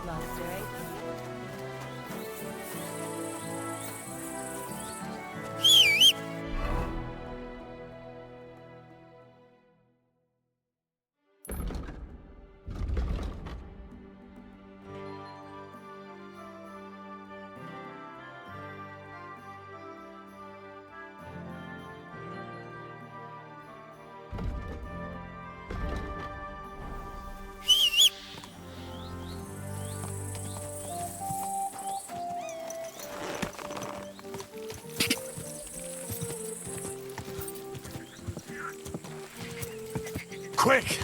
Gloucester, eh? Quick!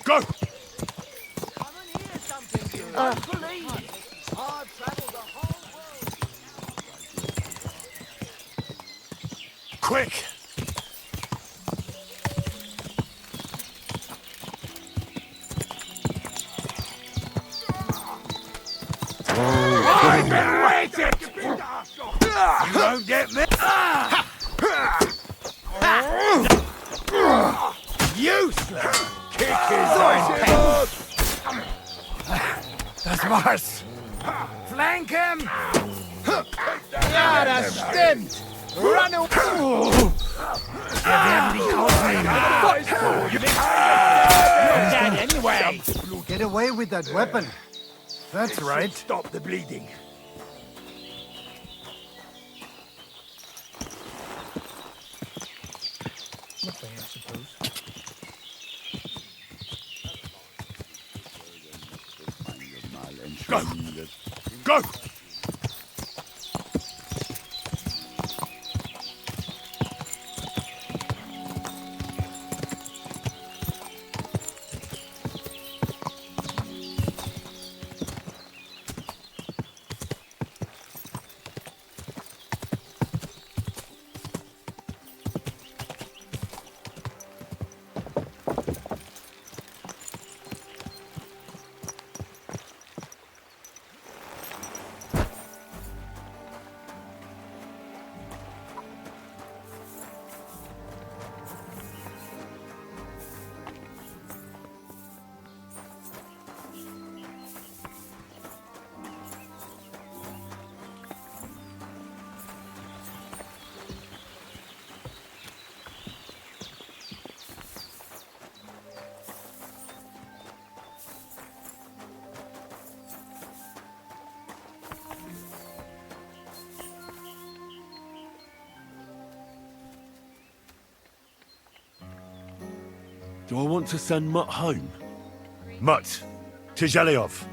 Go! Come and hear something you won't believe. I've traveled the whole world. Quick! I've been waiting! You won't get me! You! Was? Flank him! Ja, das stimmt! Run away! Wir werden dich ausnehmen! You're dead anyway! Get away with that weapon. That's right. Stop the bleeding. Nothing, I suppose. Go! Go! Do I want to send Mutt home? Mutt, to Zhelyov.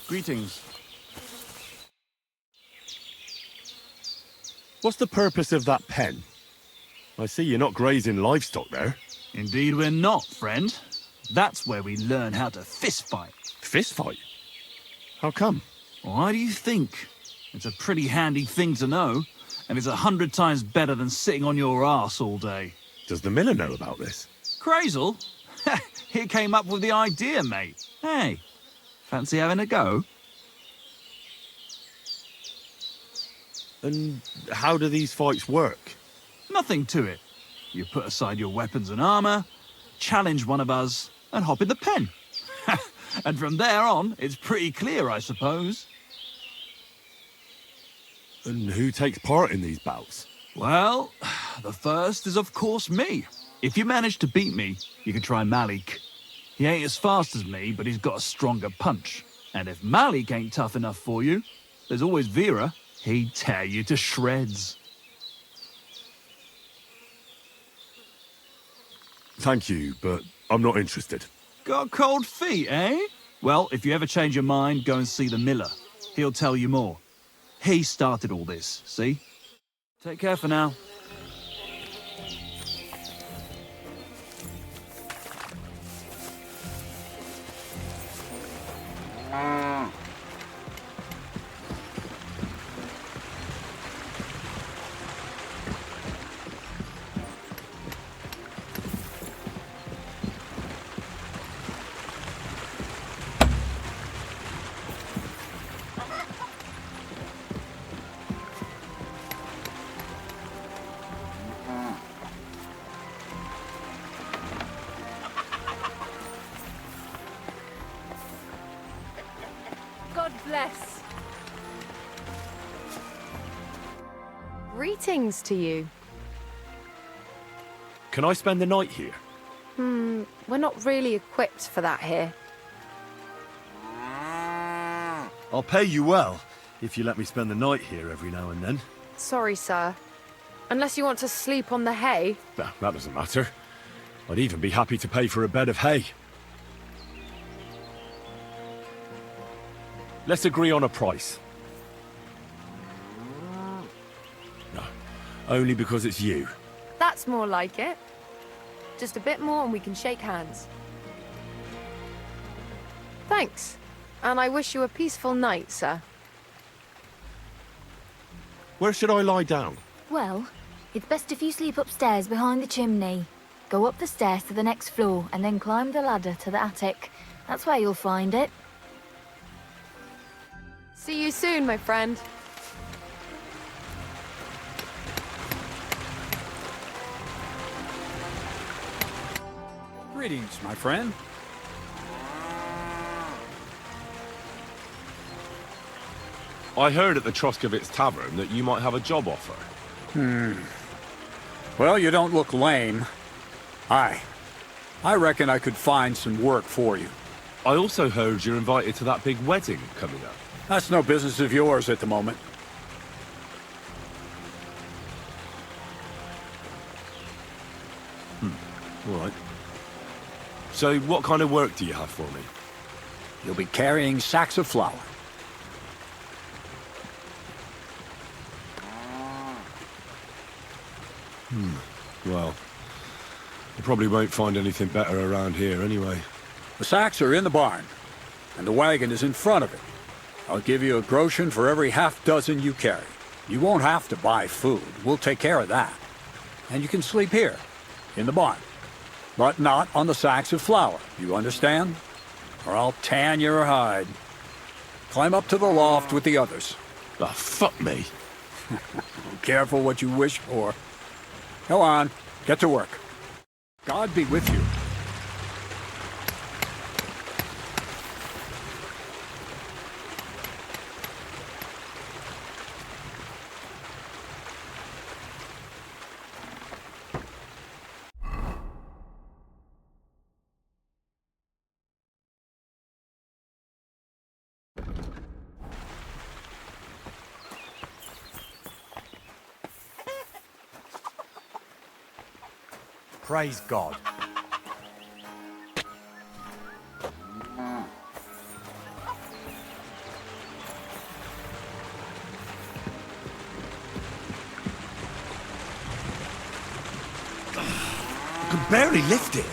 Greetings. What's the purpose of that pen? I see you're not grazing livestock there. Indeed we're not, friend. That's where we learn how to fist fight. Fist fight? How come? Why do you think? It's a pretty handy thing to know, and it's 100 times better than sitting on your arse all day. Does the miller know about this? Crazel? He came up with the idea, mate. Hey, fancy having a go? And how do these fights work? Nothing to it. You put aside your weapons and armor, challenge one of us, and hop in the pen. And from there on, it's pretty clear, I suppose. And who takes part in these bouts? Well, the first is of course me. If you manage to beat me, you can try Malik. He ain't as fast as me, but he's got a stronger punch. And if Malik ain't tough enough for you, there's always Vera. He'd tear you to shreds. Thank you, but I'm not interested. Got cold feet, eh? Well, if you ever change your mind, go and see the miller. He'll tell you more. He started all this, see? Take care for now. God bless. Greetings to you. Can I spend the night here? We're not really equipped for that here. I'll pay you well, if you let me spend the night here every now and then. Sorry, sir. Unless you want to sleep on the hay. No, that doesn't matter. I'd even be happy to pay for a bed of hay. Let's agree on a price. No, only because it's you. That's more like it. Just a bit more and we can shake hands. Thanks. And I wish you a peaceful night, sir. Where should I lie down? Well, it's best if you sleep upstairs behind the chimney. Go up the stairs to the next floor and then climb the ladder to the attic. That's where you'll find it. See you soon, my friend. Greetings, my friend. I heard at the Troskowitz Tavern that you might have a job offer. Well, you don't look lame. I reckon I could find some work for you. I also heard you're invited to that big wedding coming up. That's no business of yours at the moment. All right. So what kind of work do you have for me? You'll be carrying sacks of flour. Well, you probably won't find anything better around here anyway. The sacks are in the barn, and the wagon is in front of it. I'll give you a groschen for every half dozen you carry. You won't have to buy food. We'll take care of that. And you can sleep here, in the barn. But not on the sacks of flour, you understand? Or I'll tan your hide. Climb up to the loft with the others. Ah, fuck me. Careful what you wish for. Go on, get to work. God be with you. Praise God. I can barely lift it.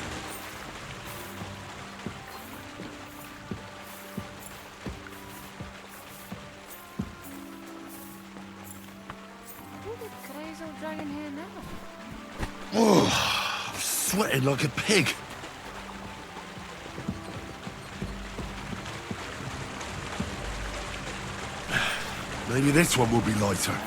Who the crazy old dragon here now? Oh, I'm sweating like a pig. Maybe this one will be lighter.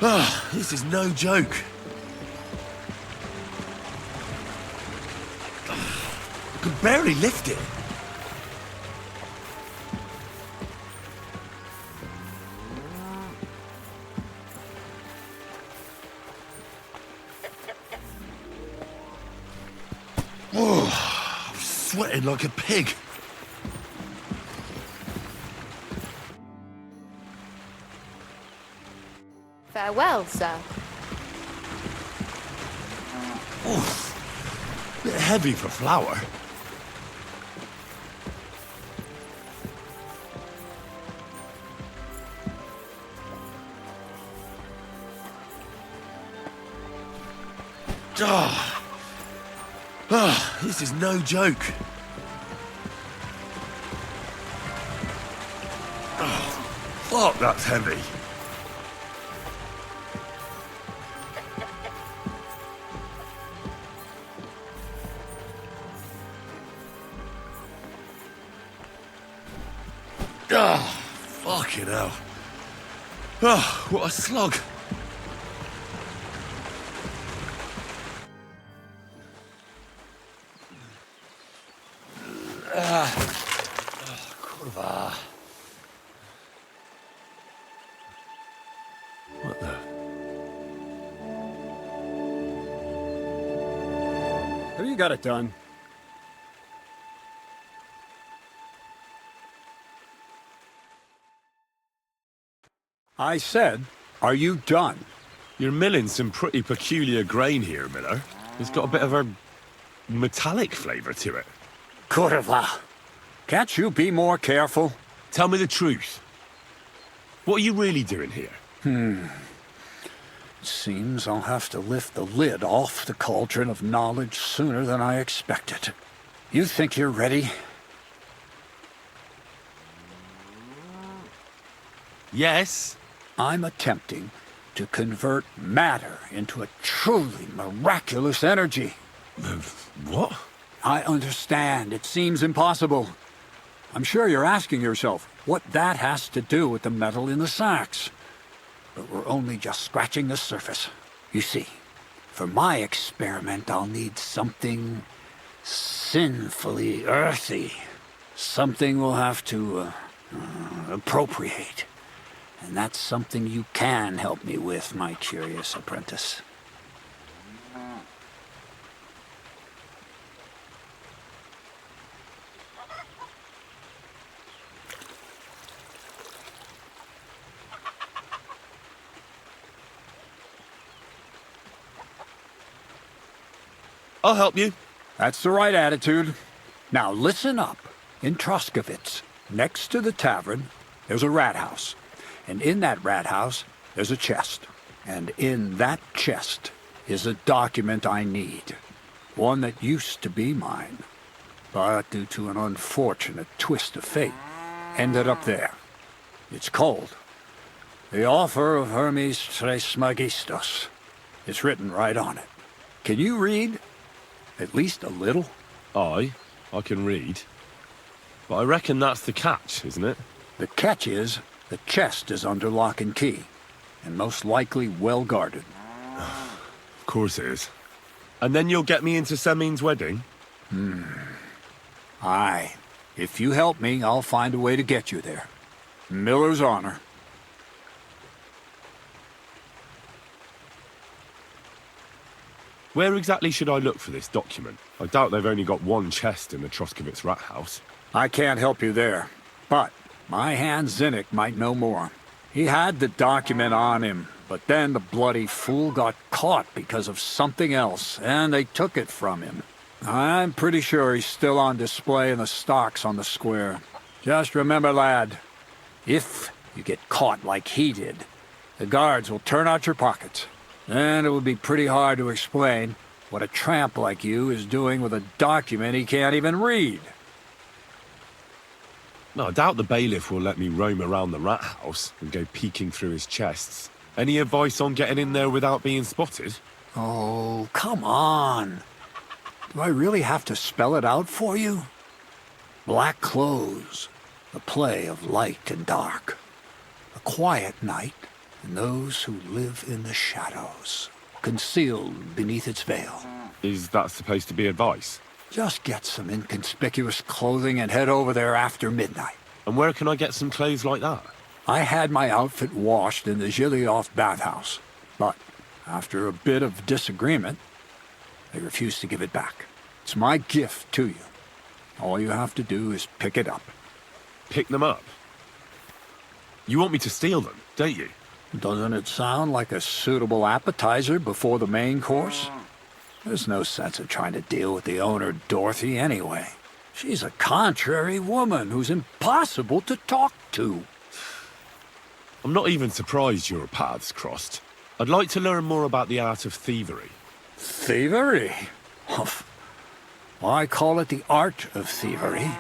Ah, this is no joke. I can barely lift it. Oh, I'm sweating like a pig. Farewell, sir. Bit heavy for flour. This is no joke. Fuck, that's heavy. Fucking hell. Oh, what a slog. Kurwa. What the? Have you got it done? I said, are you done? You're milling some pretty peculiar grain here, Miller. It's got a bit of a metallic flavour to it. Kurwa. Can't you be more careful? Tell me the truth. What are you really doing here? Seems I'll have to lift the lid off the cauldron of knowledge sooner than I expected. You think you're ready? Yes. I'm attempting to convert matter into a truly miraculous energy. What? I understand. It seems impossible. I'm sure you're asking yourself what that has to do with the metal in the sacks. But we're only just scratching the surface. You see, for my experiment, I'll need something sinfully earthy. Something we'll have to appropriate. And that's something you can help me with, my curious apprentice. I'll help you. That's the right attitude. Now listen up. In Troskowitz, next to the tavern, there's a rat house. And in that rat house, there's a chest. And in that chest is a document I need. One that used to be mine. But due to an unfortunate twist of fate, ended up there. It's called The Offer of Hermes Trismegistus. It's written right on it. Can you read? At least a little? I can read. But I reckon that's the catch, isn't it? The catch is, the chest is under lock and key, and most likely well guarded. Of course it is. And then you'll get me into Semin's wedding? Aye. If you help me, I'll find a way to get you there. Miller's honor. Where exactly should I look for this document? I doubt they've only got one chest in the Troskowitz rat house. I can't help you there, but my hand Zinnik might know more. He had the document on him, but then the bloody fool got caught because of something else, and they took it from him. I'm pretty sure he's still on display in the stocks on the square. Just remember, lad, if you get caught like he did, the guards will turn out your pockets. And it would be pretty hard to explain what a tramp like you is doing with a document he can't even read. No, I doubt the bailiff will let me roam around the rat house and go peeking through his chests. Any advice on getting in there without being spotted? Oh, come on. Do I really have to spell it out for you? Black clothes, the play of light and dark. A quiet night, and those who live in the shadows, concealed beneath its veil. Is that supposed to be advice? Just get some inconspicuous clothing and head over there after midnight. And where can I get some clothes like that? I had my outfit washed in the Gilioff bathhouse, but after a bit of disagreement, they refused to give it back. It's my gift to you. All you have to do is pick it up. Pick them up? You want me to steal them, don't you? Doesn't it sound like a suitable appetizer before the main course? There's no sense of trying to deal with the owner, Dorothy, anyway. She's a contrary woman who's impossible to talk to. I'm not even surprised your paths crossed. I'd like to learn more about the art of thievery. Thievery? Humph. Well, I call it the art of thievery.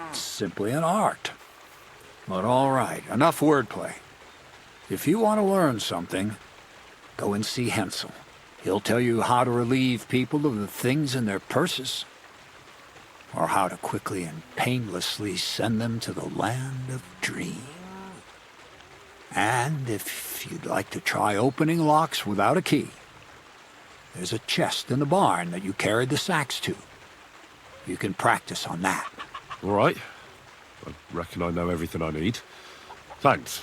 It's simply an art. But all right, enough wordplay. If you want to learn something, go and see Hensel. He'll tell you how to relieve people of the things in their purses, or how to quickly and painlessly send them to the land of dreams. And if you'd like to try opening locks without a key, there's a chest in the barn that you carried the sacks to. You can practice on that. All right. I reckon I know everything I need. Thanks.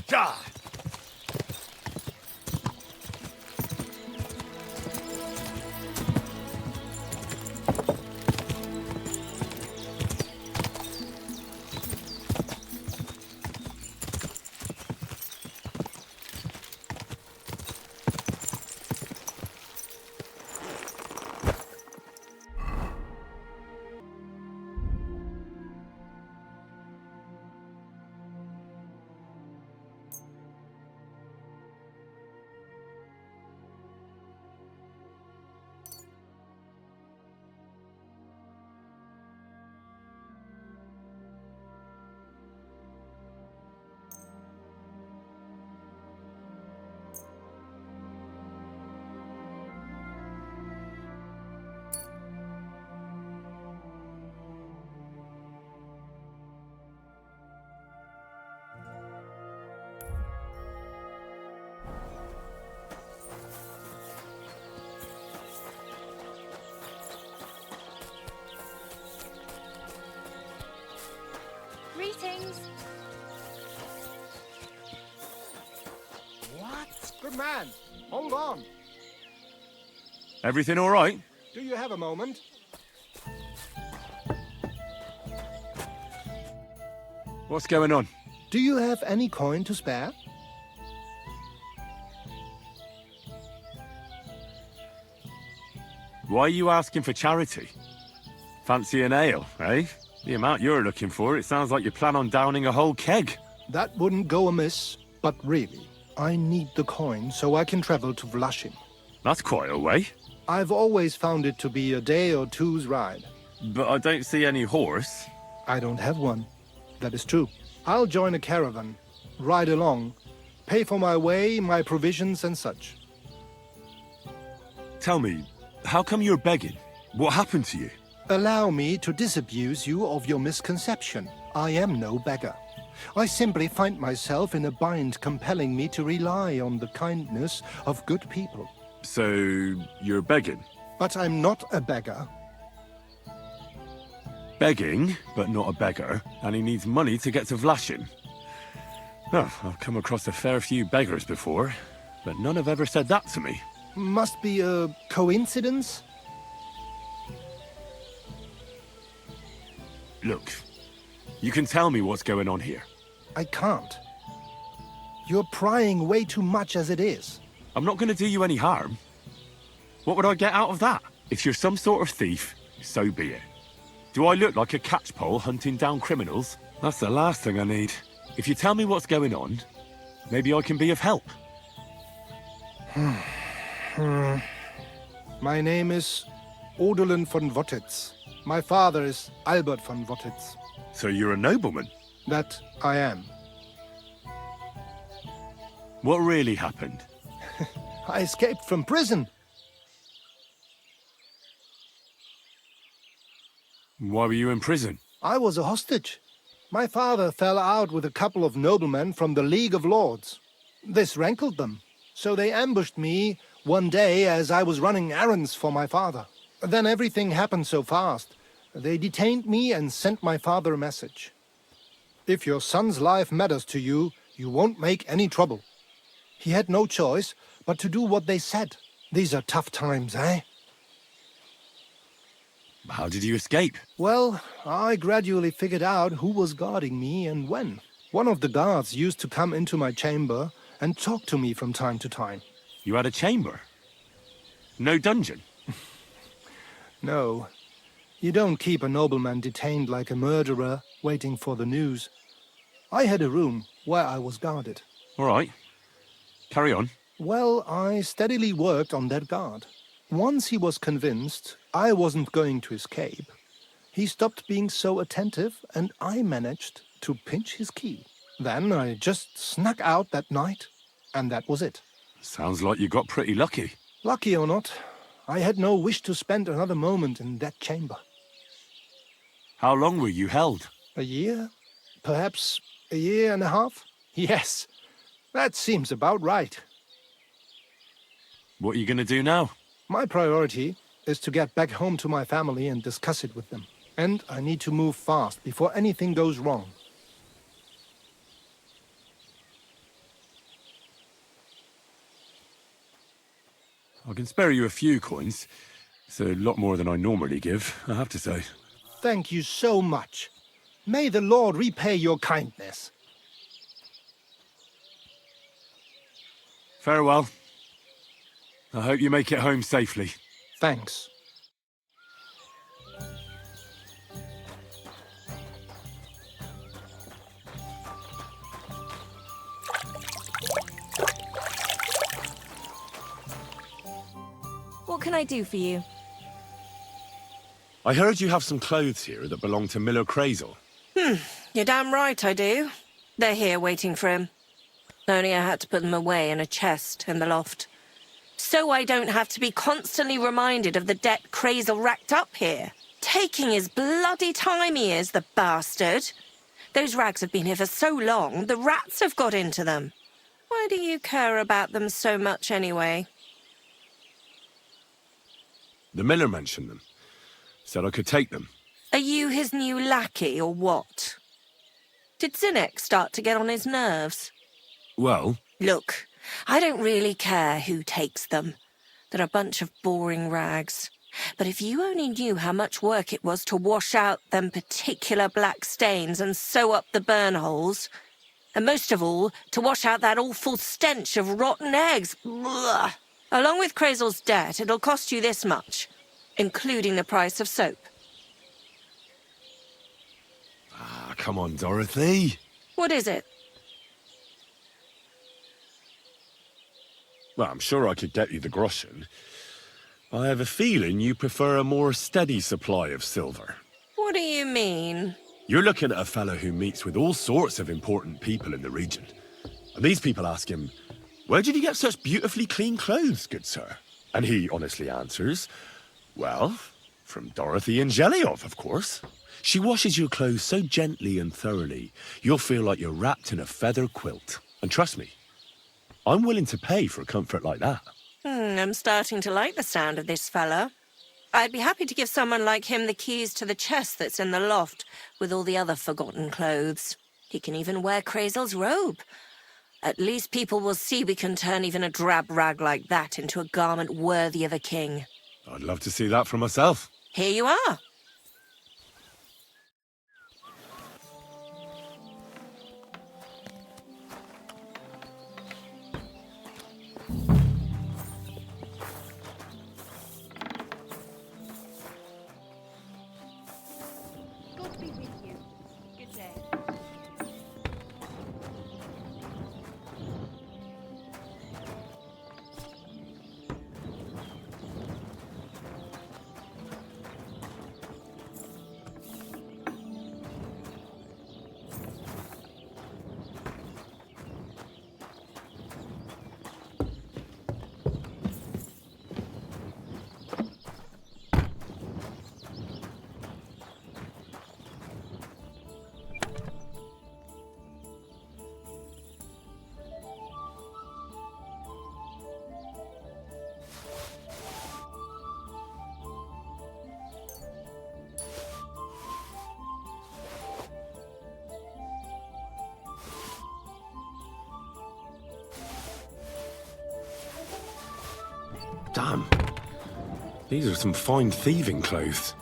God! Greetings. What? Good man. Hold on. Everything all right? Do you have a moment? What's going on? Do you have any coin to spare? Why are you asking for charity? Fancy an ale, eh? The amount you're looking for, it sounds like you plan on downing a whole keg. That wouldn't go amiss, but really, I need the coin so I can travel to Vlašim. That's quite a way. I've always found it to be a day or two's ride. But I don't see any horse. I don't have one. That is true. I'll join a caravan, ride along, pay for my way, my provisions and such. Tell me, how come you're begging? What happened to you? Allow me to disabuse you of your misconception. I am no beggar. I simply find myself in a bind compelling me to rely on the kindness of good people. So, you're begging? But I'm not a beggar. Begging, but not a beggar, and he needs money to get to Vlašim. Oh, I've come across a fair few beggars before, but none have ever said that to me. Must be a coincidence? Look, you can tell me what's going on here. I can't. You're prying way too much as it is. I'm not going to do you any harm. What would I get out of that? If you're some sort of thief, so be it. Do I look like a catchpole hunting down criminals? That's the last thing I need. If you tell me what's going on, maybe I can be of help. My name is Odolin von Wottitz. My father is Albert von Wottitz. So you're a nobleman? That I am. What really happened? I escaped from prison. Why were you in prison? I was a hostage. My father fell out with a couple of noblemen from the League of Lords. This rankled them, so they ambushed me one day as I was running errands for my father. Then everything happened so fast. They detained me and sent my father a message. If your son's life matters to you, you won't make any trouble. He had no choice but to do what they said. These are tough times, eh? How did you escape? Well, I gradually figured out who was guarding me and when. One of the guards used to come into my chamber and talk to me from time to time. You had a chamber? No dungeon? No. You don't keep a nobleman detained like a murderer, waiting for the news. I had a room where I was guarded. All right. Carry on. Well, I steadily worked on that guard. Once he was convinced I wasn't going to escape, he stopped being so attentive and I managed to pinch his key. Then I just snuck out that night, and that was it. Sounds like you got pretty lucky. Lucky or not, I had no wish to spend another moment in that chamber. How long were you held? A year? Perhaps a year and a half? Yes, that seems about right. What are you going to do now? My priority is to get back home to my family and discuss it with them. And I need to move fast before anything goes wrong. I can spare you a few coins. It's a lot more than I normally give, I have to say. Thank you so much. May the Lord repay your kindness. Farewell. I hope you make it home safely. Thanks. What can I do for you? I heard you have some clothes here that belong to Miller Crazel. You're damn right I do. They're here waiting for him. Only I had to put them away in a chest in the loft. So I don't have to be constantly reminded of the debt Crazel racked up here. Taking his bloody time he is, the bastard. Those rags have been here for so long, the rats have got into them. Why do you care about them so much anyway? The miller mentioned them. Said I could take them. Are you his new lackey or what? Did Zinnek start to get on his nerves? Well... Look, I don't really care who takes them. They're a bunch of boring rags. But if you only knew how much work it was to wash out them particular black stains and sew up the burn holes, and most of all, to wash out that awful stench of rotten eggs, ugh. Along with Crazel's debt, it'll cost you this much, including the price of soap. Ah, come on, Dorothy. What is it? Well, I'm sure I could get you the groschen. I have a feeling you prefer a more steady supply of silver. What do you mean? You're looking at a fellow who meets with all sorts of important people in the region. And these people ask him, "Where did you get such beautifully clean clothes, good sir?" And he honestly answers, "Well, from Dorothy Angeliov, of course. She washes your clothes so gently and thoroughly, you'll feel like you're wrapped in a feather quilt. And trust me, I'm willing to pay for a comfort like that." I'm starting to like the sound of this fella. I'd be happy to give someone like him the keys to the chest that's in the loft with all the other forgotten clothes. He can even wear Crazel's robe. At least people will see we can turn even a drab rag like that into a garment worthy of a king. I'd love to see that for myself. Here you are. be with you. Good day. Damn. These are some fine thieving clothes.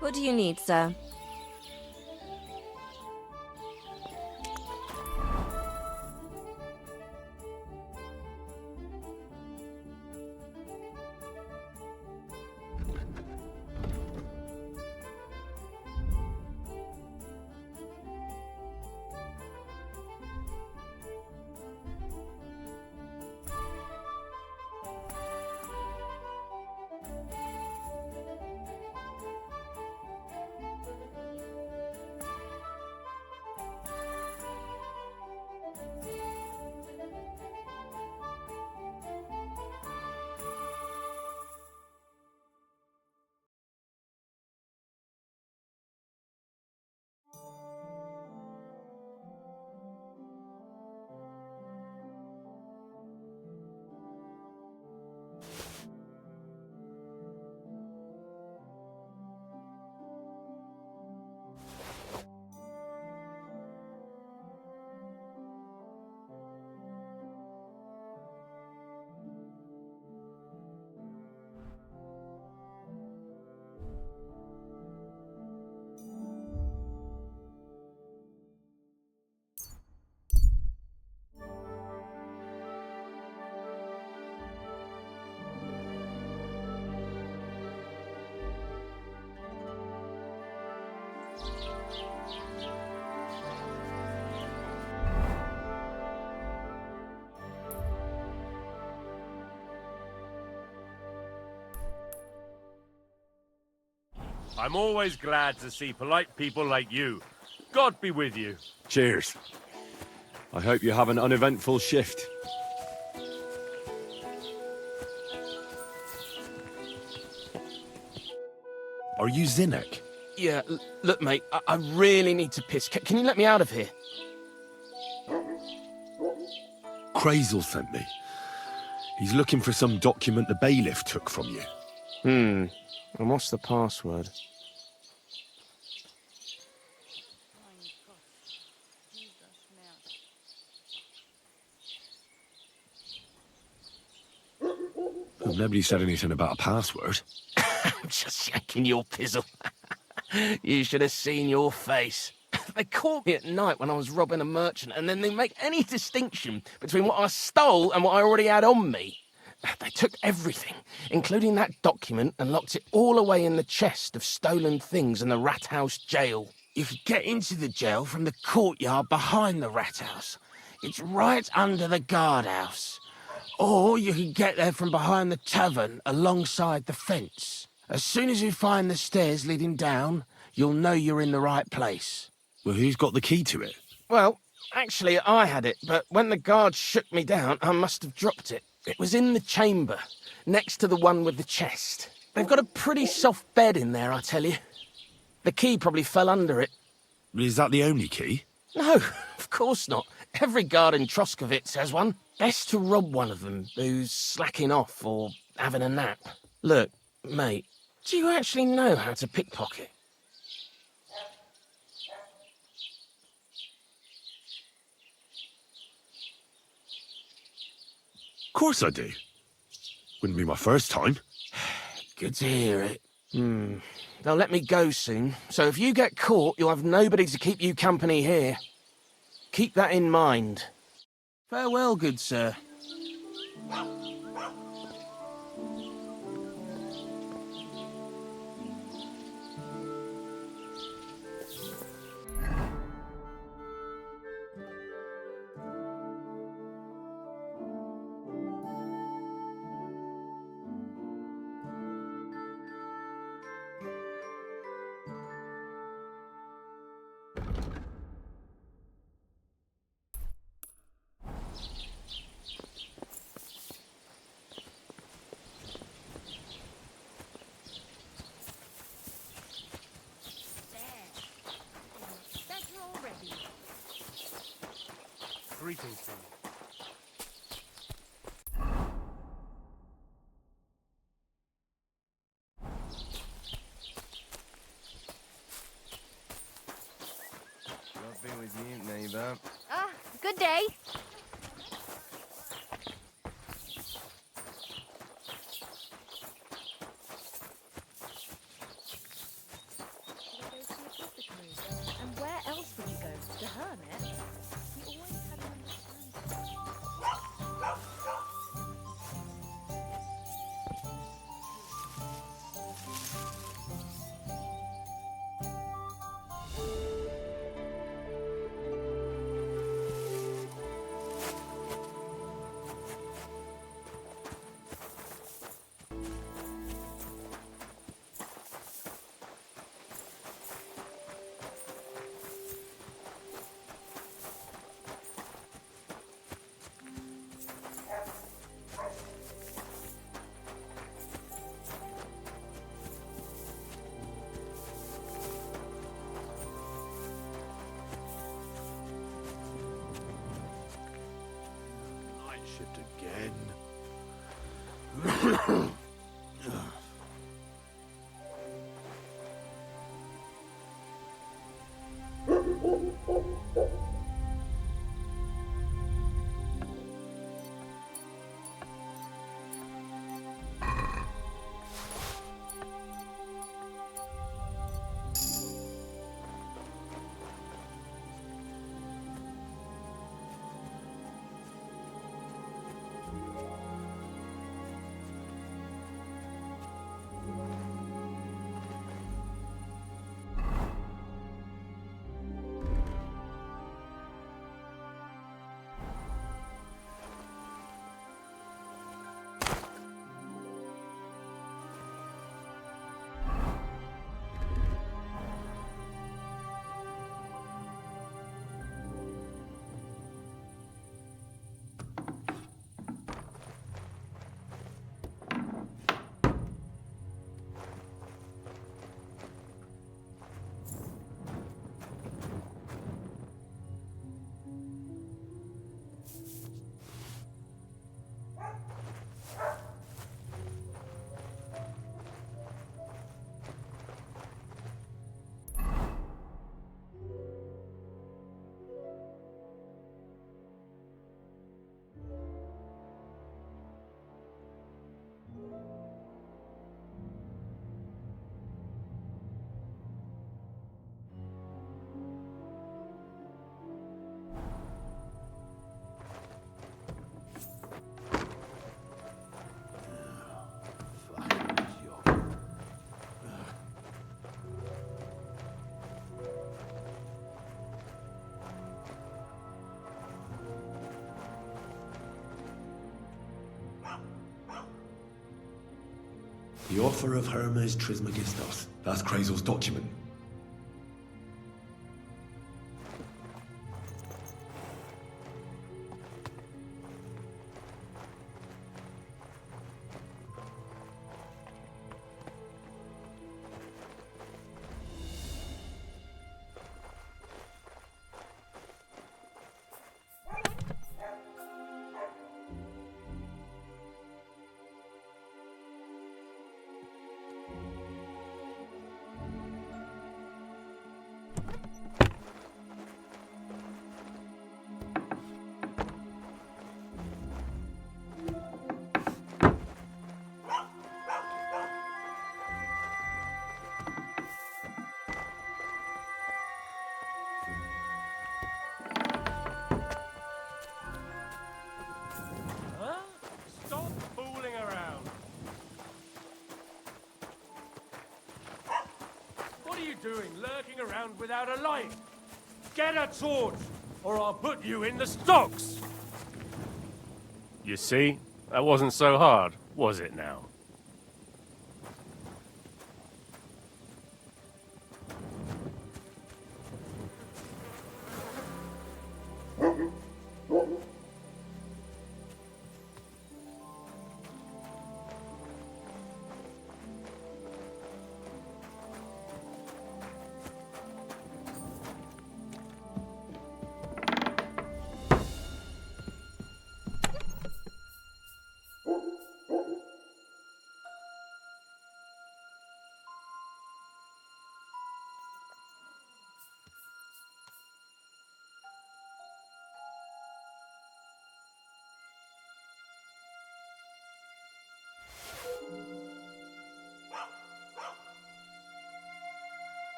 What do you need, sir? I'm always glad to see polite people like you. God be with you. Cheers. I hope you have an uneventful shift. Are you Zinnek? Yeah, look, mate, I really need to piss. Can you let me out of here? Crazel sent me. He's looking for some document the bailiff took from you. And what's the password? Well, nobody said anything about a password. I'm just yanking your pizzle. You should have seen your face. They caught me at night when I was robbing a merchant, and then they make any distinction between what I stole and what I already had on me. They took everything, including that document, and locked it all away in the chest of stolen things in the rat house jail. You could get into the jail from the courtyard behind the rat house. It's right under the guardhouse. Or you can get there from behind the tavern alongside the fence. As soon as you find the stairs leading down, you'll know you're in the right place. Well, who's got the key to it? Well, actually, I had it, but when the guards shook me down, I must have dropped it. It was in the chamber, next to the one with the chest. They've got a pretty soft bed in there, I tell you. The key probably fell under it. Is that the only key? No, of course not. Every guard in Troskovitz has one. Best to rob one of them who's slacking off or having a nap. Look, mate, do you actually know how to pickpocket? course I do. Wouldn't be my first time. Good to hear it. They'll let me go soon, so if you get caught, you'll have nobody to keep you company here. Keep that in mind. Farewell, good sir. Greetings to you. Not been with you, neighbor. Ah, good day. And where else would you go? The hermit? You always had an Night shift again. The offer of Hermes Trismegistos. That's Krazel's document. doing lurking around without a light? Get a torch, or I'll put you in the stocks! You see? That wasn't so hard, was it now?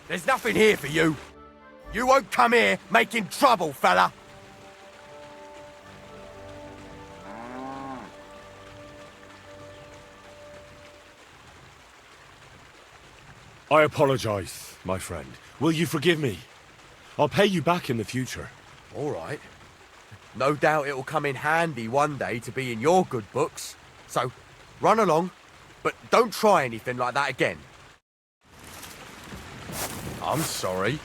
There's nothing here for you. You won't come here making trouble, fella. I apologize, my friend. Will you forgive me? I'll pay you back in the future. All right. No doubt it'll come in handy one day to be in your good books. So, run along, but don't try anything like that again. I'm sorry.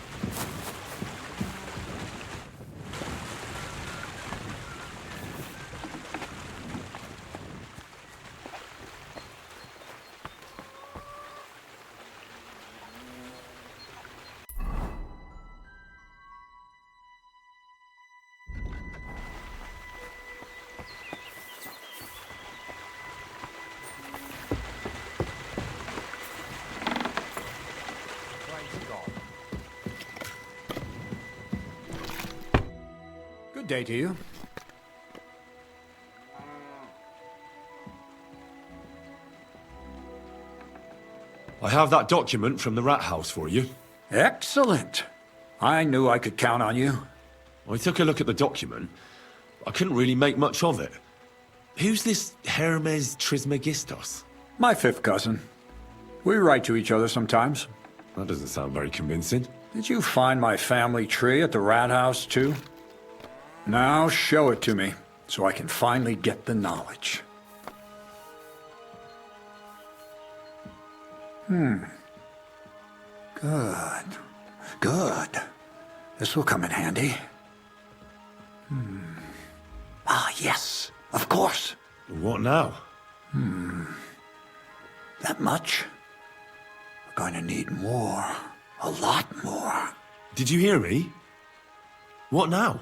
Good day to you. I have that document from the rat house for you. Excellent. I knew I could count on you. I took a look at the document. I couldn't really make much of it. Who's this Hermes Trismegistos? My fifth cousin. We write to each other sometimes. That doesn't sound very convincing. Did you find my family tree at the rat house, too? Now show it to me, so I can finally get the knowledge. Good. Good. This will come in handy. Ah, yes. Of course. What now? That much? We're going to need more. A lot more. Did you hear me? What now?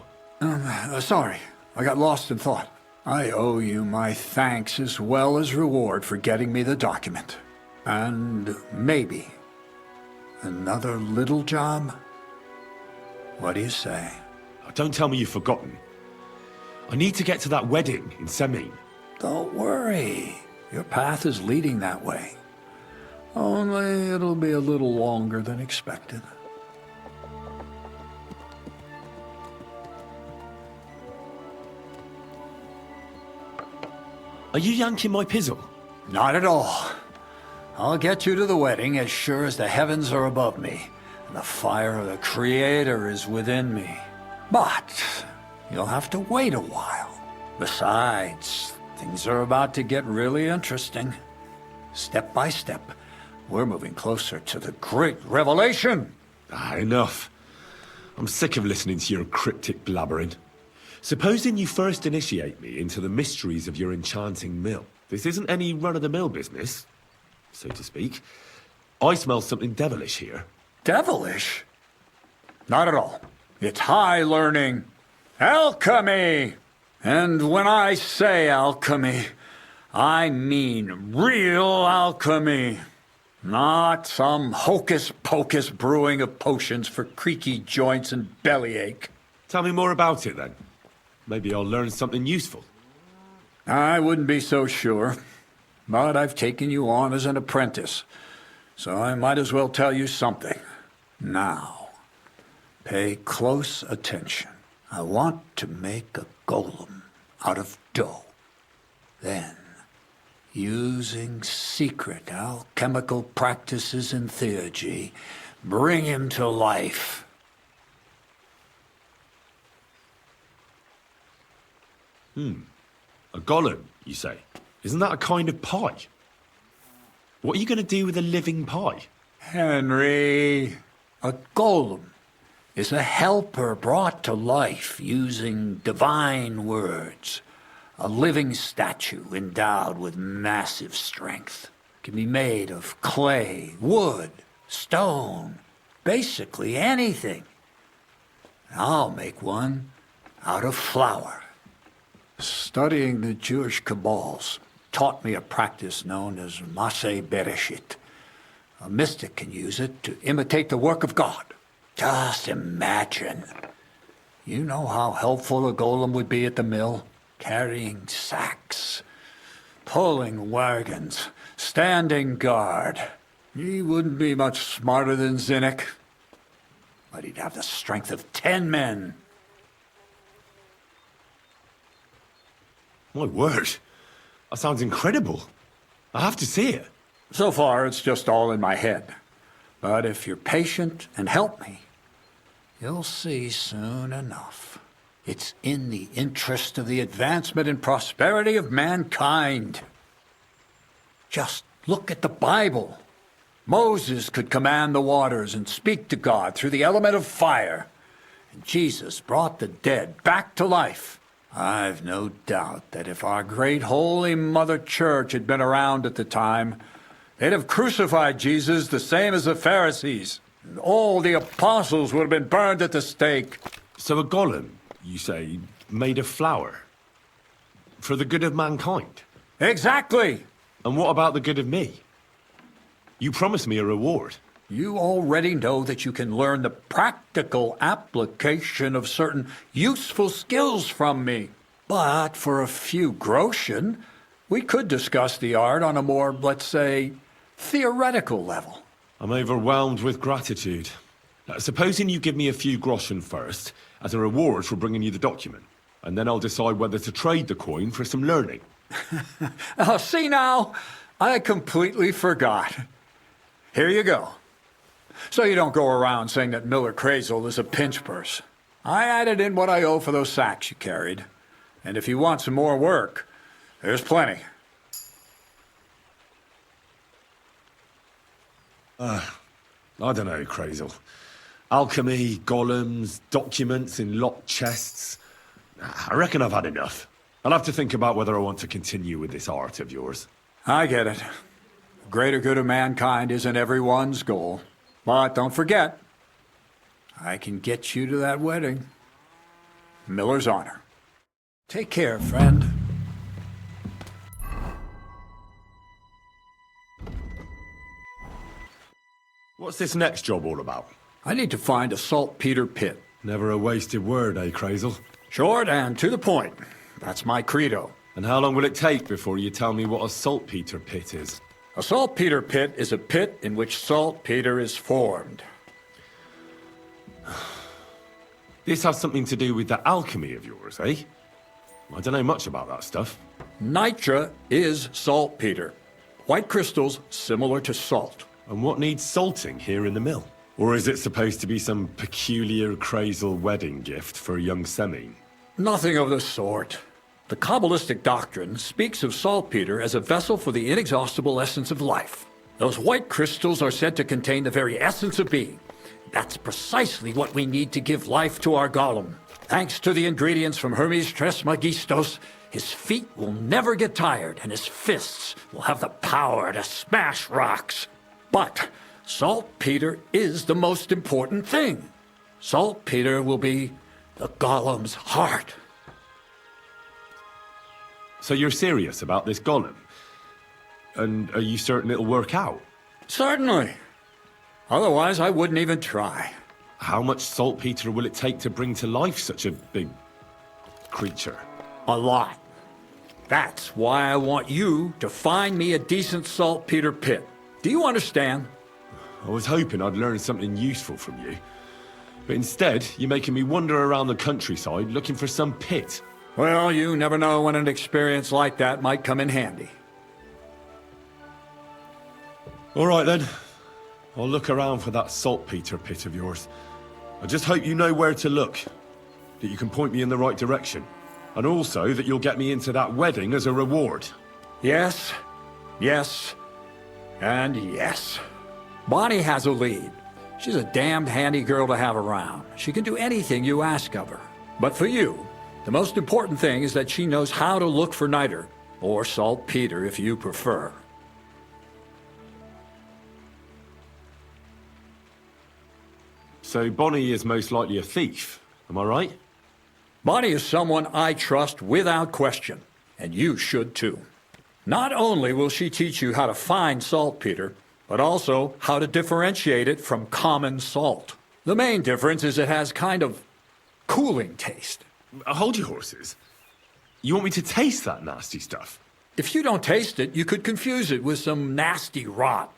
Sorry. I got lost in thought. I owe you my thanks as well as reward for getting me the document. And maybe another little job? What do you say? Don't tell me you've forgotten. I need to get to that wedding in Semin. Don't worry. Your path is leading that way. Only it'll be a little longer than expected. Are you yanking my pizzle? Not at all. I'll get you to the wedding as sure as the heavens are above me, and the fire of the Creator is within me. But you'll have to wait a while. Besides, things are about to get really interesting. Step by step, we're moving closer to the great revelation. Enough. I'm sick of listening to your cryptic blabbering. Supposing you first initiate me into the mysteries of your enchanting mill. This isn't any run-of-the-mill business, so to speak. I smell something devilish here. Devilish? Not at all. It's high learning. Alchemy! And when I say alchemy, I mean real alchemy. Not some hocus-pocus brewing of potions for creaky joints and bellyache. Tell me more about it, then. Maybe I'll learn something useful. I wouldn't be so sure, but I've taken you on as an apprentice, so I might as well tell you something. Now, pay close attention. I want to make a golem out of dough. Then, using secret alchemical practices in theurgy, bring him to life. A golem, you say? Isn't that a kind of pie? What are you going to do with a living pie? Henry, a golem is a helper brought to life using divine words. A living statue endowed with massive strength. Can be made of clay, wood, stone, basically anything. I'll make one out of flour. Studying the Jewish Kabbals taught me a practice known as Maseh Bereshit. A mystic can use it to imitate the work of God. Just imagine. You know how helpful a golem would be at the mill? Carrying sacks, pulling wagons, standing guard. He wouldn't be much smarter than Zinnik, but he'd have the strength of 10 men. My word. That sounds incredible. I have to see it. So far, it's just all in my head. But if you're patient and help me, You'll see soon enough. It's in the interest of the advancement and prosperity of mankind. Just look at the Bible. Moses could command the waters and speak to God through the element of fire. And Jesus brought the dead back to life. I've no doubt that if our great Holy Mother Church had been around at the time, they'd have crucified Jesus the same as the Pharisees. And all the apostles would have been burned at the stake. So a golem, you say, made of flour? For the good of mankind? Exactly! And what about the good of me? You promised me a reward. You already know that you can learn the practical application of certain useful skills from me. But for a few groschen, we could discuss the art on a more, let's say, theoretical level. I'm overwhelmed with gratitude. Supposing you give me a few groschen first, as a reward for bringing you the document, and then I'll decide whether to trade the coin for some learning. Oh, see now, I completely forgot. Here you go. So you don't go around saying that Miller Crazel is a pinch purse. I added in what I owe for those sacks you carried. And if you want some more work, there's plenty. I don't know, Crazel. Alchemy, golems, documents in locked chests. I reckon I've had enough. I'll have to think about whether I want to continue with this art of yours. I get it. The greater good of mankind isn't everyone's goal. But don't forget, I can get you to that wedding. Miller's honor. Take care, friend. What's this next job all about? I need to find a saltpeter pit. Never a wasted word, eh, Crazel? Short and to the point. That's my credo. And how long will it take before you tell me what a saltpeter pit is? A saltpeter pit is a pit in which saltpeter is formed. This has something to do with that alchemy of yours, eh? I don't know much about that stuff. Nitra is saltpeter. White crystals similar to salt. And what needs salting here in the mill? Or is it supposed to be some peculiar Crazel wedding gift for young Semine? Nothing of the sort. The Kabbalistic doctrine speaks of saltpeter as a vessel for the inexhaustible essence of life. Those white crystals are said to contain the very essence of being. That's precisely what we need to give life to our golem. Thanks to the ingredients from Hermes Trismegistos, his feet will never get tired and his fists will have the power to smash rocks. But saltpeter is the most important thing. Saltpeter will be the golem's heart. So you're serious about this golem? And are you certain it'll work out? Certainly. Otherwise, I wouldn't even try. How much saltpeter will it take to bring to life such a big creature? A lot. That's why I want you to find me a decent saltpeter pit. Do you understand? I was hoping I'd learn something useful from you. But instead, you're making me wander around the countryside looking for some pit. Well, you never know when an experience like that might come in handy. All right, then. I'll look around for that saltpeter pit of yours. I just hope you know where to look, that you can point me in the right direction, and also that you'll get me into that wedding as a reward. Yes, yes, and yes. Bonnie has a lead. She's a damned handy girl to have around. She can do anything you ask of her. But for you, the most important thing is that she knows how to look for niter, or saltpeter if you prefer. So Bonnie is most likely a thief, am I right? Bonnie is someone I trust without question, and you should too. Not only will she teach you how to find saltpeter, but also how to differentiate it from common salt. The main difference is it has kind of cooling taste. Hold your horses. You want me to taste that nasty stuff? If you don't taste it, you could confuse it with some nasty rot.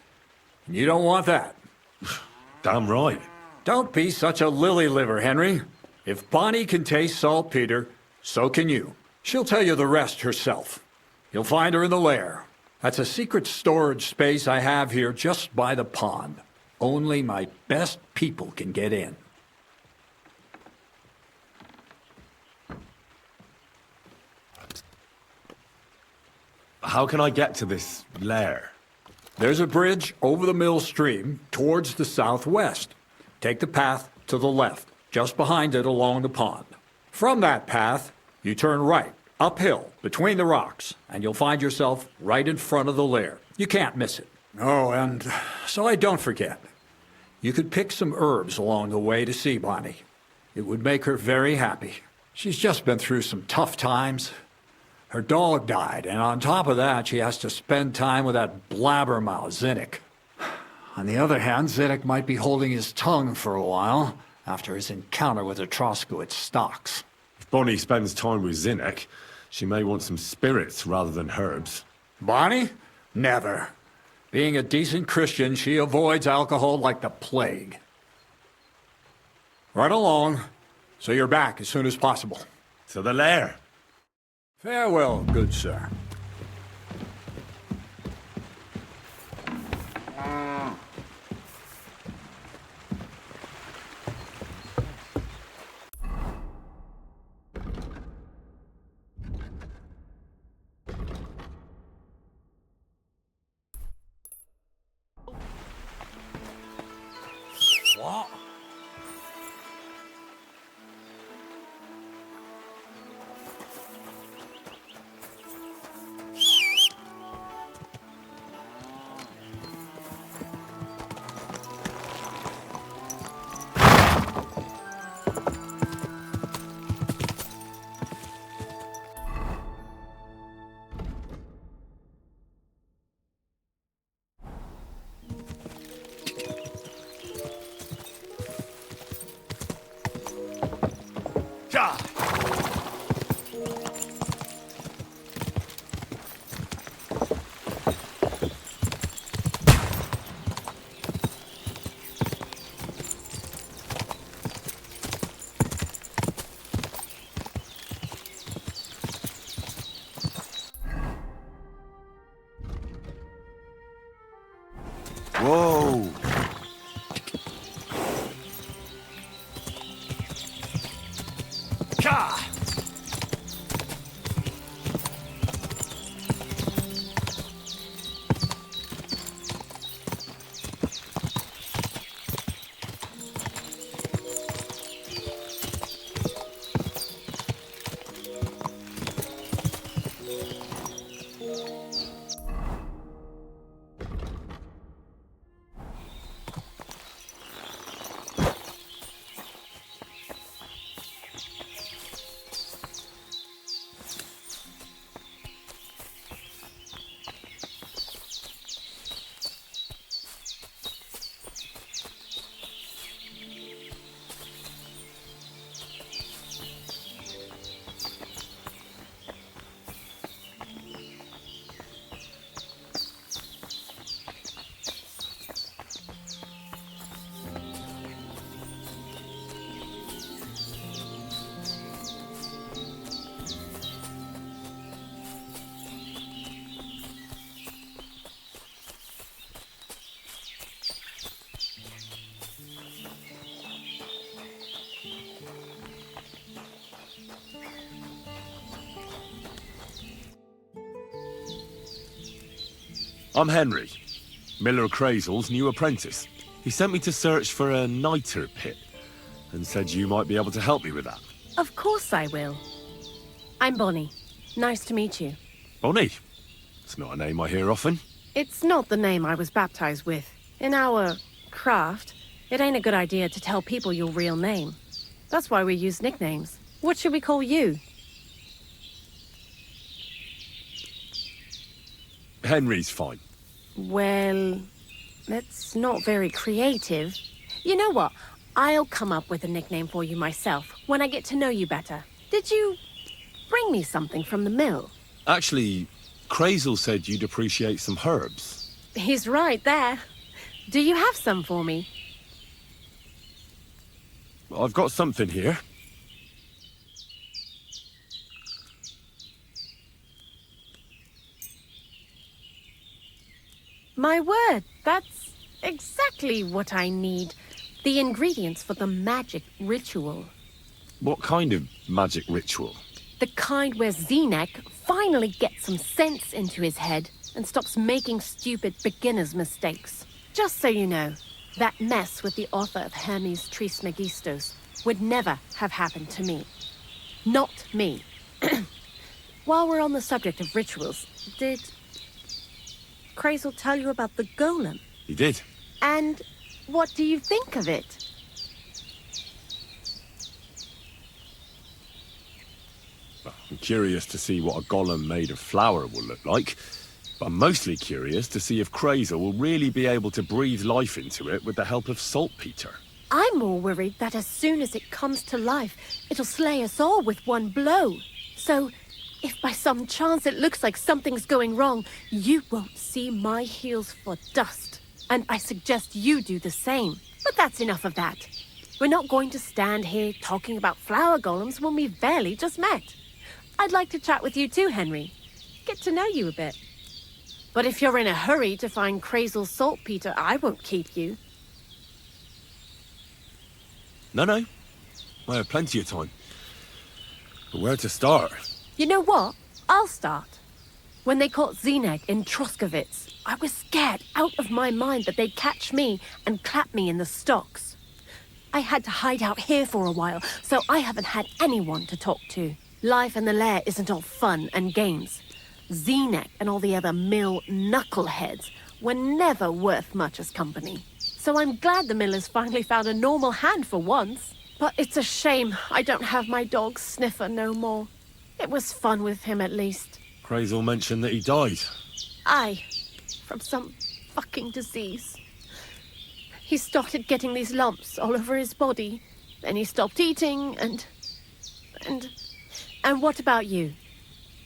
And you don't want that. Damn right. Don't be such a lily-liver, Henry. If Bonnie can taste saltpeter, so can you. She'll tell you the rest herself. You'll find her in the lair. That's a secret storage space I have here just by the pond. Only my best people can get in. How can I get to this lair? There's a bridge over the mill stream towards the southwest. Take the path to the left, just behind it along the pond. From that path, you turn right, uphill, between the rocks, and you'll find yourself right in front of the lair. You can't miss it. Oh, and so I don't forget. You could pick some herbs along the way to see Bonnie. It would make her very happy. She's just been through some tough times. Her dog died, and on top of that, she has to spend time with that blabbermouth, Zinnik. On the other hand, Zinnik might be holding his tongue for a while after his encounter with the Troskowitz stocks. If Bonnie spends time with Zinnik, she may want some spirits rather than herbs. Bonnie? Never. Being a decent Christian, she avoids alcohol like the plague. Right along, so you're back as soon as possible. To the lair. Farewell, good sir. What? Whoa! I'm Henry, Miller Crazel's new apprentice. He sent me to search for a niter pit and said you might be able to help me with that. Of course I will. I'm Bonnie. Nice to meet you. Bonnie? It's not a name I hear often. It's not the name I was baptized with. In our craft, it ain't a good idea to tell people your real name. That's why we use nicknames. What should we call you? Henry's fine. Well, that's not very creative. You know what? I'll come up with a nickname for you myself when I get to know you better. Did you bring me something from the mill? Actually, Crazel said you'd appreciate some herbs. He's right there. Do you have some for me? I've got something here. My word, that's exactly what I need. The ingredients for the magic ritual. What kind of magic ritual? The kind where Zenek finally gets some sense into his head and stops making stupid beginner's mistakes. Just so you know, that mess with the author of Hermes Trismegistos would never have happened to me. Not me. While we're on the subject of rituals, did Krazel tell you about the golem? He did. And what do you think of it? Well, I'm curious to see what a golem made of flour will look like. But I'm mostly curious to see if Krazel will really be able to breathe life into it with the help of saltpeter. I'm more worried that as soon as it comes to life, it'll slay us all with one blow. So, if by some chance it looks like something's going wrong, you won't see my heels for dust. And I suggest you do the same. But that's enough of that. We're not going to stand here talking about flower golems when we've barely just met. I'd like to chat with you too, Henry. Get to know you a bit. But if you're in a hurry to find Krazel's saltpeter, I won't keep you. No. I have plenty of time. But where to start? You know what? I'll start. When they caught Zenek in Troskowitz, I was scared out of my mind that they'd catch me and clap me in the stocks. I had to hide out here for a while, so I haven't had anyone to talk to. Life in the lair isn't all fun and games. Zenek and all the other mill knuckleheads were never worth much as company. So I'm glad the millers finally found a normal hand for once. But it's a shame I don't have my dog Sniffer no more. It was fun with him at least. Krazel mentioned that he died. Aye, from some fucking disease. He started getting these lumps all over his body. Then he stopped eating and what about you?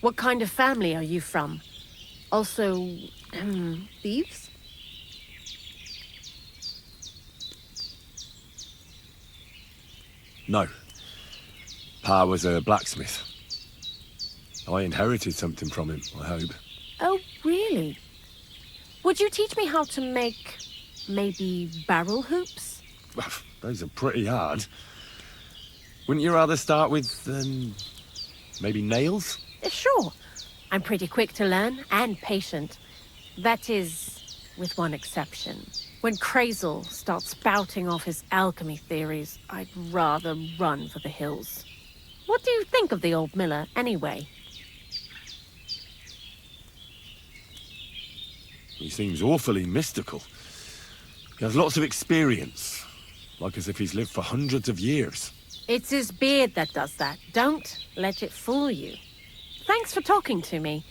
What kind of family are you from? Also, thieves? No. Pa was a blacksmith. I inherited something from him, I hope. Oh, really? Would you teach me how to make, maybe, barrel hoops? Well, those are pretty hard. Wouldn't you rather start with, maybe nails? Sure. I'm pretty quick to learn and patient. That is, with one exception. When Krazel starts spouting off his alchemy theories, I'd rather run for the hills. What do you think of the old miller, anyway? He seems awfully mystical. He has lots of experience, like as if he's lived for hundreds of years. It's his beard that does that. Don't let it fool you. Thanks for talking to me.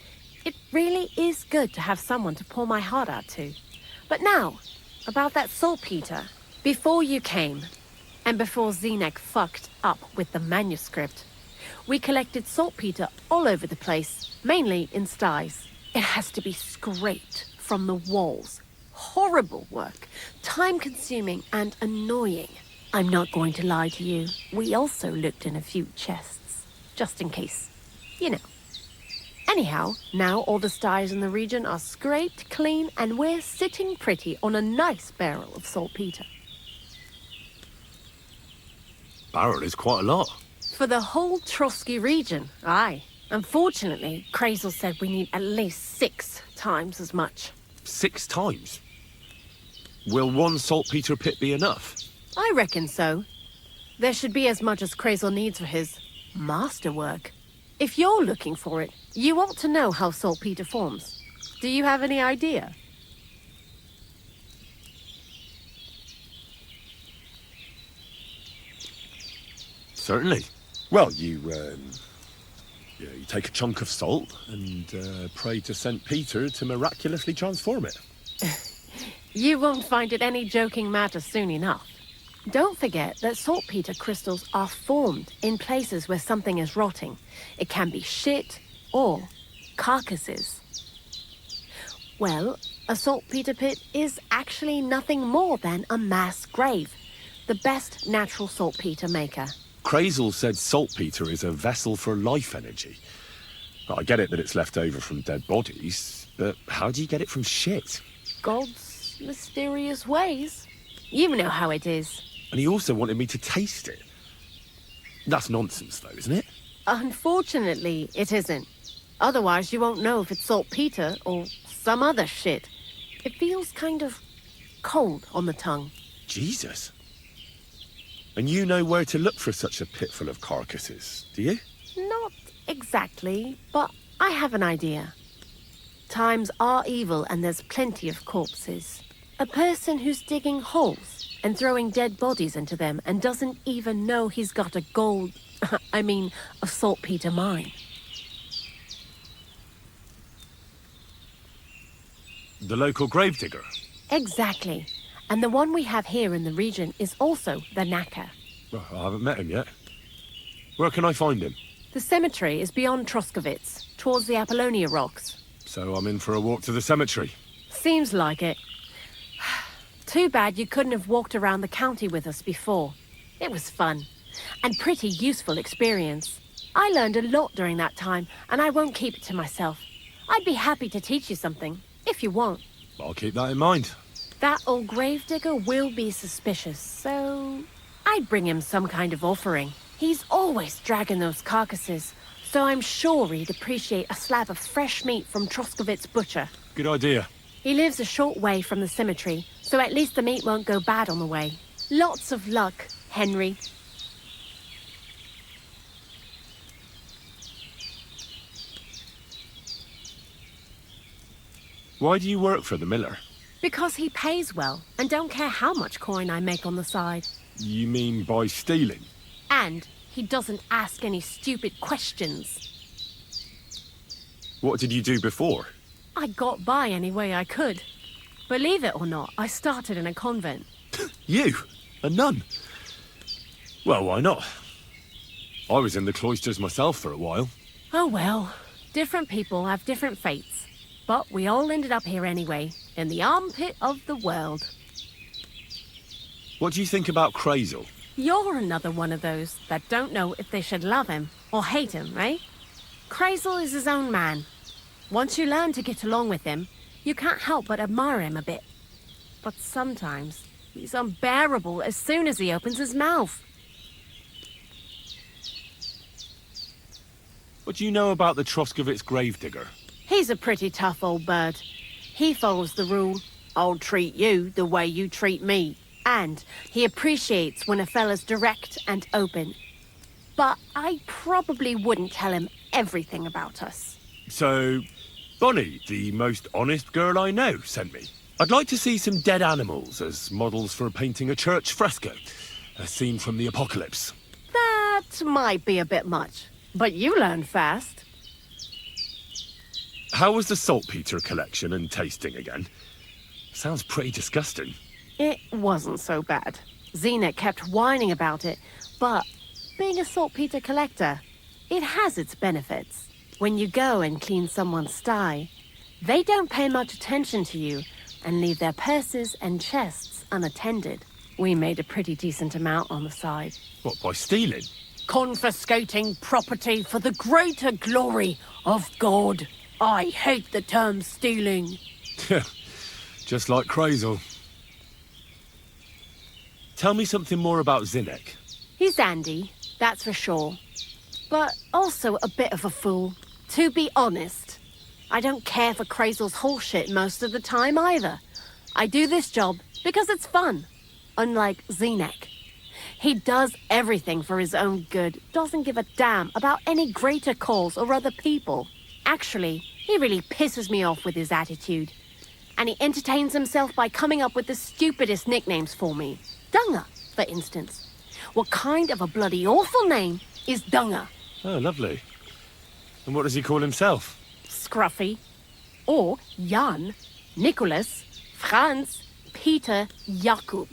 It really is good to have someone to pour my heart out to. But now, about that saltpeter. Before you came, and before Zenek fucked up with the manuscript, we collected saltpeter all over the place, mainly in sties. It has to be scraped from the walls. Horrible work, time-consuming and annoying. I'm not going to lie to you. We also looked in a few chests, just in case. You know. Anyhow, now all the sties in the region are scraped clean and we're sitting pretty on a nice barrel of saltpeter. Barrel is quite a lot. For the whole Trotsky region, aye. Unfortunately, Krazel said we need at least 6 times as much. 6 times? Will one saltpeter pit be enough? I reckon so. There should be as much as Krazel needs for his masterwork. If you're looking for it, you ought to know how saltpeter forms. Do you have any idea? Certainly. Well, you take a chunk of salt and pray to St. Peter to miraculously transform it. You won't find it any joking matter soon enough. Don't forget that saltpeter crystals are formed in places where something is rotting. It can be shit or carcasses. Well, a saltpeter pit is actually nothing more than a mass grave. The best natural saltpeter maker. Krazel said saltpeter is a vessel for life energy. Well, I get it that it's left over from dead bodies, but how do you get it from shit? God's mysterious ways. You know how it is. And he also wanted me to taste it. That's nonsense, though, isn't it? Unfortunately, it isn't. Otherwise, you won't know if it's saltpeter or some other shit. It feels kind of cold on the tongue. Jesus. And you know where to look for such a pit full of carcasses, do you? Not exactly, but I have an idea. Times are evil and there's plenty of corpses. A person who's digging holes and throwing dead bodies into them and doesn't even know he's got a a saltpeter mine. The local gravedigger? Exactly. And the one we have here in the region is also the knacker. Well, I haven't met him yet. Where can I find him? The cemetery is beyond Troskovitz, towards the Apollonia rocks. So I'm in for a walk to the cemetery. Seems like it. Too bad you couldn't have walked around the county with us before. It was fun. And pretty useful experience. I learned a lot during that time, and I won't keep it to myself. I'd be happy to teach you something, if you want. I'll keep that in mind. That old gravedigger will be suspicious, so I'd bring him some kind of offering. He's always dragging those carcasses, so I'm sure he'd appreciate a slab of fresh meat from Troskovitz butcher. Good idea. He lives a short way from the cemetery, so at least the meat won't go bad on the way. Lots of luck, Henry. Why do you work for the miller? Because he pays well, and don't care how much coin I make on the side. You mean by stealing? And he doesn't ask any stupid questions. What did you do before? I got by any way I could. Believe it or not, I started in a convent. You? A nun? Well, why not? I was in the cloisters myself for a while. Oh well, different people have different fates. But we all ended up here anyway, in the armpit of the world. What do you think about Crazel? You're another one of those that don't know if they should love him or hate him, right? Crazel is his own man. Once you learn to get along with him, you can't help but admire him a bit. But sometimes, he's unbearable as soon as he opens his mouth. What do you know about the Troskovitz gravedigger? He's a pretty tough old bird. He follows the rule, I'll treat you the way you treat me. And he appreciates when a fella's direct and open. But I probably wouldn't tell him everything about us. So, Bonnie, the most honest girl I know, sent me. I'd like to see some dead animals as models for painting a church fresco. A scene from the apocalypse. That might be a bit much, but you learn fast. How was the saltpeter collection and tasting again? Sounds pretty disgusting. It wasn't so bad. Zenek kept whining about it, but being a saltpeter collector, it has its benefits. When you go and clean someone's sty, they don't pay much attention to you and leave their purses and chests unattended. We made a pretty decent amount on the side. What, by stealing? Confiscating property for the greater glory of God. I hate the term stealing. Just like Crazel. Tell me something more about Zinek. He's dandy, that's for sure. But also a bit of a fool. To be honest, I don't care for Crazel's bullshit most of the time either. I do this job because it's fun, unlike Zinek. He does everything for his own good, doesn't give a damn about any greater cause or other people. Actually, he really pisses me off with his attitude. And he entertains himself by coming up with the stupidest nicknames for me. Dunga, for instance. What kind of a bloody awful name is Dunga? Oh, lovely. And what does he call himself? Scruffy. Or Jan, Nicholas, Franz, Peter, Jakub.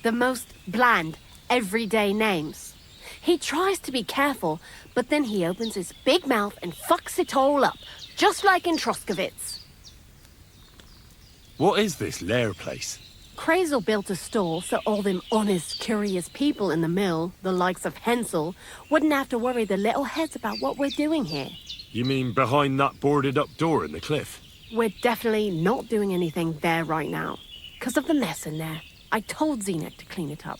The most bland, everyday names. He tries to be careful, but then he opens his big mouth and fucks it all up, just like in Troskovitz. What is this lair place? Crazel built a store so all them honest, curious people in the mill, the likes of Hensel, wouldn't have to worry their little heads about what we're doing here. You mean behind that boarded-up door in the cliff? We're definitely not doing anything there right now, because of the mess in there. I told Zenek to clean it up.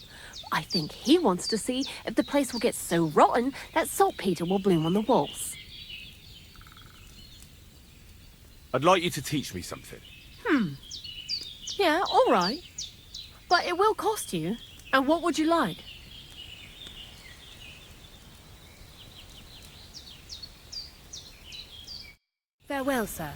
I think he wants to see if the place will get so rotten that saltpeter will bloom on the walls. I'd like you to teach me something. Yeah, all right. But it will cost you. And what would you like? Farewell, sir.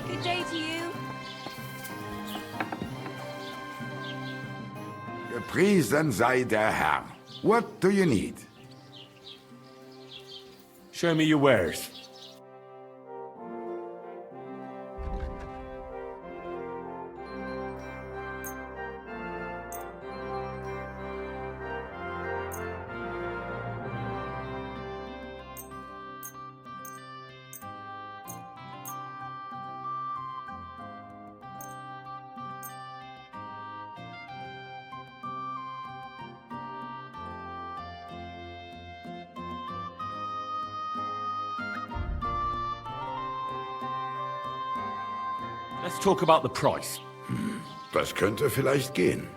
Good day to you. Gepriesen sei der Herr. What do you need? Show me your wares. Let's talk about the price. Das könnte vielleicht gehen.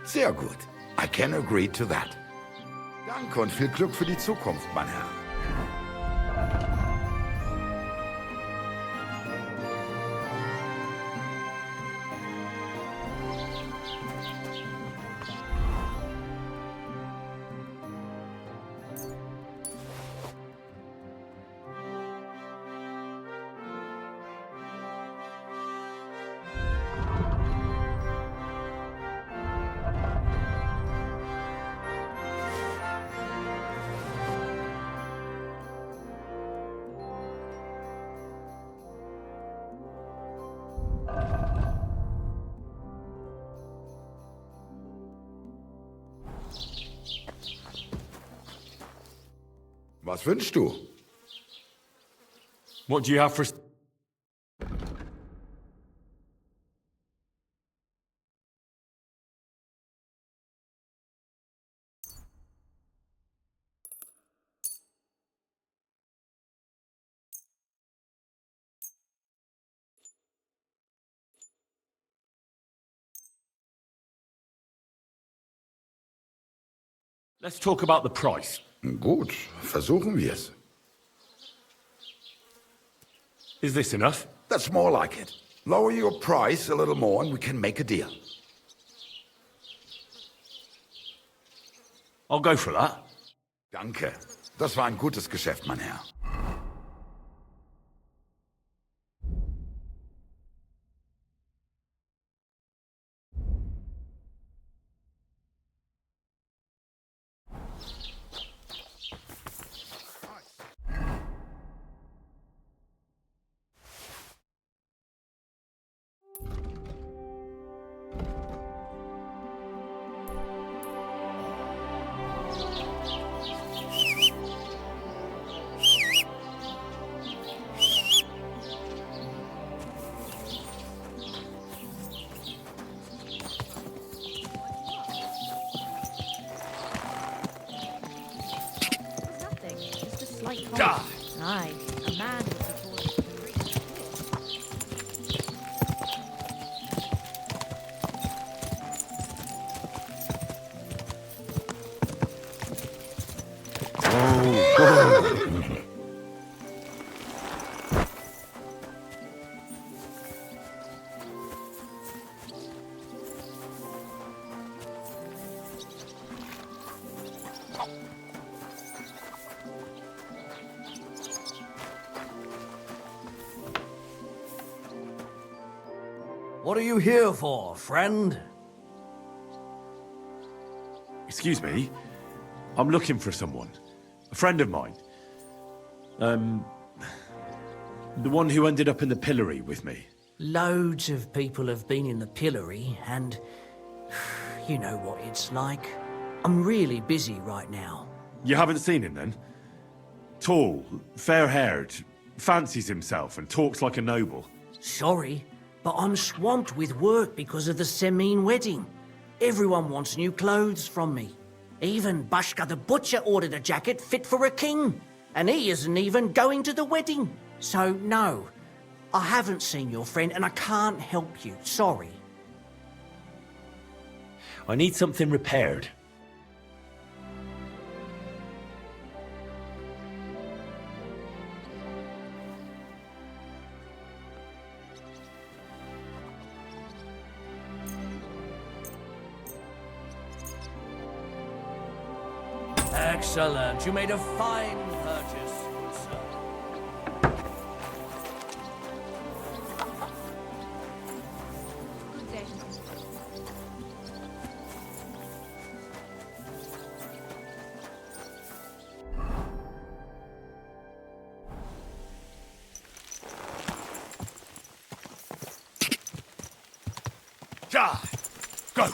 Sehr gut. I can agree to that. Danke und viel Glück für die Zukunft, mein Herr. Was wünschst du? What do you have for... Let's talk about the price. Gut, versuchen wir's. Is this enough? That's more like it. Lower your price a little more and we can make a deal. I'll go for that. Danke. Das war ein gutes Geschäft, mein Herr. Die! Aye, a man would be falling for the priest. Oh, God. What are you here for, friend? Excuse me. I'm looking for someone. A friend of mine. The one who ended up in the pillory with me. Loads of people have been in the pillory, and you know what it's like. I'm really busy right now. You haven't seen him then? Tall, fair-haired, fancies himself and talks like a noble. Sorry, but I'm swamped with work because of the Semine wedding. Everyone wants new clothes from me. Even Bashka the butcher ordered a jacket fit for a king, and he isn't even going to the wedding. So no, I haven't seen your friend and I can't help you, sorry. I need something repaired. Excellent. You made a fine purchase, good sir. Good day. Die! Go!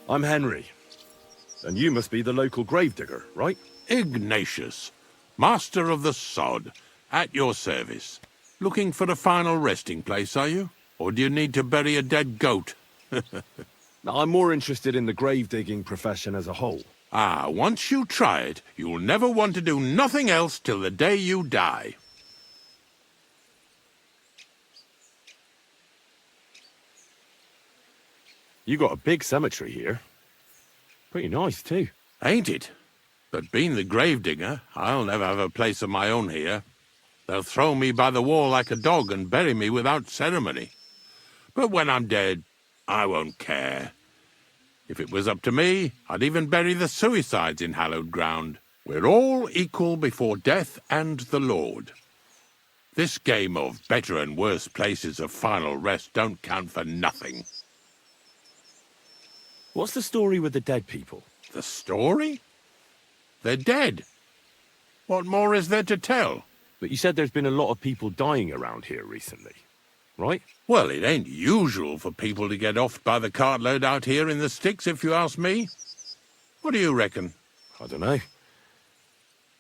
I'm Henry. And you must be the local gravedigger, right? Ignatius, master of the sod, at your service. Looking for a final resting place, are you? Or do you need to bury a dead goat? I'm more interested in the grave-digging profession as a whole. Ah, once you try it, you'll never want to do nothing else till the day you die. You got a big cemetery here. Pretty nice, too. Ain't it? But being the gravedigger, I'll never have a place of my own here. They'll throw me by the wall like a dog and bury me without ceremony. But when I'm dead, I won't care. If it was up to me, I'd even bury the suicides in hallowed ground. We're all equal before death and the Lord. This game of better and worse places of final rest don't count for nothing. What's the story with the dead people? The story? They're dead. What more is there to tell? But you said there's been a lot of people dying around here recently, right? Well, it ain't usual for people to get offed by the cartload out here in the sticks, if you ask me. What do you reckon? I don't know.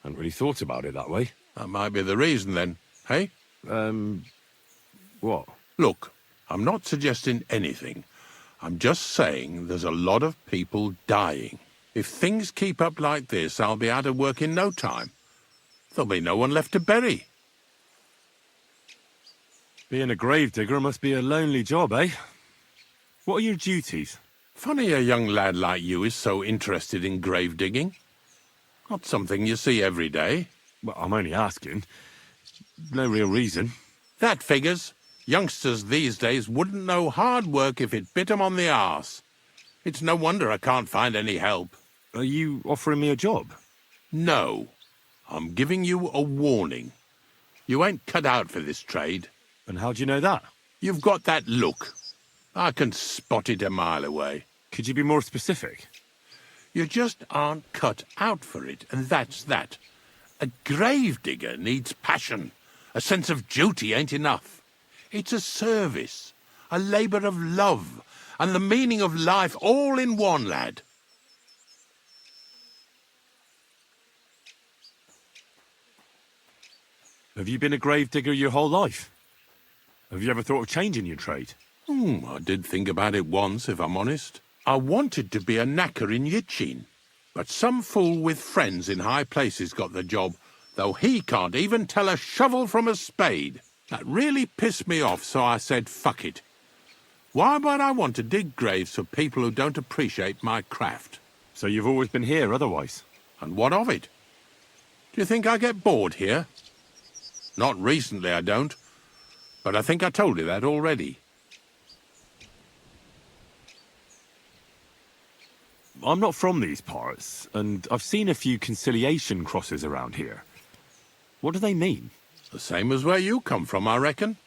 Hadn't really thought about it that way. That might be the reason, then, hey? What? Look, I'm not suggesting anything. I'm just saying there's a lot of people dying. If things keep up like this, I'll be out of work in no time. There'll be no one left to bury. Being a gravedigger must be a lonely job, eh? What are your duties? Funny a young lad like you is so interested in grave digging. Not something you see every day. Well, I'm only asking. No real reason. That figures. Youngsters these days wouldn't know hard work if it bit 'em on the arse. It's no wonder I can't find any help. Are you offering me a job? No. I'm giving you a warning. You ain't cut out for this trade. And how do you know that? You've got that look. I can spot it a mile away. Could you be more specific? You just aren't cut out for it, and that's that. A gravedigger needs passion. A sense of duty ain't enough. It's a service, a labour of love, and the meaning of life all in one, lad. Have you been a gravedigger your whole life? Have you ever thought of changing your trade? I did think about it once, if I'm honest. I wanted to be a knacker in Yitchin, but some fool with friends in high places got the job, though he can't even tell a shovel from a spade. That really pissed me off, so I said, fuck it. Why would I want to dig graves for people who don't appreciate my craft? So you've always been here otherwise? And what of it? Do you think I get bored here? Not recently, I don't. But I think I told you that already. I'm not from these parts, and I've seen a few conciliation crosses around here. What do they mean? The same as where you come from, I reckon.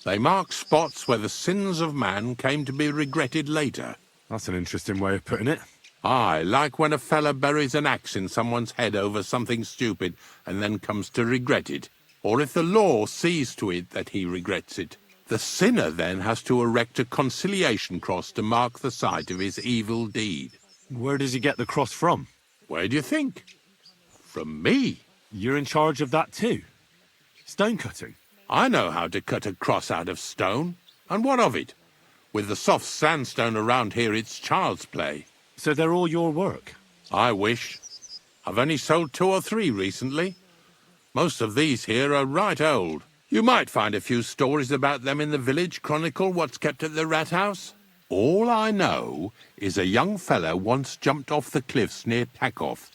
They mark spots where the sins of man came to be regretted later. That's an interesting way of putting it. Aye, like when a fella buries an axe in someone's head over something stupid and then comes to regret it. Or if the law sees to it that he regrets it. The sinner then has to erect a conciliation cross to mark the site of his evil deed. Where does he get the cross from? Where do you think? From me. You're in charge of that too? Stone cutting? I know how to cut a cross out of stone. And what of it? With the soft sandstone around here, it's child's play. So they're all your work? I wish. I've only sold 2 or 3 recently. Most of these here are right old. You might find a few stories about them in the village chronicle what's kept at the rat house. All I know is a young fella once jumped off the cliffs near Takoff,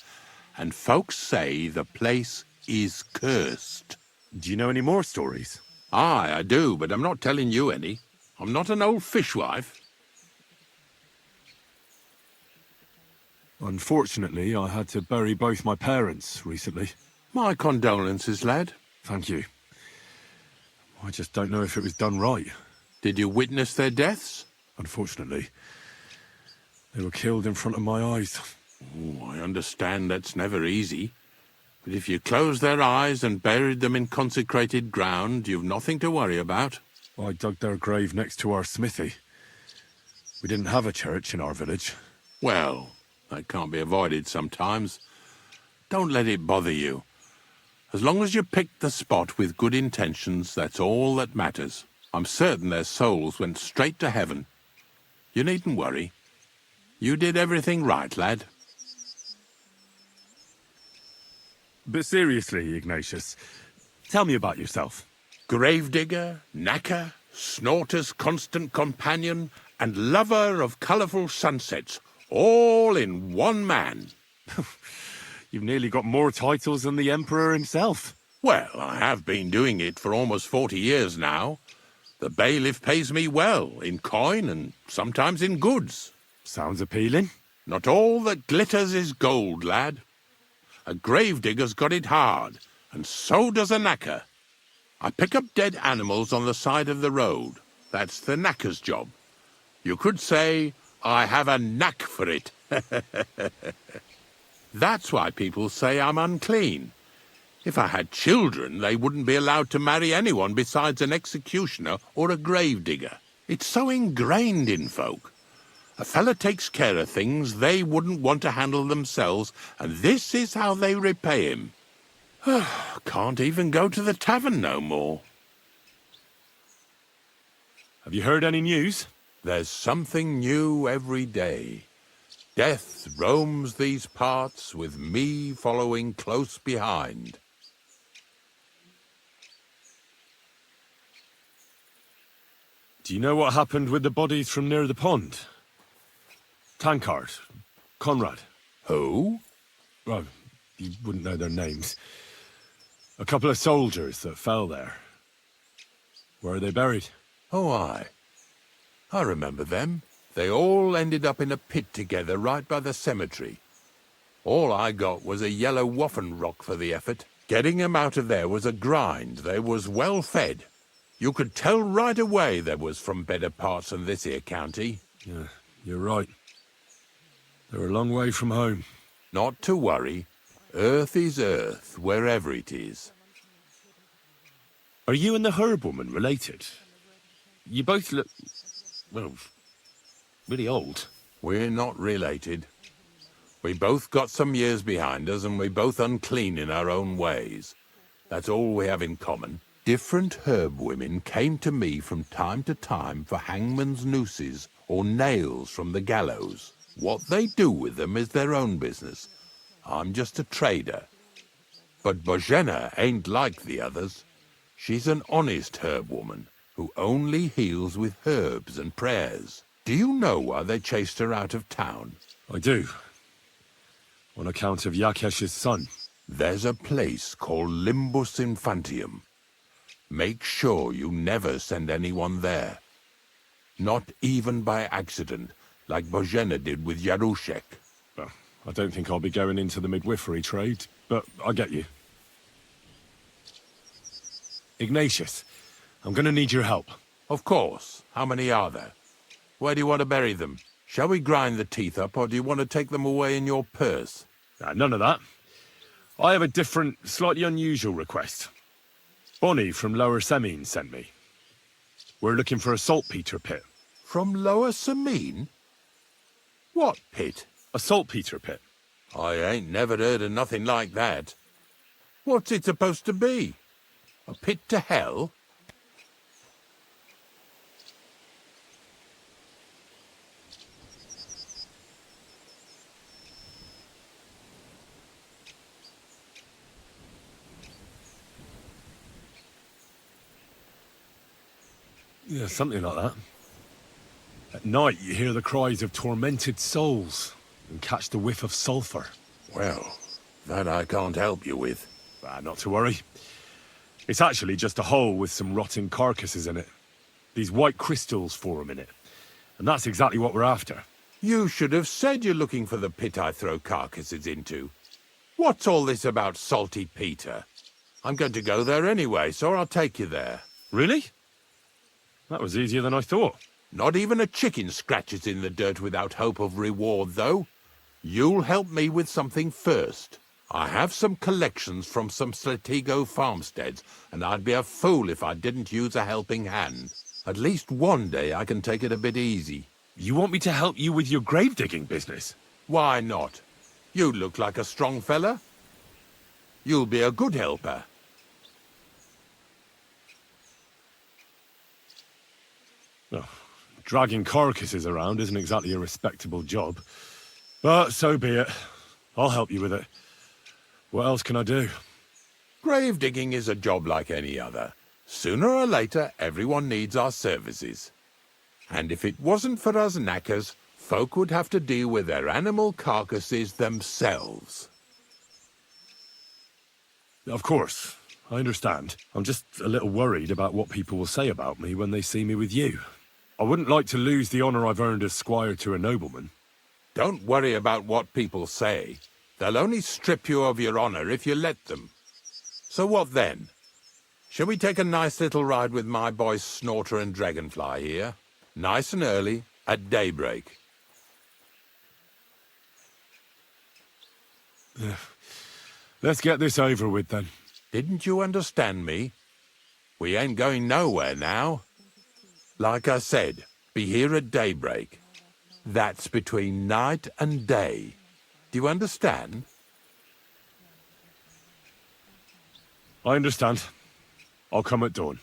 and folks say the place is cursed. Do you know any more stories? Aye, I do, but I'm not telling you any. I'm not an old fishwife. Unfortunately, I had to bury both my parents recently. My condolences, lad. Thank you. I just don't know if it was done right. Did you witness their deaths? Unfortunately. They were killed in front of my eyes. Oh, I understand that's never easy. But if you closed their eyes and buried them in consecrated ground, you've nothing to worry about. I dug their grave next to our smithy. We didn't have a church in our village. Well, that can't be avoided sometimes. Don't let it bother you. As long as you picked the spot with good intentions, that's all that matters. I'm certain their souls went straight to heaven. You needn't worry. You did everything right, lad. But seriously, Ignatius, tell me about yourself. Gravedigger, knacker, snorter's constant companion, and lover of colourful sunsets, all in one man. You've nearly got more titles than the Emperor himself. Well, I have been doing it for almost 40 years now. The bailiff pays me well, in coin and sometimes in goods. Sounds appealing. Not all that glitters is gold, lad. A gravedigger's got it hard, and so does a knacker. I pick up dead animals on the side of the road. That's the knacker's job. You could say, I have a knack for it. That's why people say I'm unclean. If I had children, they wouldn't be allowed to marry anyone besides an executioner or a gravedigger. It's so ingrained in folk. A fella takes care of things they wouldn't want to handle themselves, and this is how they repay him. Can't even go to the tavern no more. Have you heard any news? There's something new every day. Death roams these parts, with me following close behind. Do you know what happened with the bodies from near the pond? Tankard. Conrad. Who? Well, you wouldn't know their names. A couple of soldiers that fell there. Where are they buried? Oh, aye. I remember them. They all ended up in a pit together right by the cemetery. All I got was a yellow waffen rock for the effort. Getting 'em out of there was a grind. They was well fed. You could tell right away they was from better parts than this here county. Yeah, you're right. They're a long way from home. Not to worry. Earth is earth, wherever it is. Are you and the herb woman related? You both look, well, really old. We're not related. We both got some years behind us, and we're both unclean in our own ways. That's all we have in common. Different herb women came to me from time to time for hangman's nooses or nails from the gallows. What they do with them is their own business. I'm just a trader. But Bożena ain't like the others. She's an honest herb woman who only heals with herbs and prayers. Do you know why they chased her out of town? I do. On account of Yakesh's son. There's a place called Limbus Infantium. Make sure you never send anyone there. Not even by accident, like Bożena did with Jaruszek. Well, I don't think I'll be going into the midwifery trade, but I get you. Ignatius, I'm going to need your help. Of course. How many are there? Where do you want to bury them? Shall we grind the teeth up, or do you want to take them away in your purse? None of that. I have a different, slightly unusual request. Bonnie from Lower Semine sent me. We're looking for a saltpeter pit. From Lower Semine? What pit? A saltpeter pit. I ain't never heard of nothing like that. What's it supposed to be? A pit to hell? Yeah, something like that. At night, you hear the cries of tormented souls and catch the whiff of sulphur. Well, that I can't help you with. Not to worry. It's actually just a hole with some rotting carcasses in it. These white crystals form in it. And that's exactly what we're after. You should have said you're looking for the pit I throw carcasses into. What's all this about Salty Peter? I'm going to go there anyway, so I'll take you there. Really? That was easier than I thought. Not even a chicken scratches in the dirt without hope of reward, though. You'll help me with something first. I have some collections from some Slatigo farmsteads, and I'd be a fool if I didn't use a helping hand. At least one day I can take it a bit easy. You want me to help you with your grave-digging business? Why not? You look like a strong fella. You'll be a good helper. Oh, dragging carcasses around isn't exactly a respectable job. But so be it. I'll help you with it. What else can I do? Grave digging is a job like any other. Sooner or later, everyone needs our services. And if it wasn't for us knackers, folk would have to deal with their animal carcasses themselves. Of course, I understand. I'm just a little worried about what people will say about me when they see me with you. I wouldn't like to lose the honour I've earned as squire to a nobleman. Don't worry about what people say. They'll only strip you of your honour if you let them. So what then? Shall we take a nice little ride with my boys Snorter and Dragonfly here? Nice and early, at daybreak. Let's get this over with then. Didn't you understand me? We ain't going nowhere now. Like I said, be here at daybreak. That's between night and day. Do you understand? I understand. I'll come at dawn.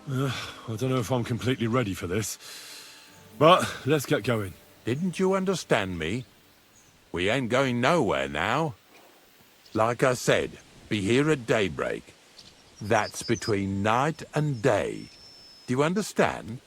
I don't know if I'm completely ready for this. But let's get going. Didn't you understand me? We ain't going nowhere now. Like I said, be here at daybreak. That's between night and day. Do you understand?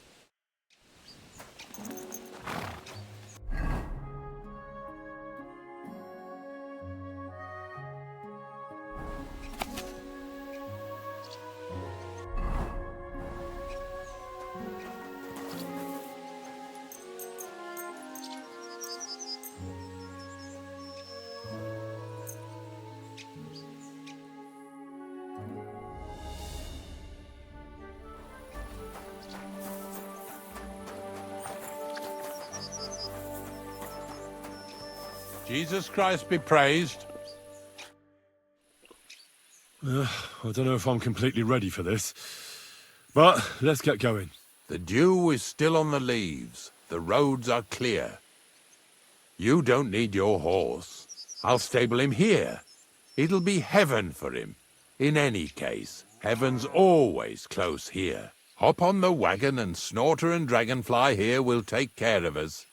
Jesus Christ be praised. I don't know if I'm completely ready for this. But let's get going. The dew is still on the leaves. The roads are clear. You don't need your horse. I'll stable him here. It'll be heaven for him. In any case, heaven's always close here. Hop on the wagon and Snorter and Dragonfly here will take care of us.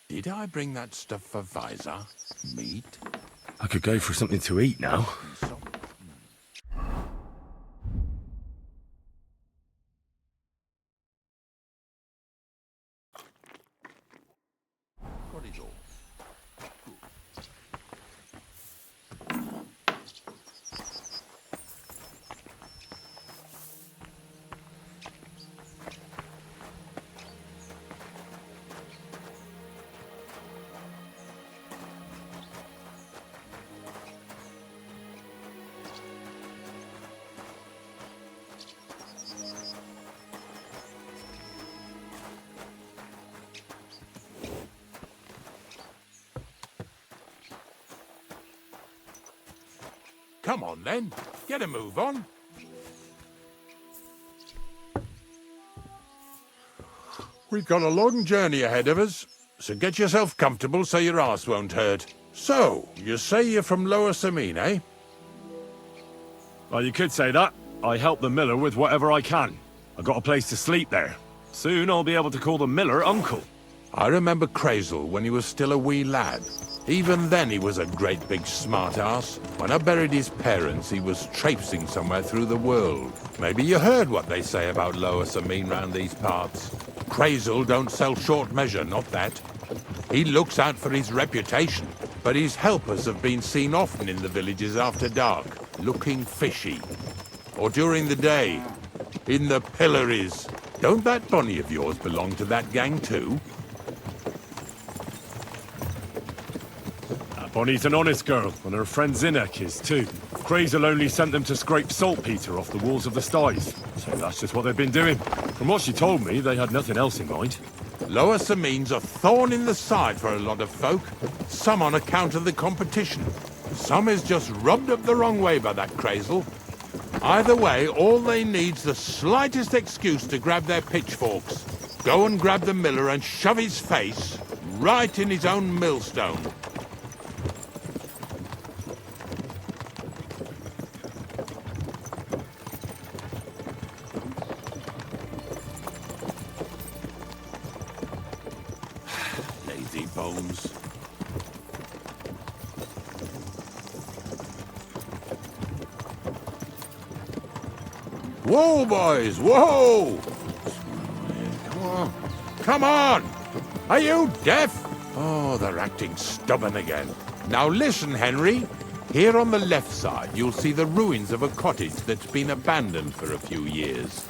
Did I bring that stuff for Visor? Meat? I could go for something to eat now. What is all? Come on, then. Get a move on. We've got a long journey ahead of us, so get yourself comfortable so your arse won't hurt. So, you say you're from Lower Samine, eh? Well, you could say that. I help the miller with whatever I can. I've got a place to sleep there. Soon I'll be able to call the miller uncle. I remember Crazel when he was still a wee lad. Even then he was a great big smart-ass. When I buried his parents, he was traipsing somewhere through the world. Maybe you heard what they say about Lower Samine round these parts. Crazel don't sell short measure, not that. He looks out for his reputation, but his helpers have been seen often in the villages after dark, looking fishy. Or during the day, in the pillories. Don't that Bonnie of yours belong to that gang too? Bonnie's an honest girl, and her friend Zinnek is too. Crazel only sent them to scrape saltpeter off the walls of the sties, so that's just what they've been doing. From what she told me, they had nothing else in mind. Lower Samine's a thorn in the side for a lot of folk. Some on account of the competition. Some is just rubbed up the wrong way by that Crazel. Either way, all they need's the slightest excuse to grab their pitchforks. Go and grab the miller and shove his face right in his own millstone. Lazy bones. Whoa, boys, whoa! Come on, come on! Are you deaf? Oh, they're acting stubborn again. Now listen, Henry. Here on the left side, you'll see the ruins of a cottage that's been abandoned for a few years.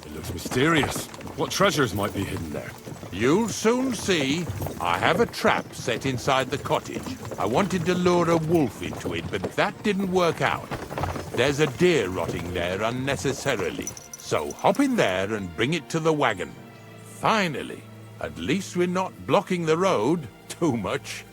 It looks mysterious. What treasures might be hidden there? You'll soon see. I have a trap set inside the cottage. I wanted to lure a wolf into it, but that didn't work out. There's a deer rotting there unnecessarily. So hop in there and bring it to the wagon. Finally, at least we're not blocking the road too much.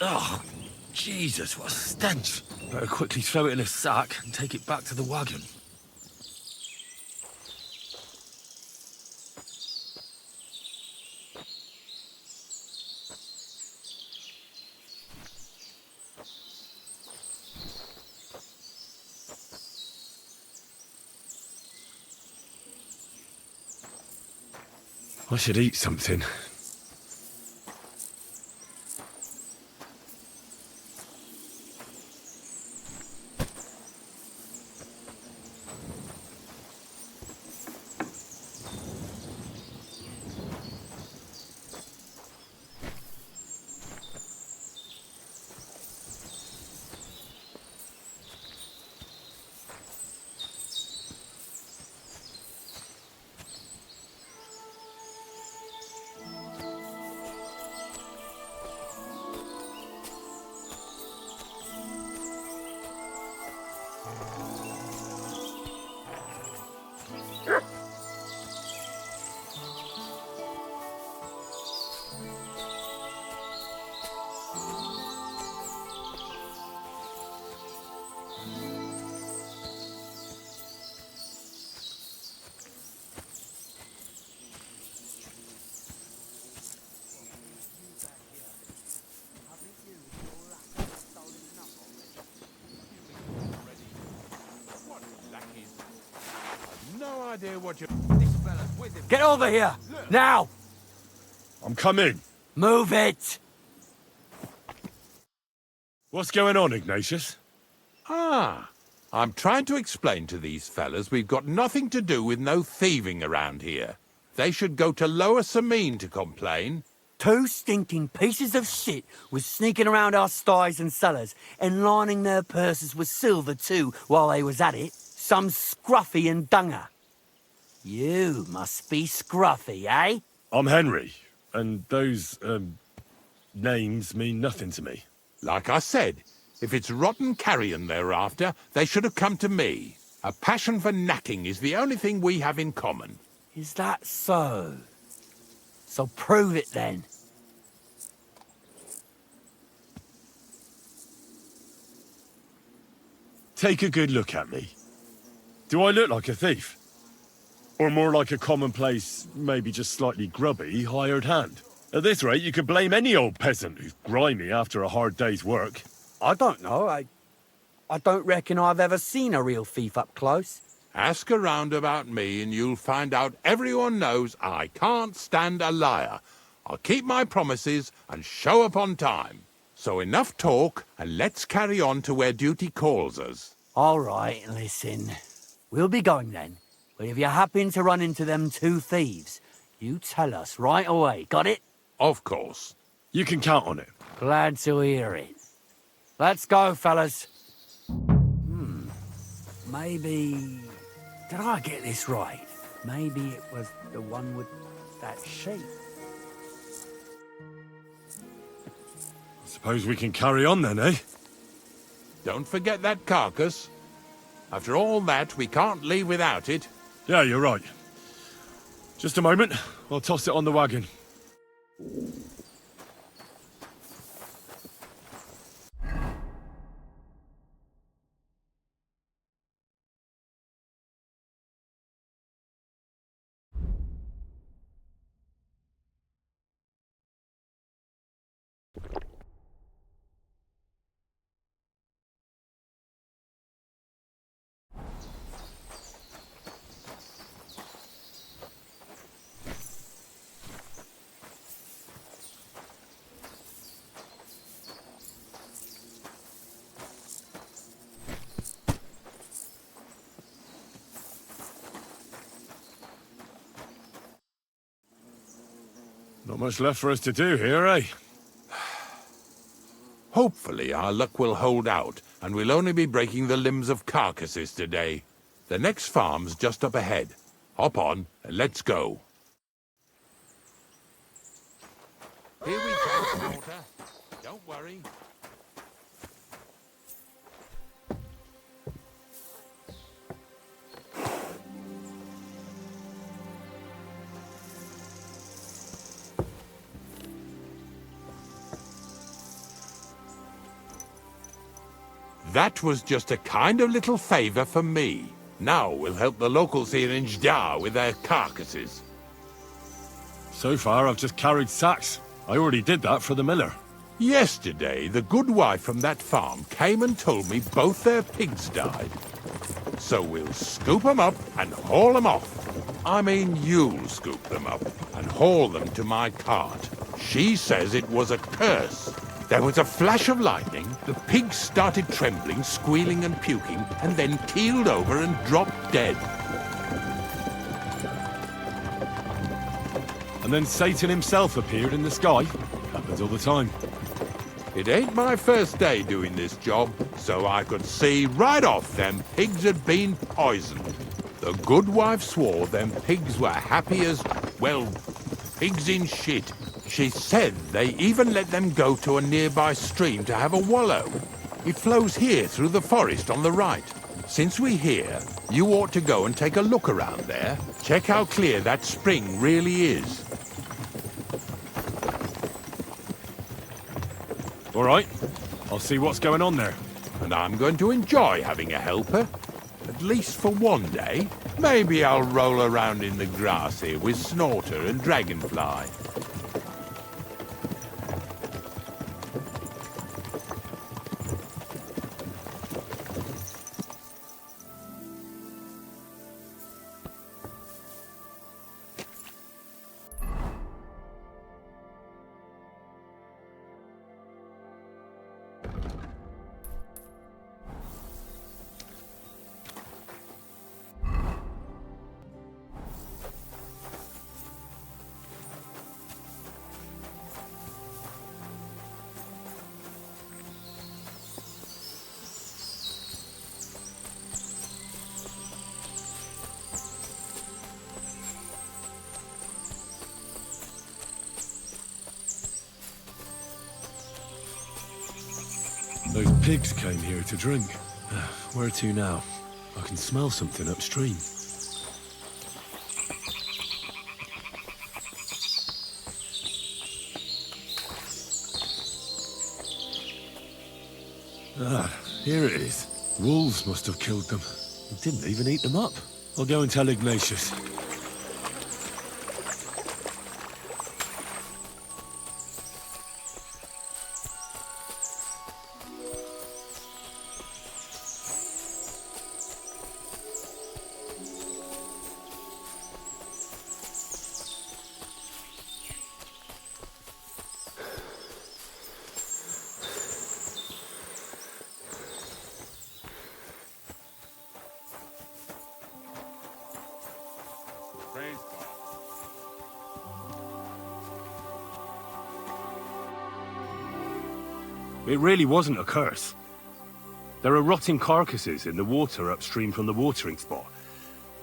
Oh, Jesus, what a stench. Better quickly throw it in a sack and take it back to the wagon. I should eat something. No idea what you... Get over here! Now! I'm coming. Move it! What's going on, Ignatius? Ah, I'm trying to explain to these fellas we've got nothing to do with no thieving around here. They should go to Lower Samine to complain. 2 stinking pieces of shit was sneaking around our sties and cellars and lining their purses with silver too while they was at it. Some scruffy and dunger. You must be scruffy, eh? I'm Henry, and those, names mean nothing to me. Like I said, if it's rotten carrion they're after, they should have come to me. A passion for knacking is the only thing we have in common. Is that so? So prove it then. Take a good look at me. Do I look like a thief? Or more like a commonplace, maybe just slightly grubby, hired hand? At this rate, you could blame any old peasant who's grimy after a hard day's work. I don't know. I don't reckon I've ever seen a real thief up close. Ask around about me and you'll find out everyone knows I can't stand a liar. I'll keep my promises and show up on time. So enough talk, and let's carry on to where duty calls us. All right, listen. We'll be going then. But if you happen to run into them 2 thieves, you tell us right away, got it? Of course. You can count on it. Glad to hear it. Let's go, fellas. Maybe... Did I get this right? Maybe it was the one with that sheep. I suppose we can carry on then, eh? Don't forget that carcass. After all that, we can't leave without it. Yeah, you're right. Just a moment. I'll toss it on the wagon. Not much left for us to do here, eh? Hopefully our luck will hold out, and we'll only be breaking the limbs of carcasses today. The next farm's just up ahead. Hop on, and let's go. Here we go, Walter. Don't worry. That was just a kind of little favor for me. Now we'll help the locals here in Jdar with their carcasses. So far, I've just carried sacks. I already did that for the miller. Yesterday, the good wife from that farm came and told me both their pigs died. So we'll scoop them up and haul them off. I mean, you'll scoop them up and haul them to my cart. She says it was a curse. There was a flash of lightning, the pigs started trembling, squealing and puking, and then keeled over and dropped dead. And then Satan himself appeared in the sky. Happens all the time. It ain't my first day doing this job, so I could see right off them pigs had been poisoned. The good wife swore them pigs were happy as, well, pigs in shit. She said they even let them go to a nearby stream to have a wallow. It flows here through the forest on the right. Since we're here, you ought to go and take a look around there. Check how clear that spring really is. All right, I'll see what's going on there. And I'm going to enjoy having a helper. At least for one day. Maybe I'll roll around in the grass here with Snorter and Dragonfly. Those pigs came here to drink. Where to now? I can smell something upstream. Ah, here it is. Wolves must have killed them. They didn't even eat them up. I'll go and tell Ignatius. It really wasn't a curse. There are rotting carcasses in the water upstream from the watering spot.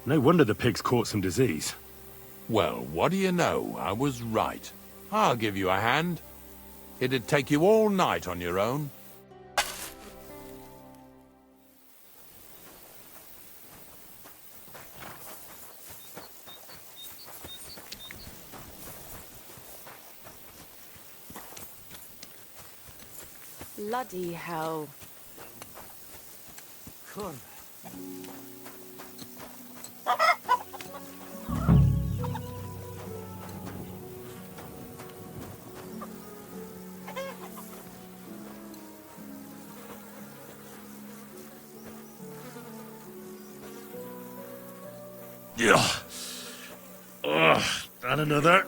No wonder the pigs caught some disease. Well, what do you know? I was right. I'll give you a hand. It'd take you all night on your own. Bloody hell. Cool. Yeah. Ugh, and another.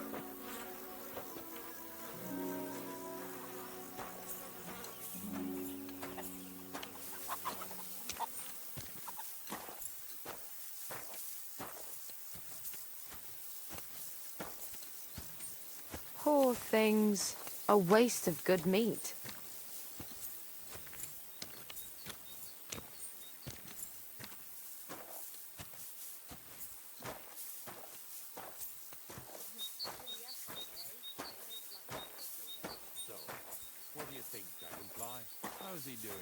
Poor things. A waste of good meat. So, what do you think, Dragonfly? How's he doing?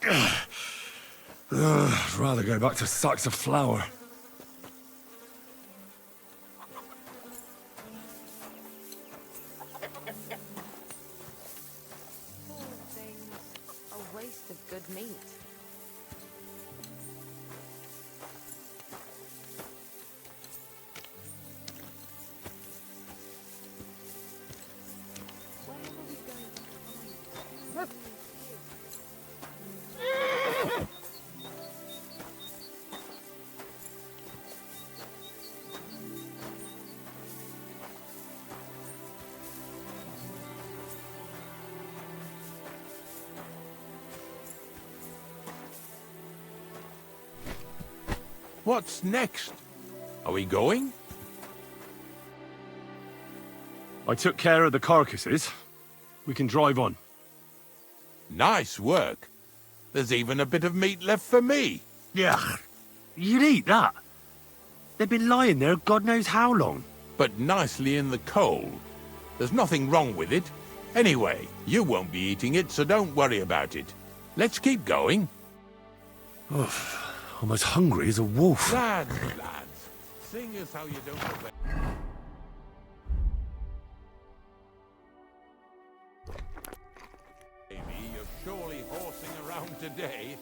I'd rather go back to sacks of flour. A waste of good meat. What's next? Are we going? I took care of the carcasses. We can drive on. Nice work. There's even a bit of meat left for me. Yeah, you'd eat that. They've been lying there God knows how long. But nicely in the cold. There's nothing wrong with it. Anyway, you won't be eating it, so don't worry about it. Let's keep going. I'm as hungry as a wolf. Lads, sing us how you don't obey. Amy, you're surely horsing around today.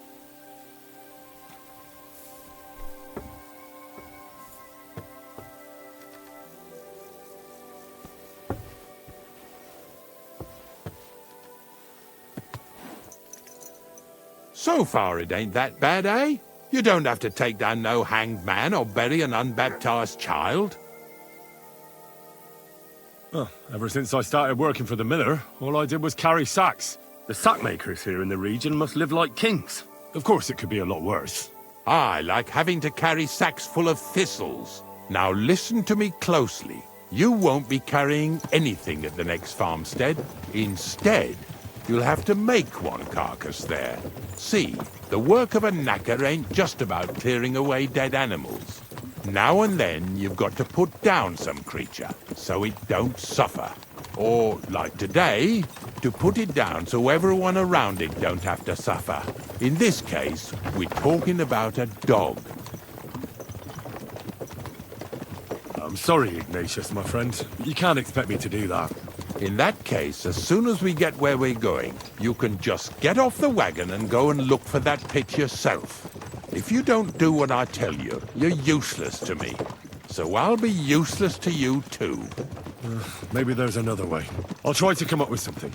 So far it ain't that bad, eh? You don't have to take down no hanged man or bury an unbaptized child. Well, ever since I started working for the miller, all I did was carry sacks. The sack makers here in the region must live like kings. Of course it could be a lot worse. I like having to carry sacks full of thistles. Now listen to me closely. You won't be carrying anything at the next farmstead. Instead, you'll have to make one carcass there. See, the work of a knacker ain't just about clearing away dead animals. Now and then you've got to put down some creature, so it don't suffer. Or, like today, to put it down so everyone around it don't have to suffer. In this case, we're talking about a dog. I'm sorry, Ignatius, my friend. You can't expect me to do that. In that case, as soon as we get where we're going, you can just get off the wagon and go and look for that pit yourself. If you don't do what I tell you, you're useless to me. So I'll be useless to you too. Maybe there's another way. I'll try to come up with something.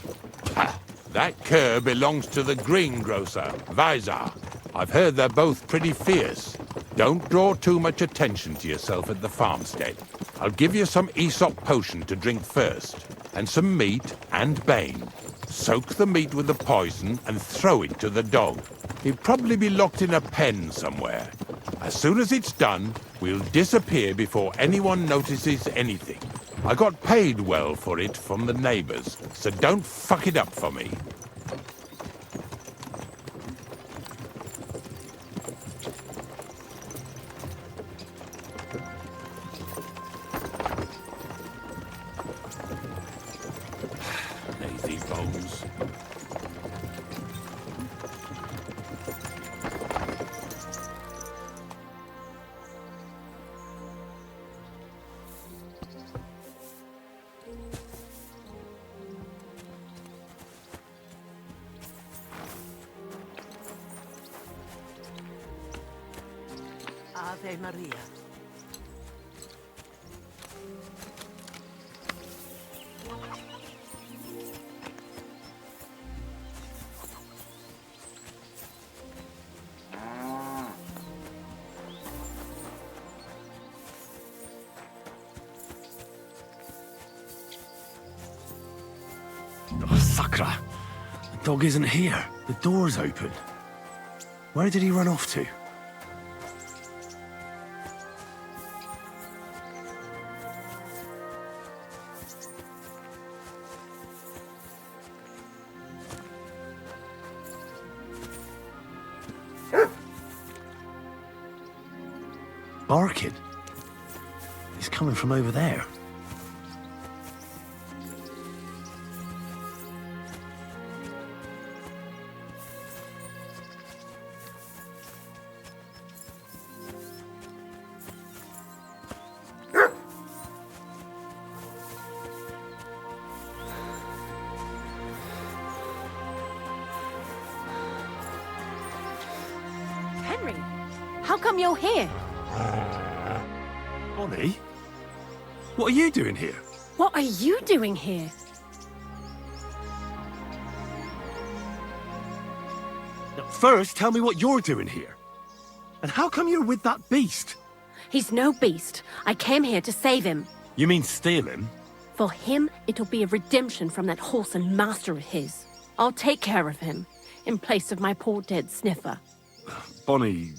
Ha! That cur belongs to the greengrocer, Vizar. I've heard they're both pretty fierce. Don't draw too much attention to yourself at the farmstead. I'll give you some Aesop potion to drink first, and some meat and bane. Soak the meat with the poison and throw it to the dog. He'll probably be locked in a pen somewhere. As soon as it's done, we'll disappear before anyone notices anything. I got paid well for it from the neighbors, so don't fuck it up for me. Lazy bones. Ave Maria. Oh, Sakra! The dog isn't here. The door's open. Where did he run off to? Barking. He's coming from over there. How come you're here? Bonnie? What are you doing here? What are you doing here? First, tell me what you're doing here. And how come you're with that beast? He's no beast. I came here to save him. You mean steal him? For him, it'll be a redemption from that horse and master of his. I'll take care of him, in place of my poor dead sniffer. Bonnie...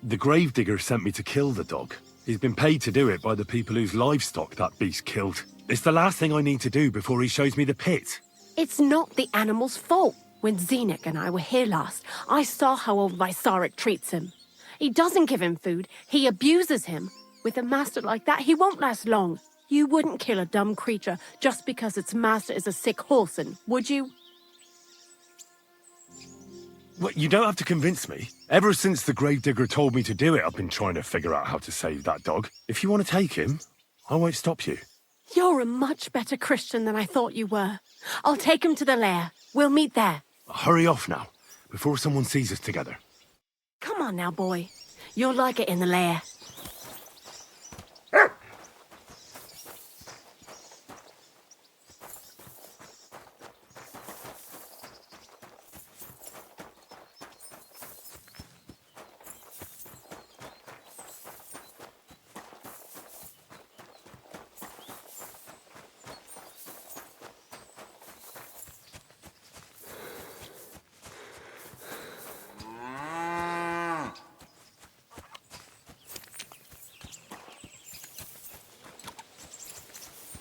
The gravedigger sent me to kill the dog. He's been paid to do it by the people whose livestock that beast killed. It's the last thing I need to do before he shows me the pit. It's not the animal's fault. When Zenek and I were here last, I saw how old Vysarik treats him. He doesn't give him food, he abuses him. With a master like that, he won't last long. You wouldn't kill a dumb creature just because its master is a sick horseman, would you? Well, you don't have to convince me. Ever since the gravedigger told me to do it, I've been trying to figure out how to save that dog. If you want to take him, I won't stop you. You're a much better Christian than I thought you were. I'll take him to the lair. We'll meet there. Hurry off now, before someone sees us together. Come on now, boy. You'll like it in the lair.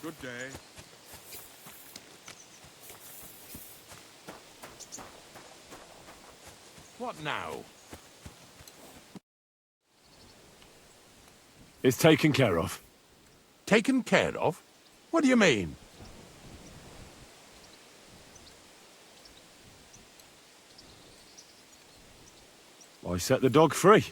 Good day. What now? It's taken care of. Taken care of? What do you mean? I set the dog free.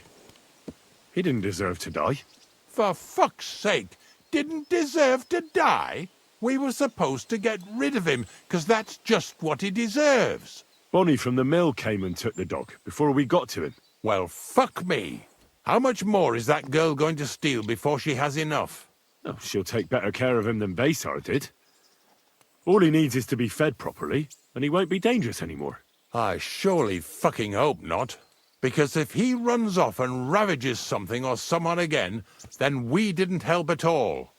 He didn't deserve to die. For fuck's sake, didn't deserve to die? We were supposed to get rid of him, 'cause that's just what he deserves. Bonnie from the mill came and took the dog before we got to him. Well, fuck me. How much more is that girl going to steal before she has enough? Oh, she'll take better care of him than Besar did. All he needs is to be fed properly, and he won't be dangerous anymore. I surely fucking hope not. Because if he runs off and ravages something or someone again, then we didn't help at all.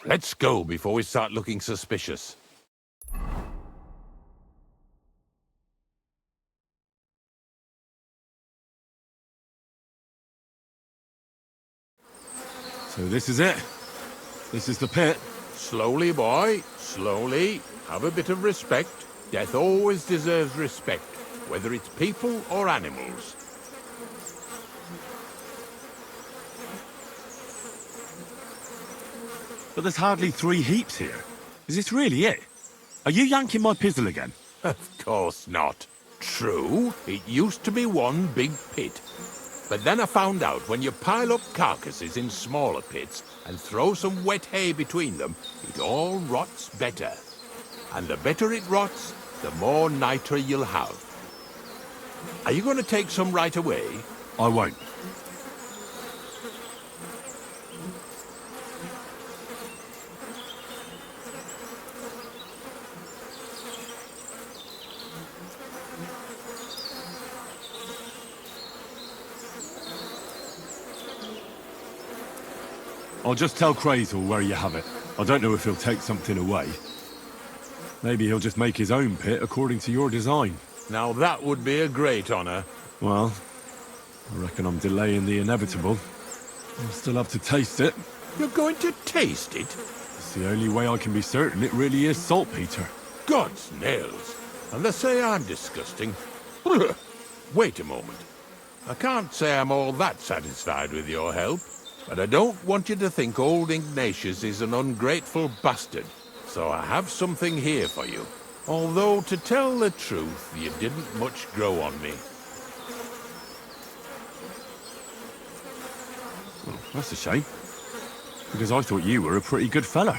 Let's go before we start looking suspicious. So this is it. This is the pit. Slowly, boy, slowly. Have a bit of respect. Death always deserves respect, whether it's people or animals. But there's hardly 3 heaps here. Is this really it? Are you yanking my pizzle again? Of course not. True, it used to be one big pit. But then I found out when you pile up carcasses in smaller pits and throw some wet hay between them, it all rots better. And the better it rots, the more nitre you'll have. Are you going to take some right away? I won't. I'll just tell Crazel where you have it. I don't know if he'll take something away. Maybe he'll just make his own pit according to your design. Now that would be a great honor. Well, I reckon I'm delaying the inevitable. I'll still have to taste it. You're going to taste it? It's the only way I can be certain it really is saltpeter. God's nails. And they say I'm disgusting. Wait a moment. I can't say I'm all that satisfied with your help, but I don't want you to think old Ignatius is an ungrateful bastard, so I have something here for you. Although, to tell the truth, you didn't much grow on me. Well, that's a shame, because I thought you were a pretty good fella.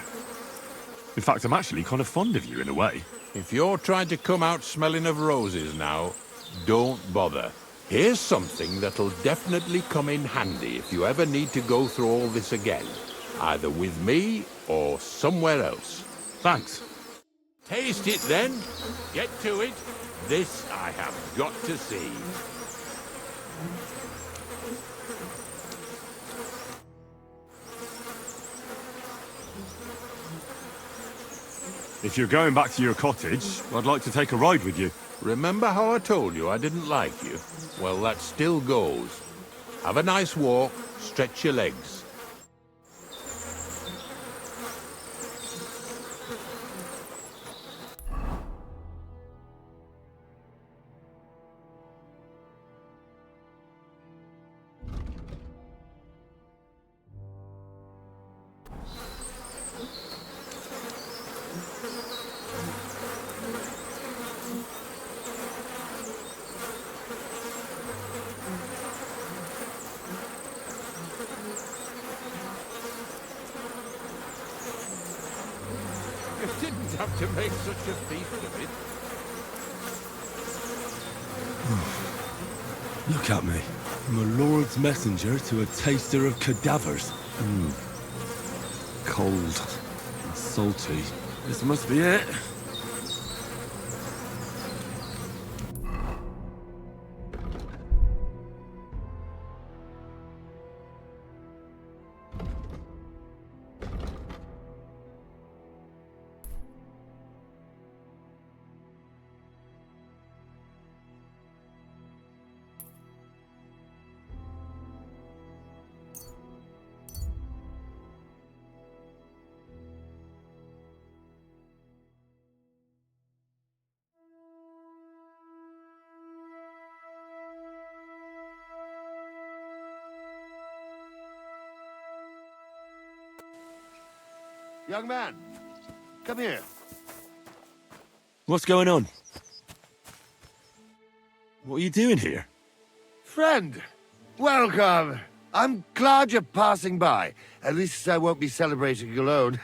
In fact, I'm actually kind of fond of you in a way. If you're trying to come out smelling of roses now, don't bother. Here's something that'll definitely come in handy if you ever need to go through all this again. Either with me or somewhere else. Thanks. Taste it then. Get to it. This I have got to see. If you're going back to your cottage, I'd like to take a ride with you. Remember how I told you I didn't like you? Well, that still goes. Have a nice walk, stretch your legs. You didn't have to make such a feast of it. Look at me. I'm a lord's messenger to a taster of cadavers. Cold and salty. This must be it. Young man, come here. What's going on? What are you doing here? Friend, welcome. I'm glad you're passing by. At least I won't be celebrating alone.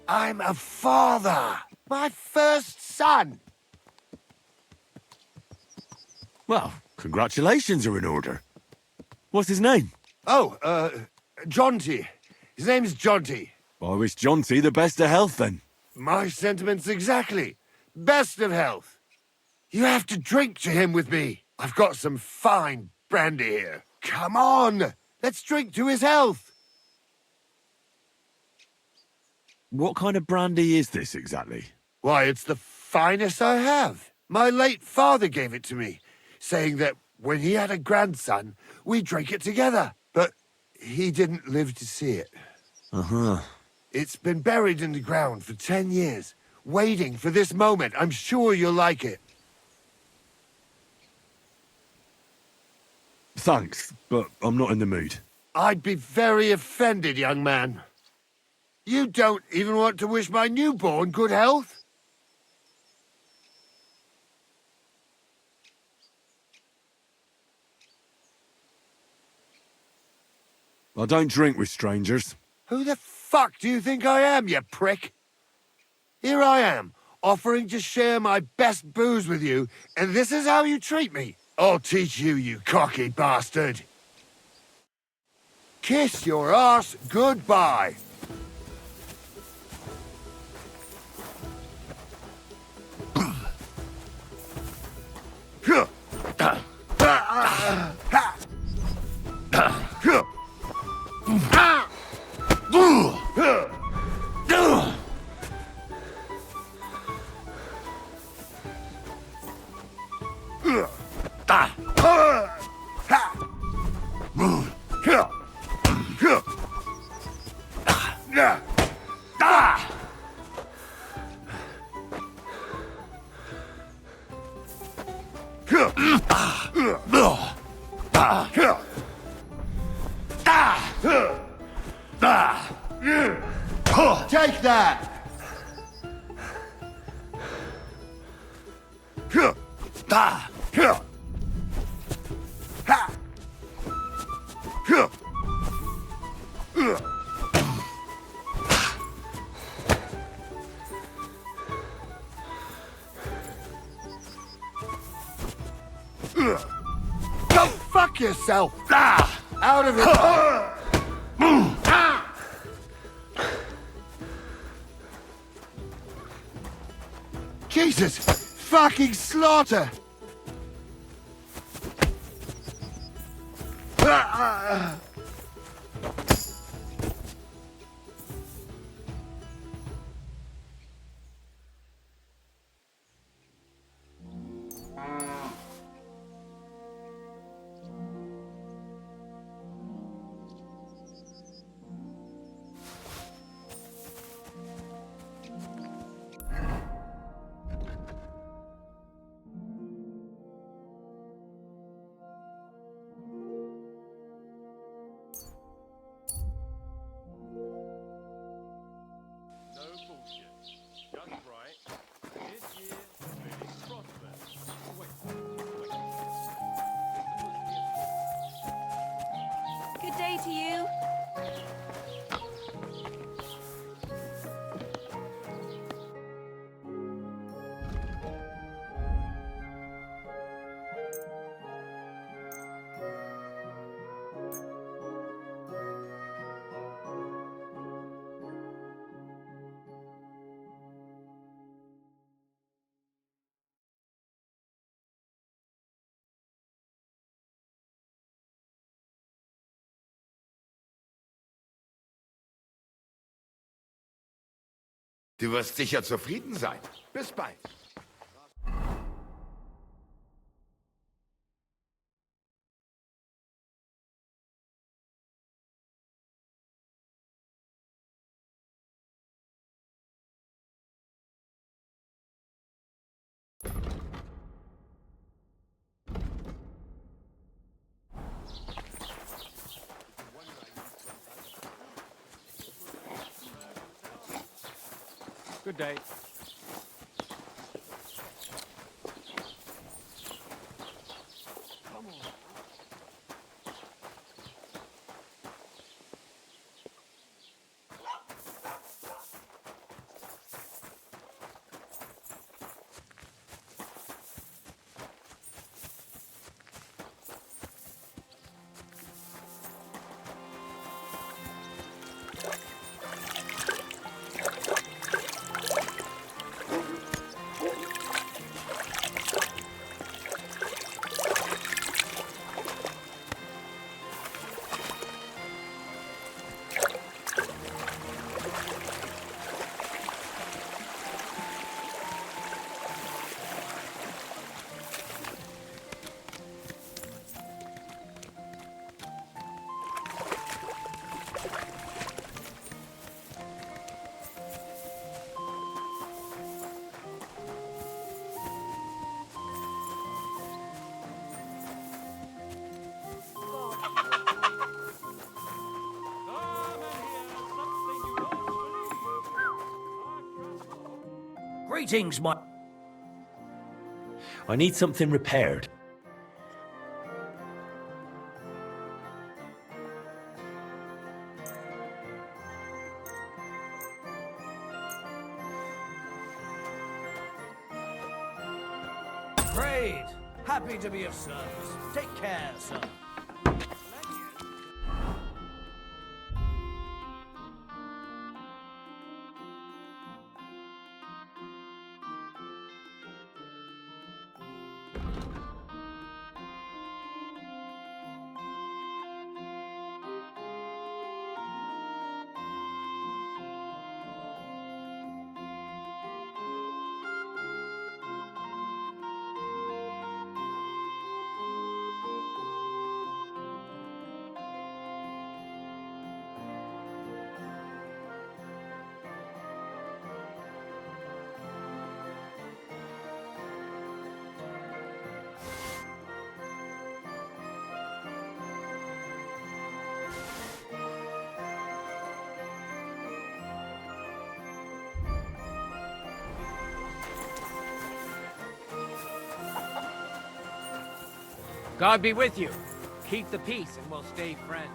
I'm a father. My first son. Well, congratulations are in order. What's his name? Oh, Jonty. His name's Jonty. I wish Jonty the best of health, then. My sentiments exactly. Best of health. You have to drink to him with me. I've got some fine brandy here. Come on, let's drink to his health. What kind of brandy is this, exactly? Why, it's the finest I have. My late father gave it to me, saying that when he had a grandson, we drank it together. But he didn't live to see it. Uh-huh. It's been buried in the ground for 10 years, waiting for this moment. I'm sure you'll like it. Thanks, but I'm not in the mood. I'd be very offended, young man. You don't even want to wish my newborn good health? I don't drink with strangers. Who the fuck do you think I am, you prick? Here I am, offering to share my best booze with you, and this is how you treat me. I'll teach you, you cocky bastard. Kiss your arse goodbye. Take that! Go fuck yourself! Out of it! Jesus! Fucking slaughter! Good day to you. Du wirst sicher zufrieden sein. Bis bald. Good day. Greetings, my... I need something repaired. Great! Happy to be of service. Take care, sir. God be with you. Keep the peace and we'll stay friends.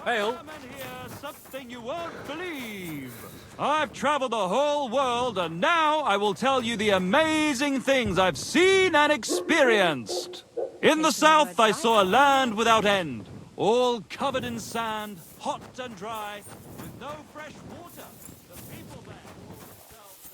Hail. Something you won't believe. I've traveled the whole world, and now I will tell you the amazing things I've seen and experienced. In the south, I saw a land without end, all covered in sand, hot and dry, with no fresh water. The people there call themselves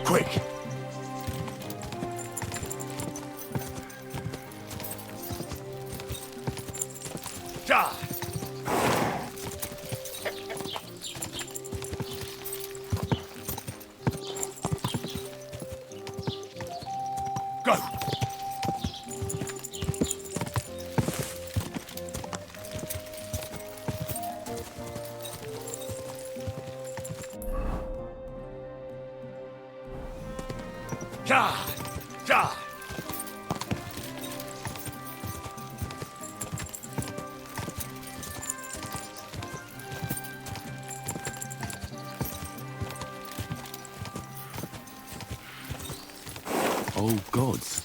Quick! Ja! Go! Ja! Ja! Oh, gods.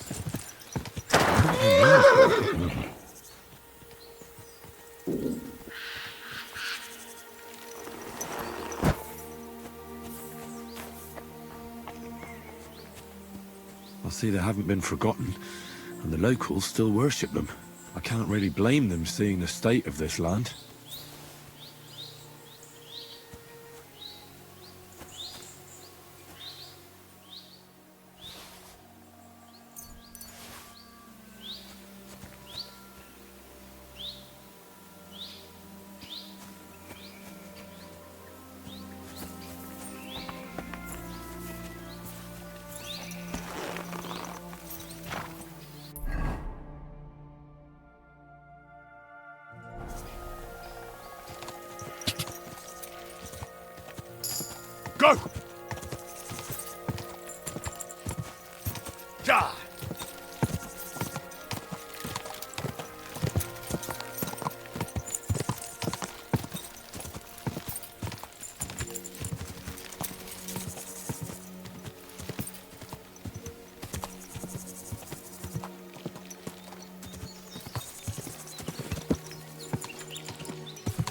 I see they haven't been forgotten, and the locals still worship them. I can't really blame them seeing the state of this land. Go! Ja!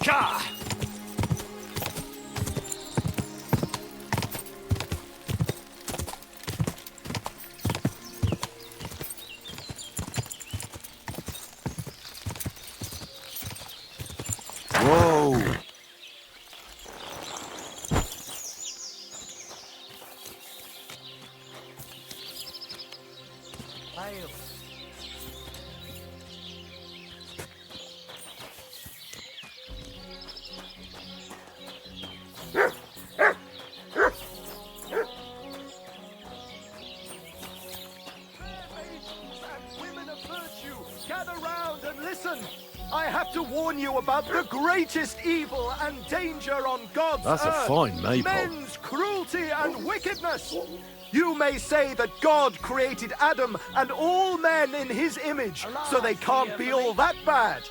Ja! Whoa! Gather round and listen. I have to warn you about the greatest evil and danger on God's That's earth. a fine maypole. Men's cruelty and wickedness. You may say that God created Adam and all men in his image, so they can't be all that bad.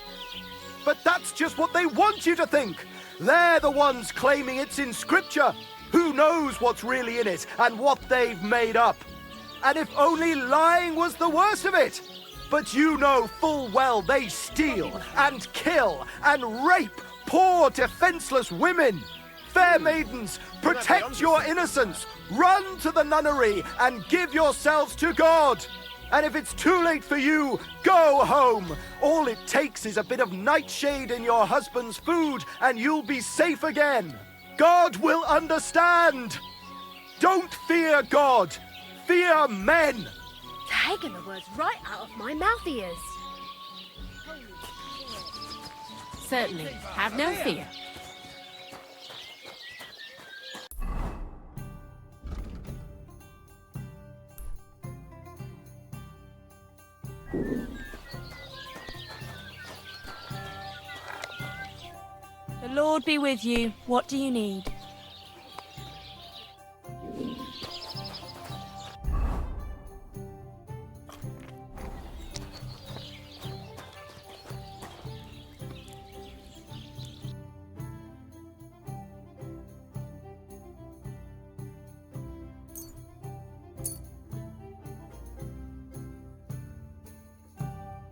But that's just what they want you to think. They're the ones claiming it's in Scripture. Who knows what's really in it and what they've made up? And if only lying was the worst of it. But you know full well they steal and kill and rape poor defenseless women. Fair maidens, protect your innocence. Run to the nunnery and give yourselves to God. And if it's too late for you, go home. All it takes is a bit of nightshade in your husband's food and you'll be safe again. God will understand. Don't fear God! Fear men! Taking the words right out of my mouth ears. Certainly, have no fear. The Lord be with you. What do you need?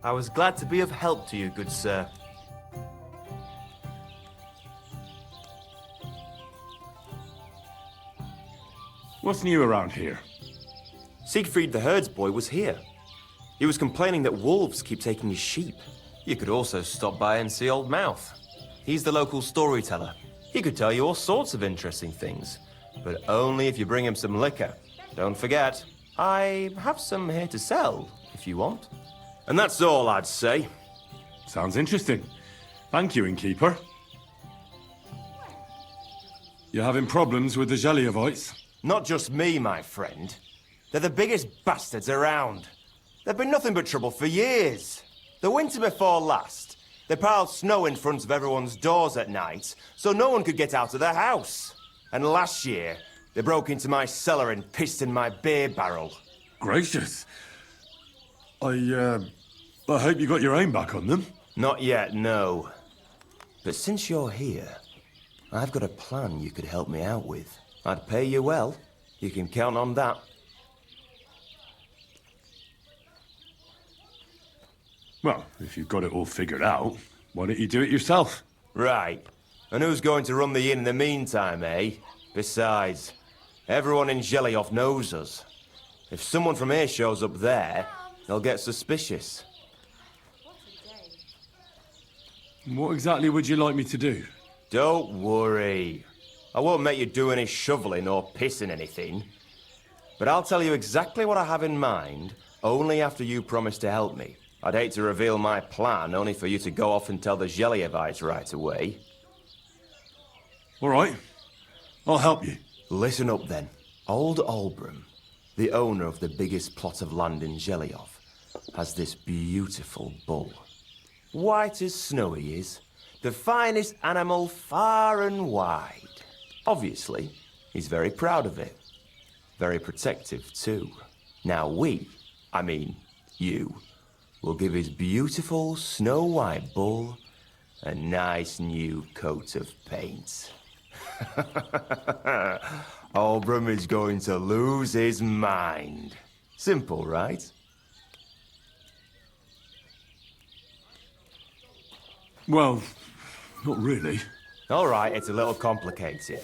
I was glad to be of help to you, good sir. What's new around here? Siegfried the herdsboy was here. He was complaining that wolves keep taking his sheep. You could also stop by and see Old Mouth. He's the local storyteller. He could tell you all sorts of interesting things, but only if you bring him some liquor. Don't forget, I have some here to sell, if you want. And that's all I'd say. Sounds interesting. Thank you, innkeeper. You having problems with the Zheliovites? Not just me, my friend. They're the biggest bastards around. They've been nothing but trouble for years. The winter before last, they piled snow in front of everyone's doors at night, so no one could get out of their house. And last year, they broke into my cellar and pissed in my beer barrel. Gracious. I hope you got your aim back on them. Not yet, no. But since you're here, I've got a plan you could help me out with. I'd pay you well. You can count on that. Well, if you've got it all figured out, why don't you do it yourself? Right. And who's going to run the inn in the meantime, eh? Besides, everyone in Zheliov knows us. If someone from here shows up there, they'll get suspicious. What exactly would you like me to do? Don't worry. I won't make you do any shoveling or pissing anything. But I'll tell you exactly what I have in mind, only after you promise to help me. I'd hate to reveal my plan, only for you to go off and tell the Zheliovites right away. All right. I'll help you. Listen up, then. Old Olbram, the owner of the biggest plot of land in Zheliov, has this beautiful bull. White as snow he is. The finest animal far and wide. Obviously, he's very proud of it. Very protective, too. Now you, will give his beautiful snow-white bull a nice new coat of paint. Olbram is going to lose his mind. Simple, right? Well, not really. All right, it's a little complicated,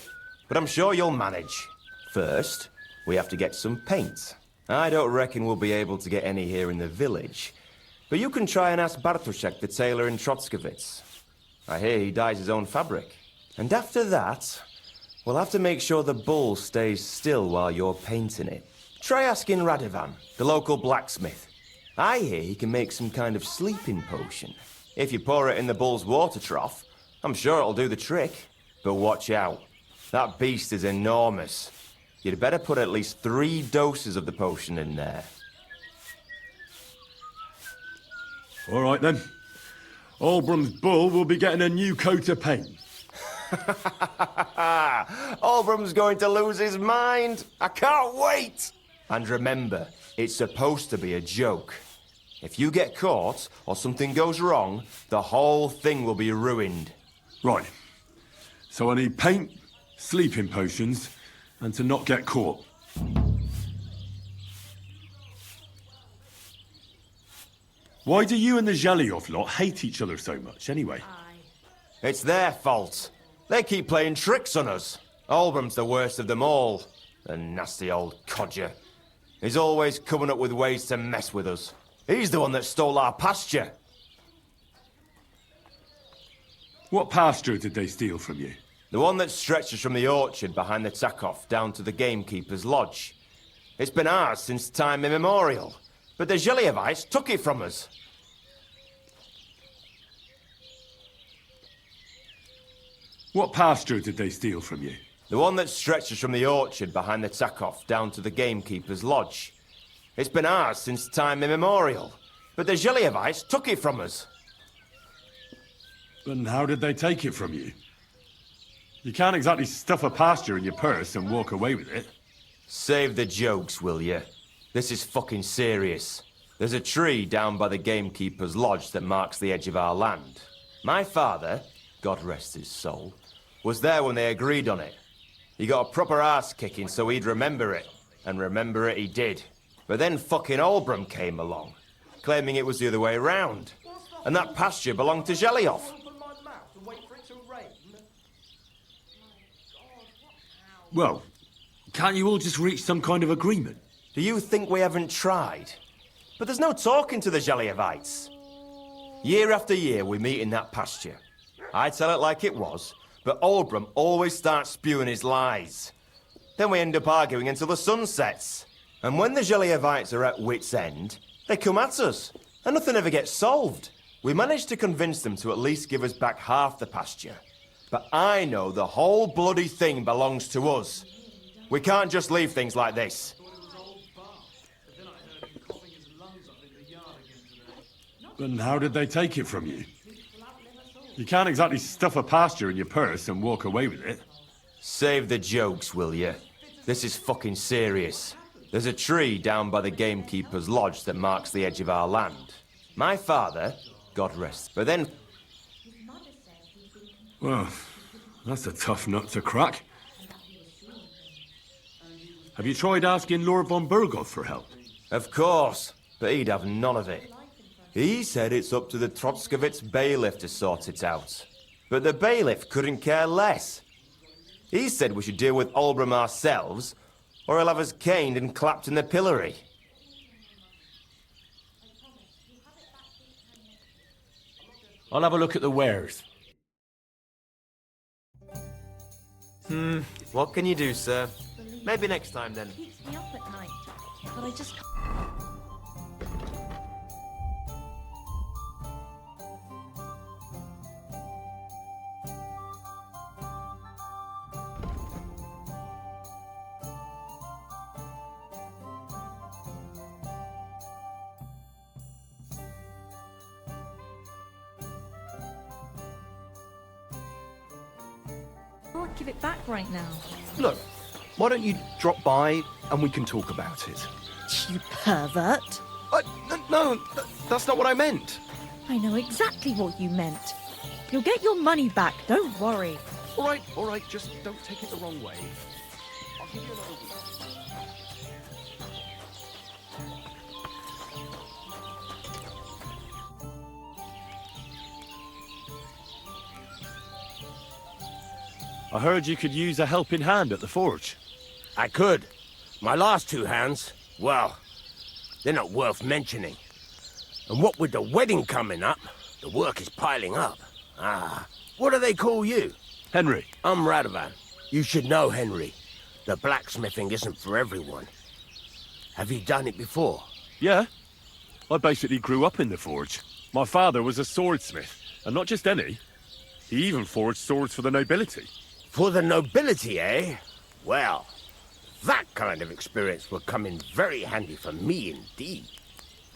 but I'm sure you'll manage. First, we have to get some paint. I don't reckon we'll be able to get any here in the village, but you can try and ask Bartoszek, the tailor in Trotskovitz. I hear he dyes his own fabric. And after that, we'll have to make sure the bull stays still while you're painting it. Try asking Radovan, the local blacksmith. I hear he can make some kind of sleeping potion. If you pour it in the bull's water trough, I'm sure it'll do the trick. But watch out. That beast is enormous. You'd better put at least 3 doses of the potion in there. All right, then. Olbram's bull will be getting a new coat of paint. Olbram's going to lose his mind. I can't wait. And remember, it's supposed to be a joke. If you get caught or something goes wrong, the whole thing will be ruined. Right. So I need paint, sleeping potions, and to not get caught. Why do you and the Zheliov lot hate each other so much, anyway? It's their fault. They keep playing tricks on us. Olbram's the worst of them all. The nasty old codger. He's always coming up with ways to mess with us. He's the one that stole our pasture. What pasture did they steal from you? The one that stretches from the orchard behind the Takov down to the gamekeeper's lodge. It's been ours since time immemorial, but the Zhelyevites took it from us. What pasture did they steal from you? The one that stretches from the orchard behind the Takov down to the gamekeeper's lodge. It's been ours since time immemorial, but the Zhelyevites took it from us. And how did they take it from you? You can't exactly stuff a pasture in your purse and walk away with it. Save the jokes, will you? This is fucking serious. There's a tree down by the gamekeeper's lodge that marks the edge of our land. My father, God rest his soul, was there when they agreed on it. He got a proper arse-kicking so he'd remember it. And remember it he did. But then fucking Olbram came along, claiming it was the other way round. And that pasture belonged to Zhelyov. Well, can't you all just reach some kind of agreement? Do you think we haven't tried? But there's no talking to the Zhelyevites. Year after year we meet in that pasture. I tell it like it was, but Olbram always starts spewing his lies. Then we end up arguing until the sun sets. And when the Zhelyevites are at wit's end, they come at us, and nothing ever gets solved. We managed to convince them to at least give us back half the pasture. But I know the whole bloody thing belongs to us. We can't just leave things like this. And how did they take it from you? You can't exactly stuff a pasture in your purse and walk away with it. Save the jokes, will you? This is fucking serious. There's a tree down by the gamekeeper's lodge that marks the edge of our land. My father, God rest, but then... Well, that's a tough nut to crack. Have you tried asking Lord von Burgoth for help? Of course, but he'd have none of it. He said it's up to the Trotskovitz bailiff to sort it out. But the bailiff couldn't care less. He said we should deal with Olbram ourselves, or he'll have us caned and clapped in the pillory. I'll have a look at the wares. What can you do, sir? Maybe next time, then. Keeps me up at night, but I just can't. I can't give it back right now. Look, why don't you drop by and we can talk about it? You pervert. No, that's not what I meant. I know exactly what you meant. You'll get your money back, don't worry. All right, just don't take it the wrong way. I'll give you another week. I heard you could use a helping hand at the forge. I could. My last two hands, well, they're not worth mentioning. And what with the wedding coming up, the work is piling up. What do they call you? Henry. I'm Radovan. You should know, Henry. The blacksmithing isn't for everyone. Have you done it before? Yeah. I basically grew up in the forge. My father was a swordsmith, and not just any. He even forged swords for the nobility. For the nobility, eh? Well, that kind of experience will come in very handy for me indeed.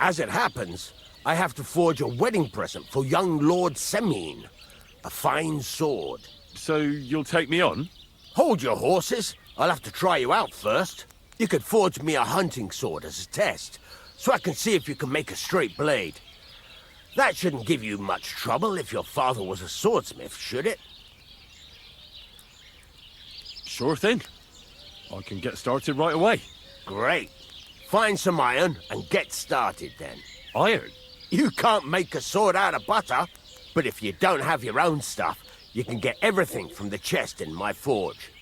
As it happens, I have to forge a wedding present for young Lord Semine. A fine sword. So you'll take me on? Hold your horses. I'll have to try you out first. You could forge me a hunting sword as a test, so I can see if you can make a straight blade. That shouldn't give you much trouble if your father was a swordsmith, should it? Sure thing. I can get started right away. Great. Find some iron and get started then. Iron? You can't make a sword out of butter, but if you don't have your own stuff, you can get everything from the chest in my forge.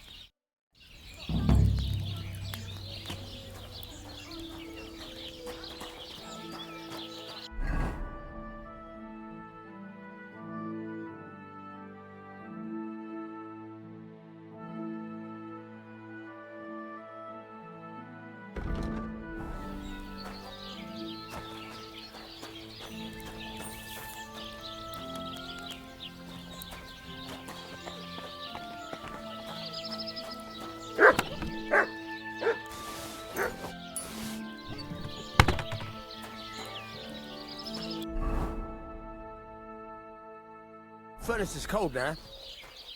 Furnace is cold now.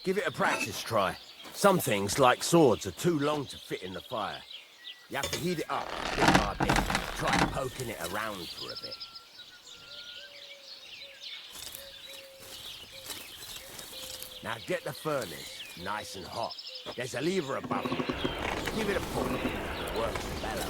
Give it a practice try. Some things, like swords, are too long to fit in the fire. You have to heat it up bit by bit. Try poking it around for a bit. Now get the furnace nice and hot. There's a lever above it. Give it a pull. It works better.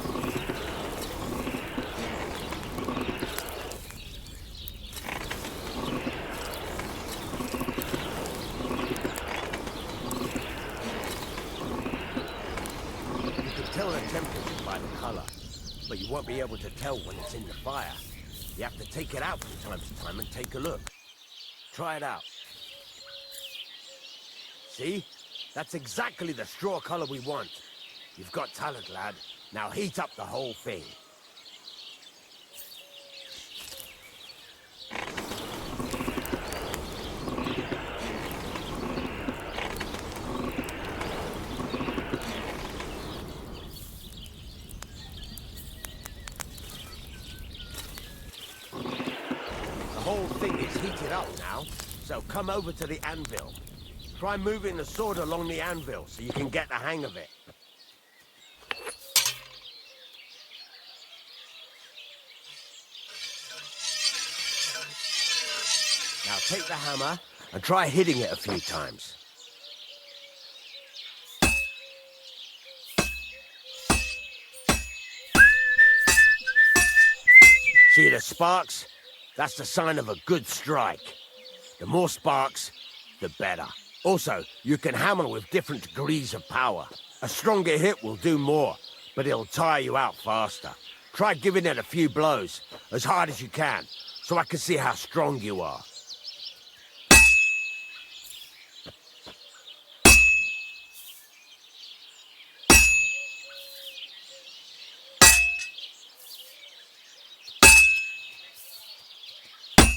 Tell the temperature by the colour, but you won't be able to tell when it's in the fire. You have to take it out from time to time and take a look. Try it out. See? That's exactly the straw colour we want. You've got talent, lad. Now heat up the whole thing. Up now, so come over to the anvil. Try moving the sword along the anvil so you can get the hang of it. Now take the hammer and try hitting it a few times. See the sparks? That's the sign of a good strike. The more sparks, the better. Also, you can hammer with different degrees of power. A stronger hit will do more, but it'll tire you out faster. Try giving it a few blows, as hard as you can, so I can see how strong you are.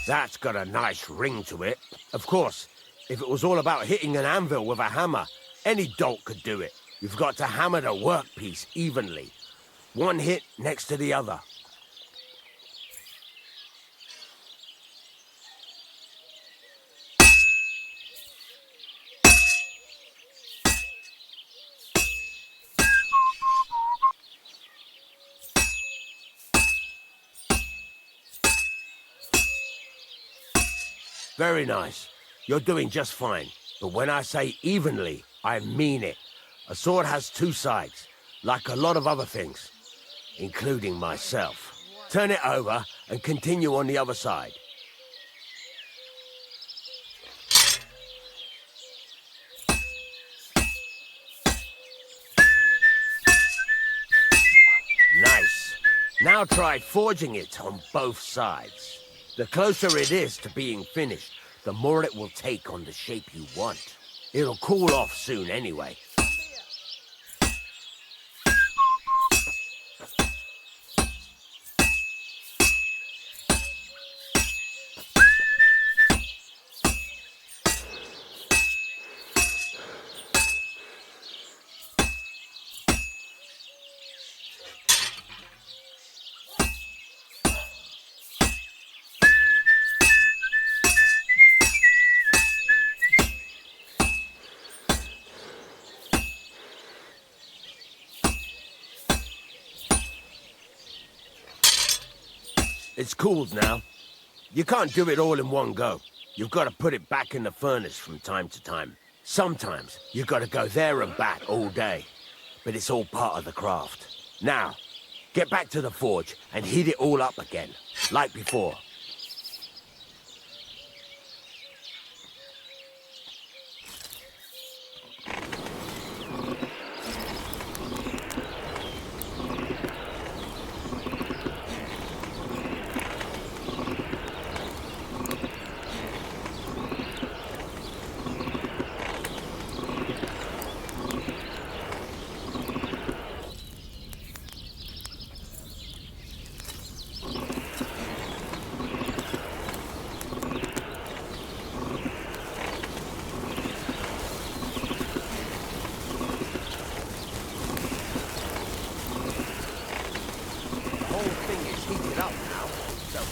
That's got a nice ring to it. Of course, if it was all about hitting an anvil with a hammer, any dolt could do it. You've got to hammer the workpiece evenly. One hit next to the other. Very nice. You're doing just fine. But when I say evenly, I mean it. A sword has two sides, like a lot of other things, including myself. Turn it over and continue on the other side. Nice. Now try forging it on both sides. The closer it is to being finished, the more it will take on the shape you want. It'll cool off soon anyway. It's cooled now. You can't do it all in one go. You've got to put it back in the furnace from time to time. Sometimes you've got to go there and back all day. But it's all part of the craft. Now, get back to the forge and heat it all up again, like before.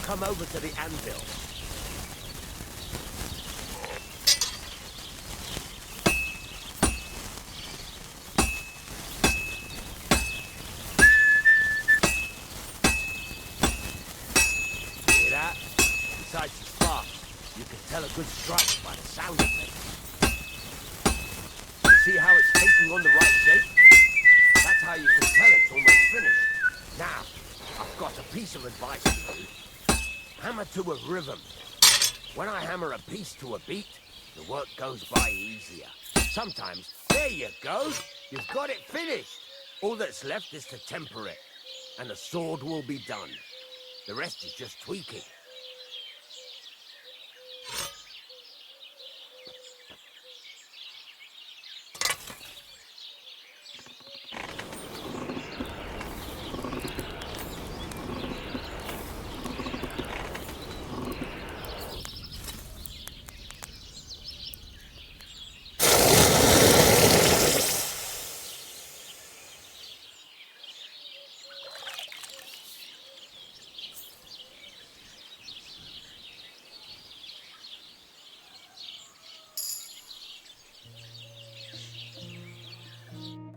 Come over to the anvil. besides the sparks. You can tell a good strike by the sound of it. See how it's taking on the right shape? That's how you can tell it's almost finished. Now, I've got a piece of advice for you. Hammer to a rhythm. When I hammer a piece to a beat, the work goes by easier. Sometimes, there you go. You've got it finished. All that's left is to temper it, and the sword will be done. The rest is just tweaking.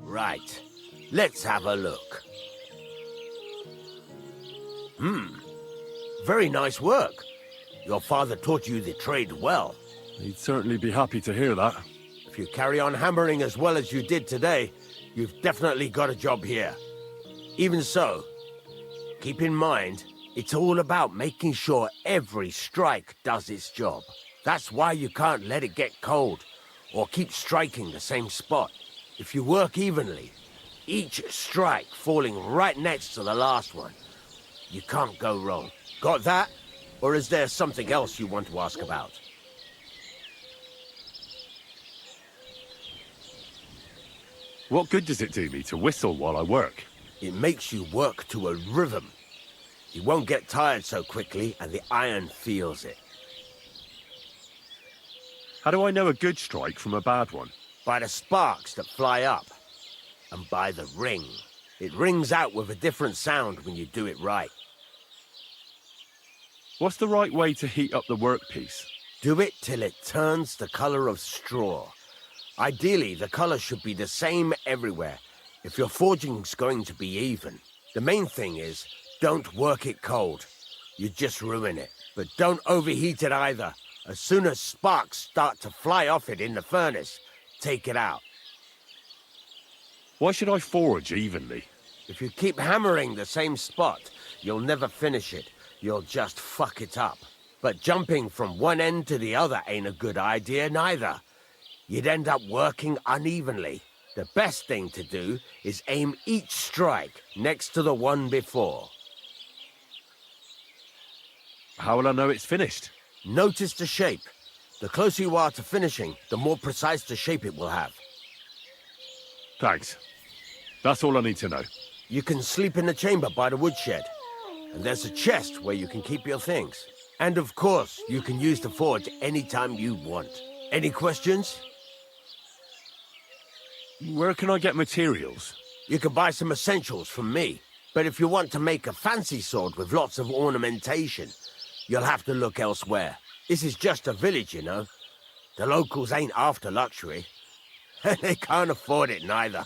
Right. Let's have a look. Very nice work. Your father taught you the trade well. He'd certainly be happy to hear that. If you carry on hammering as well as you did today, you've definitely got a job here. Even so, keep in mind, it's all about making sure every strike does its job. That's why you can't let it get cold, or keep striking the same spot. If you work evenly, each strike falling right next to the last one, you can't go wrong. Got that? Or is there something else you want to ask about? What good does it do me to whistle while I work? It makes you work to a rhythm. You won't get tired so quickly, and the iron feels it. How do I know a good strike from a bad one? By the sparks that fly up, and by the ring. It rings out with a different sound when you do it right. What's the right way to heat up the workpiece? Do it till it turns the color of straw. Ideally, the color should be the same everywhere, if your forging's going to be even. The main thing is, don't work it cold. You just ruin it. But don't overheat it either. As soon as sparks start to fly off it in the furnace, take it out. Why should I forge evenly? If you keep hammering the same spot, you'll never finish it. You'll just fuck it up. But jumping from one end to the other ain't a good idea neither. You'd end up working unevenly. The best thing to do is aim each strike next to the one before. How will I know it's finished? Notice the shape. The closer you are to finishing, the more precise the shape it will have. Thanks. That's all I need to know. You can sleep in the chamber by the woodshed. And there's a chest where you can keep your things. And of course, you can use the forge anytime you want. Any questions? Where can I get materials? You can buy some essentials from me. But if you want to make a fancy sword with lots of ornamentation, you'll have to look elsewhere. This is just a village, you know. The locals ain't after luxury. They can't afford it neither.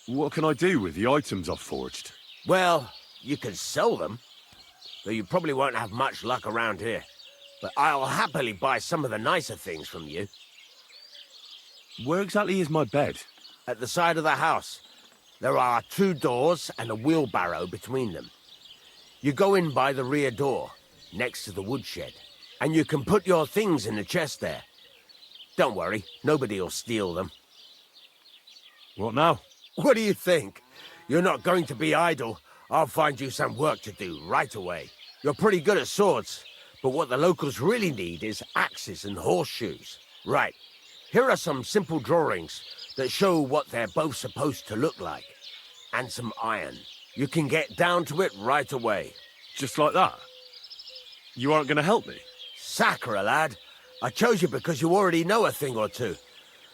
What can I do with the items I've forged? Well, you can sell them, though you probably won't have much luck around here. But I'll happily buy some of the nicer things from you. Where exactly is my bed? At the side of the house. There are 2 doors and a wheelbarrow between them. You go in by the rear door, next to the woodshed, and you can put your things in the chest there. Don't worry, nobody'll steal them. What now? What do you think? You're not going to be idle. I'll find you some work to do right away. You're pretty good at swords, but what the locals really need is axes and horseshoes. Right, here are some simple drawings that show what they're both supposed to look like. And some iron. You can get down to it right away. Just like that? You aren't going to help me? Sacre, lad. I chose you because you already know a thing or two.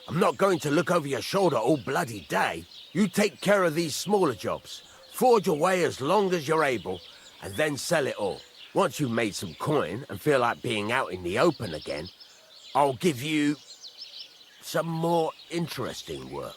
I'm not going to look over your shoulder all bloody day. You take care of these smaller jobs. Forge away as long as you're able, and then sell it all. Once you've made some coin and feel like being out in the open again, I'll give you some more interesting work.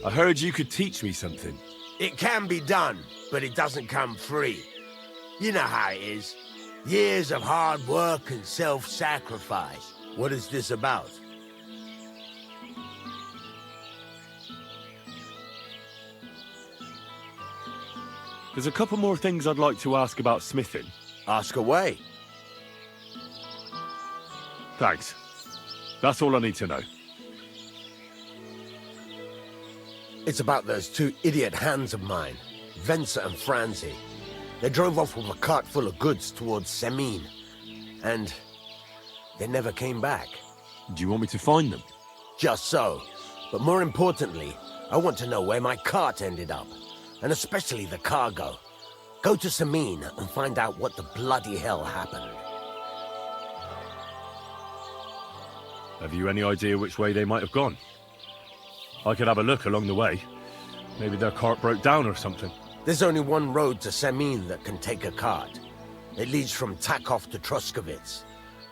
I heard you could teach me something. It can be done, but it doesn't come free. You know how it is. Years of hard work and self-sacrifice. What is this about? There's a couple more things I'd like to ask about smithing. Ask away. Thanks. That's all I need to know. It's about those two idiot hands of mine, Venza and Franzi. They drove off with a cart full of goods towards Semine, and they never came back. Do you want me to find them? Just so. But more importantly, I want to know where my cart ended up, and especially the cargo. Go to Semine and find out what the bloody hell happened. Have you any idea which way they might have gone? I could have a look along the way. Maybe their cart broke down or something. There's only one road to Semine that can take a cart. It leads from Takov to Troskovitz,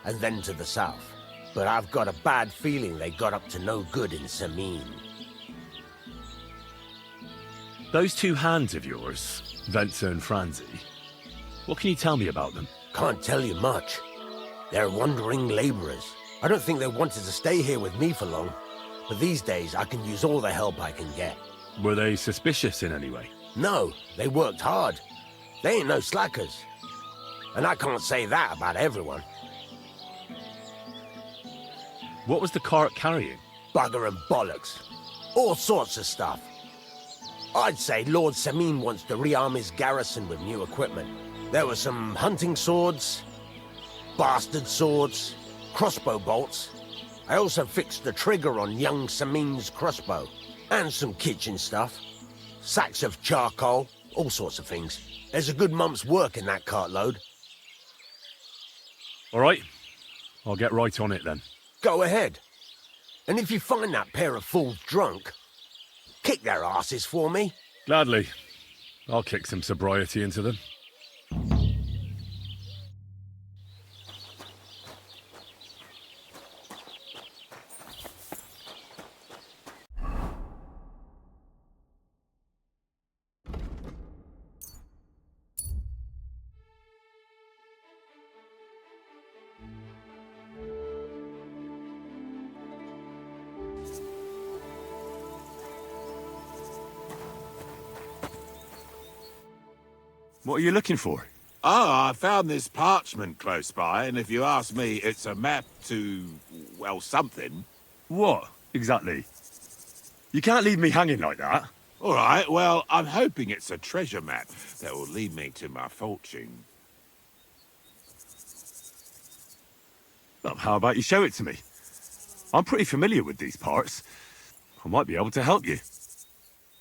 and then to the south. But I've got a bad feeling they got up to no good in Semine. Those two hands of yours, Venza and Franzi, what can you tell me about them? Can't tell you much. They're wandering laborers. I don't think they wanted to stay here with me for long. But these days, I can use all the help I can get. Were they suspicious in any way? No, they worked hard. They ain't no slackers. And I can't say that about everyone. What was the cart carrying? Bugger and bollocks. All sorts of stuff. I'd say Lord Semine wants to rearm his garrison with new equipment. There were some hunting swords, bastard swords, crossbow bolts. I also fixed the trigger on young Semine's crossbow. And some kitchen stuff. Sacks of charcoal, all sorts of things. There's a good month's work in that cartload. All right. I'll get right on it then. Go ahead. And if you find that pair of fools drunk, kick their asses for me. Gladly. I'll kick some sobriety into them. What are you looking for? Oh, I found this parchment close by, and if you ask me, it's a map to, well, something. What, exactly? You can't leave me hanging like that. All right, well, I'm hoping it's a treasure map that will lead me to my fortune. Well, how about you show it to me? I'm pretty familiar with these parts. I might be able to help you.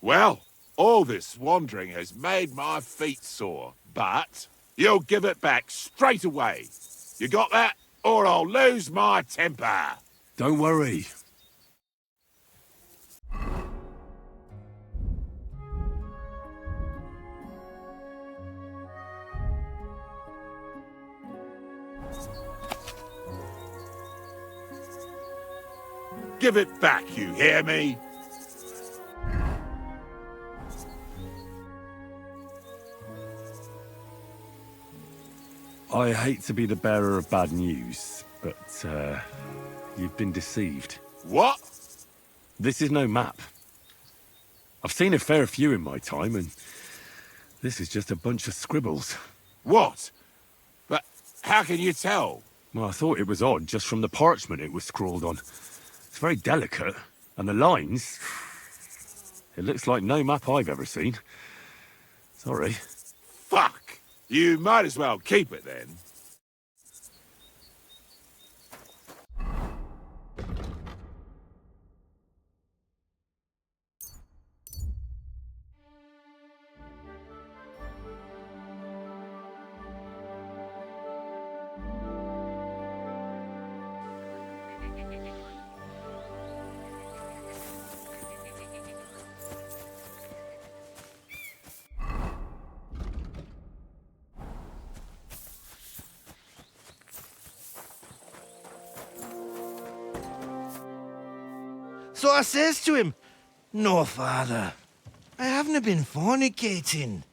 Well, all this wandering has made my feet sore, but you'll give it back straight away. You got that? Or I'll lose my temper. Don't worry. Give it back, you hear me? I hate to be the bearer of bad news, but, you've been deceived. What? This is no map. I've seen a fair few in my time, and this is just a bunch of scribbles. What? But how can you tell? Well, I thought it was odd just from the parchment it was scrawled on. It's very delicate, and the lines... It looks like no map I've ever seen. Sorry. Fuck! You might as well keep it then. So I says to him, No, Father. I haven't been fornicating.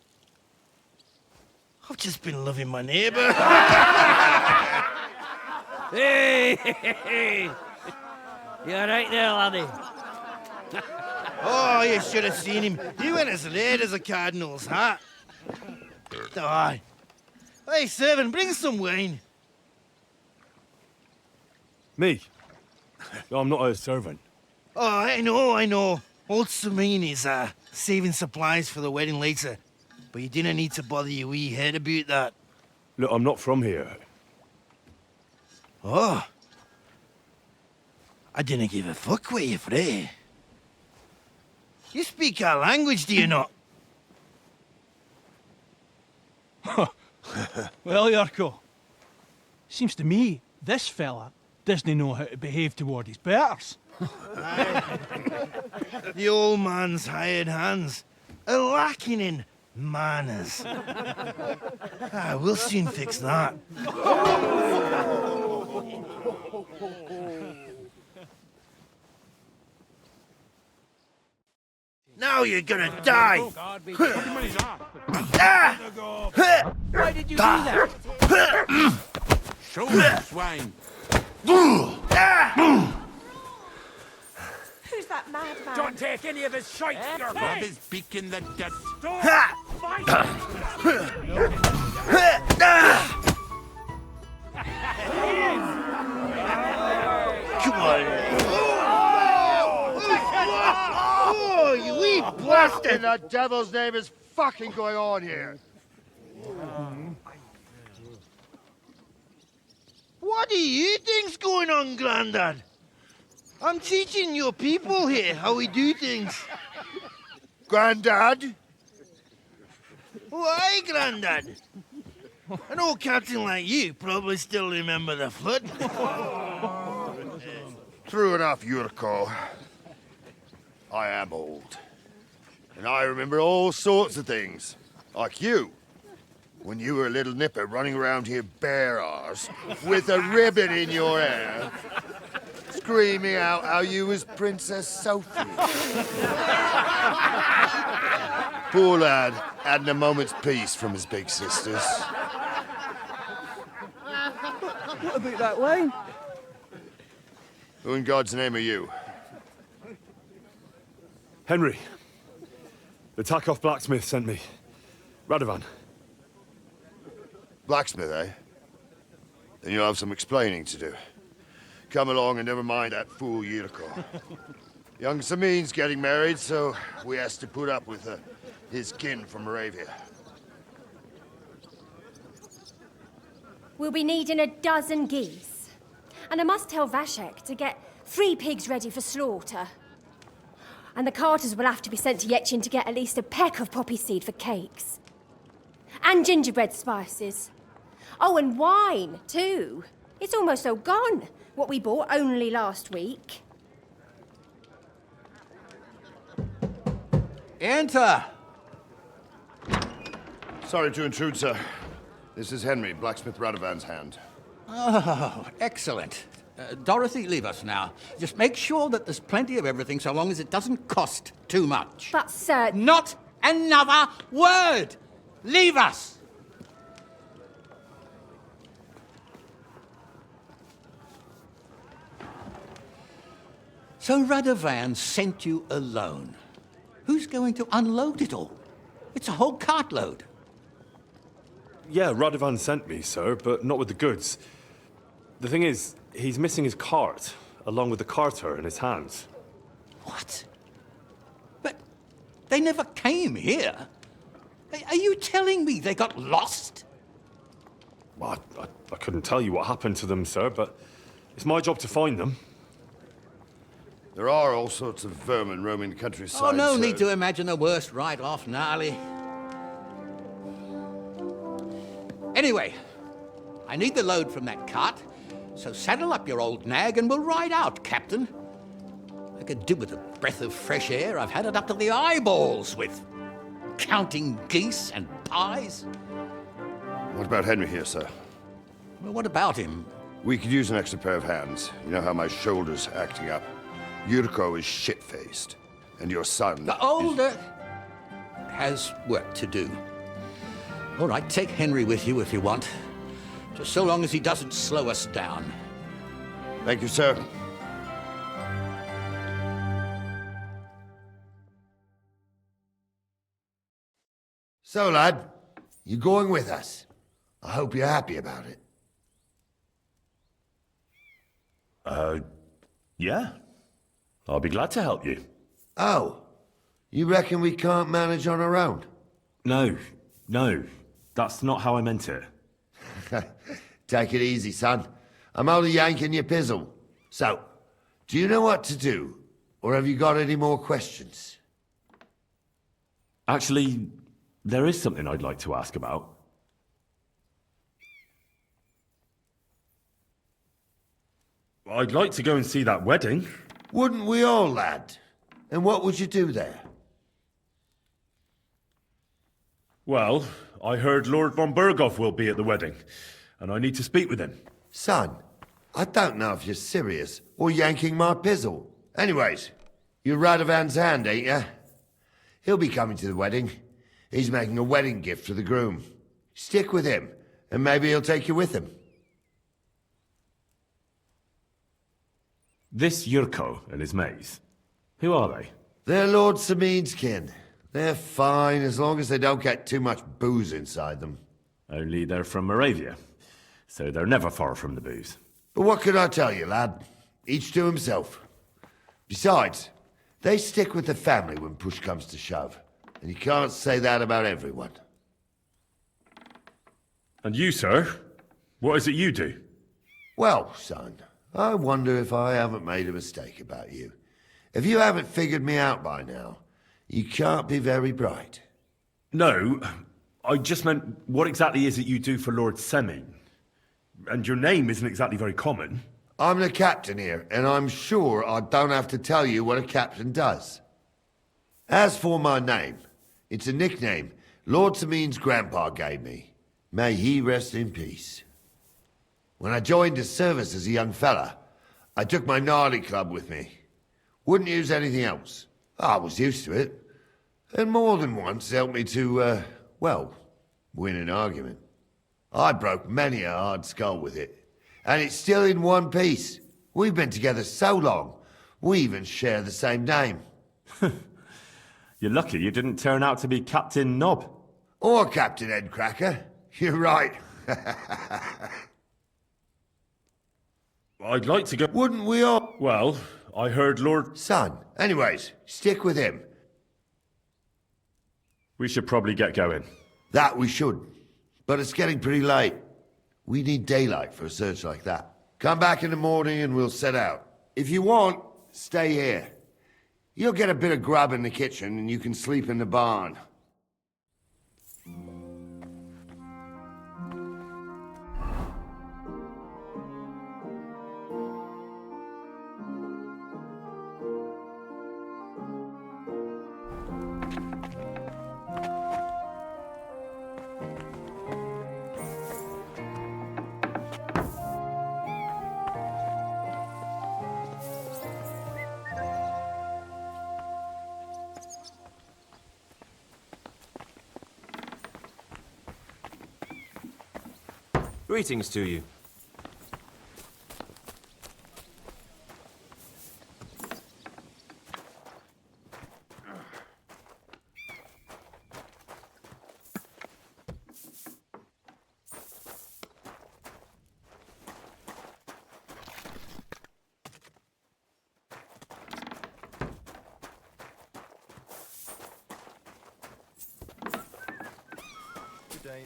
I've just been loving my neighbour. Hey! You alright there, laddie? Oh, you should have seen him. He went as red as a cardinal's hat. Aye. Hey, servant, bring some wine. Me? I'm not a servant. Oh, I know. Old Samin is saving supplies for the wedding later. But you didn't need to bother your wee head about that. Look, I'm not from here. Oh. I didn't give a fuck where you're from. You speak our language, do you not? Well, Yurko, seems to me this fella doesn't know how to behave toward his betters. The old man's hired hands are lacking in manners. We'll soon fix that. Now you're gonna die! Why did you do that? Show me, swine. Who's that madman? Don't take any of his shite, Yurko. Rub his beak in the dust. Come on! Oh, you wee What in the devil's name is fucking going on here? What do you think's going on, Grandad? I'm teaching your people here how we do things. Grandad? Why, Grandad? An old captain like you probably still remember the flood. True enough, Yurko. I am old. And I remember all sorts of things. Like you. When you were a little nipper running around here bare arse, with a ribbon in your hair, screaming out how you was Princess Sophie. Poor lad, hadn't a moment's peace from his big sisters. What about that wine? Who in God's name are you? Henry. The Takoff blacksmith sent me. Radovan. Blacksmith, eh? Then you'll have some explaining to do. Come along and never mind that fool Yurko. Young Samin's getting married, so we has to put up with his kin from Moravia. We'll be needing a dozen geese. And I must tell Vashek to get 3 pigs ready for slaughter. And the carters will have to be sent to Yechin to get at least a peck of poppy seed for cakes. And gingerbread spices. Oh, and wine, too. It's almost all gone, what we bought only last week. Enter! Sorry to intrude, sir. This is Henry, blacksmith Radovan's hand. Oh, excellent. Dorothy, leave us now. Just make sure that there's plenty of everything so long as it doesn't cost too much. But, sir... Not another word! Leave us! So Radovan sent you alone. Who's going to unload it all? It's a whole cartload. Yeah, Radovan sent me, sir, but not with the goods. The thing is, he's missing his cart, along with the carter in his hands. What? But they never came here. Are you telling me they got lost? Well, I couldn't tell you what happened to them, sir, but it's my job to find them. There are all sorts of vermin roaming the countryside. Oh, no sir. need to imagine the worst right off, gnarly. Anyway, I need the load from that cart, so saddle up your old nag and we'll ride out, Captain. I could do with a breath of fresh air. I've had it up to the eyeballs with counting geese and pies. What about Henry here, sir? Well, what about him? We could use an extra pair of hands. You know how my shoulder's acting up. Yurko is shit-faced. And your son... The older has work to do. All right, take Henry with you if you want. Just so long as he doesn't slow us down. Thank you, sir. So, lad, you going with us? I hope you're happy about it. Yeah. I'll be glad to help you. Oh, you reckon we can't manage on our own? No, that's not how I meant it. Take it easy, son. I'm only yanking your pizzle. So, do you know what to do? Or have you got any more questions? Actually, there is something I'd like to ask about. I'd like to go and see that wedding. Wouldn't we all, lad? And what would you do there? Well, I heard Lord von Burghoff will be at the wedding, and I need to speak with him. Son, I don't know if you're serious or yanking my pizzle. Anyways, you're Radovan's hand, ain't you? He'll be coming to the wedding. He's making a wedding gift for the groom. Stick with him, and maybe he'll take you with him. This Yurko and his mates, who are they? They're Lord Sameen's kin. They're fine as long as they don't get too much booze inside them. Only they're from Moravia, so they're never far from the booze. But what could I tell you, lad? Each to himself. Besides, they stick with the family when push comes to shove. And you can't say that about everyone. And you, sir? What is it you do? Well, son, I wonder if I haven't made a mistake about you. If you haven't figured me out by now, you can't be very bright. No, I just meant, what exactly is it you do for Lord Seming? And your name isn't exactly very common. I'm the captain here, and I'm sure I don't have to tell you what a captain does. As for my name, it's a nickname Lord Sameen's grandpa gave me. May he rest in peace. When I joined his service as a young fella, I took my Nardi club with me. Wouldn't use anything else. I was used to it. And more than once helped me to, well, win an argument. I broke many a hard skull with it. And it's still in one piece. We've been together so long, we even share the same name. You're lucky you didn't turn out to be Captain Knob. Or Captain Headcracker. You're right. I'd like to go... Wouldn't we all? Well, I heard Lord... Son, anyways, stick with him. We should probably get going. That we should. But it's getting pretty late. We need daylight for a search like that. Come back in the morning and we'll set out. If you want, stay here. You'll get a bit of grub in the kitchen and you can sleep in the barn. Greetings to you. Good day.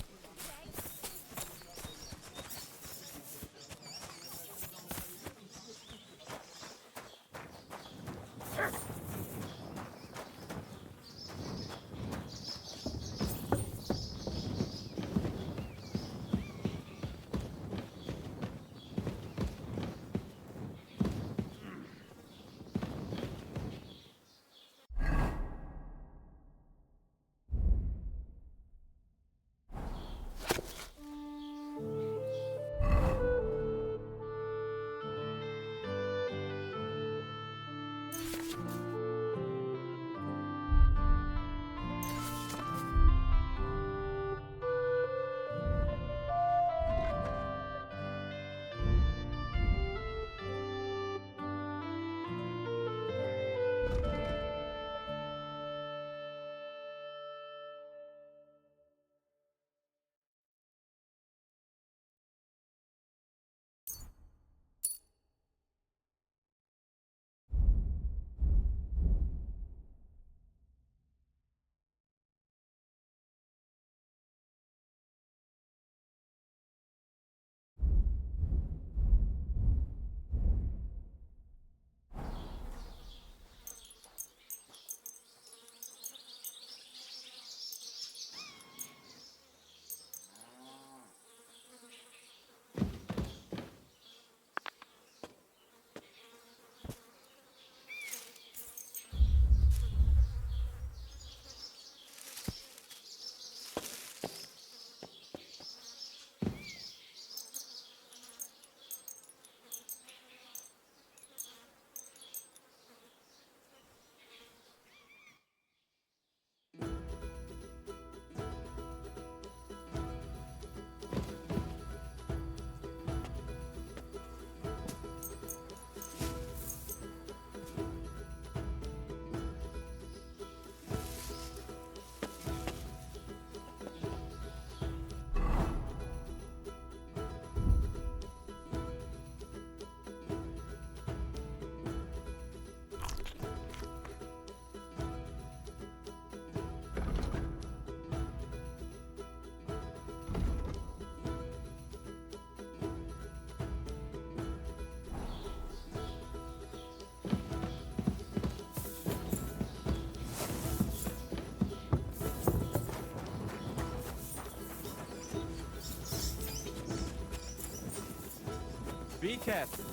Be careful.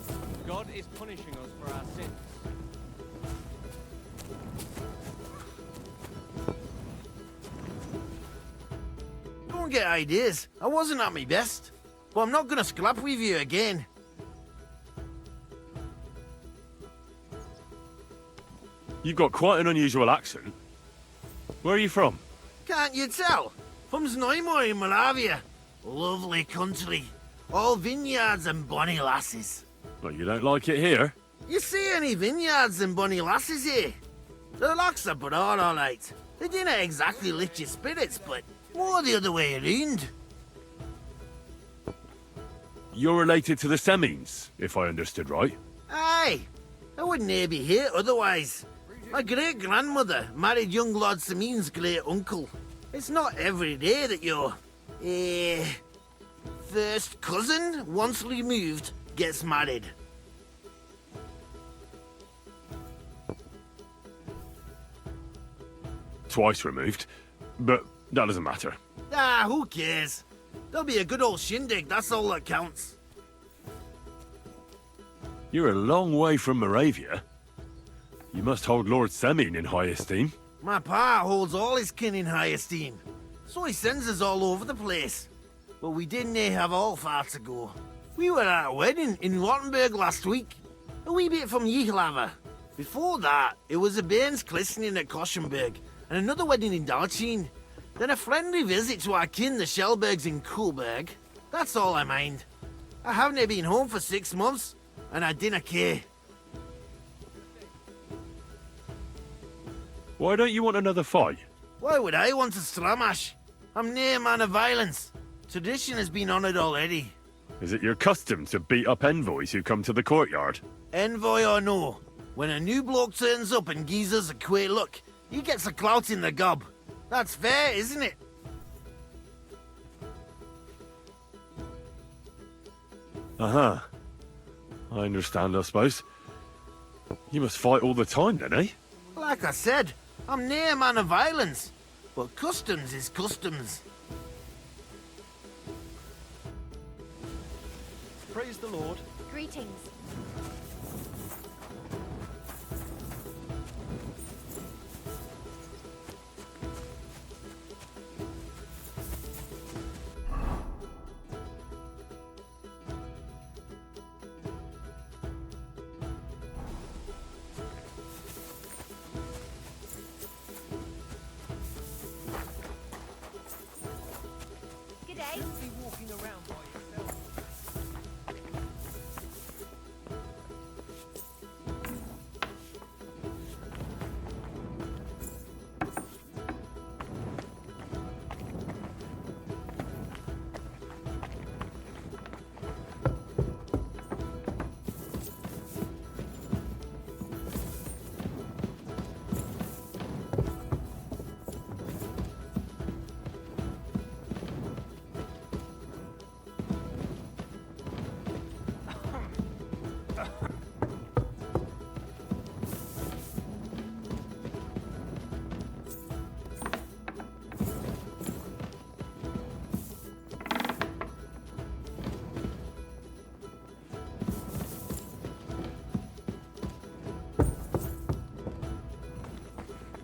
God is punishing us for our sins. Don't get ideas. I wasn't at my best. But I'm not gonna scrap with you again. You've got quite an unusual accent. Where are you from? Can't you tell? From Znojmo in Moravia. Lovely country. All vineyards and bonny lasses. Well, you don't like it here? You see any vineyards and bonny lasses here? The locks are broad, all right. They didn't exactly lift your spirits, but more the other way around. You're related to the Semines, if I understood right. Aye. I wouldn't be here otherwise. My great-grandmother married young Lord Semin's great-uncle. It's not every day that your, first cousin, once removed, gets married. Twice removed, but that doesn't matter. Ah, who cares? There'll be a good old shindig, that's all that counts. You're a long way from Moravia. You must hold Lord Semin in high esteem. My pa holds all his kin in high esteem, so he sends us all over the place. But we didn't have all far to go. We were at a wedding in Rottenburg last week, a wee bit from Jihlava. Before that, it was a bairn's christening at Koschenberg, and another wedding in Dalchin. Then a friendly visit to our kin, the Schellbergs in Kuhlberg. That's all I mind. I haven't been home for 6 months, and I didn't care. Why don't you want another fight? Why would I want to stramash? I'm near a man of violence. Tradition has been honoured already. Is it your custom to beat up envoys who come to the courtyard? Envoy or no, when a new bloke turns up and gives us a queer look, he gets a clout in the gob. That's fair, isn't it? Uh-huh. I understand, I suppose. You must fight all the time then, eh? Like I said, I'm near a man of violence. But customs is customs. Praise the Lord. Greetings. G'day. Shouldn't be walking around by yourself.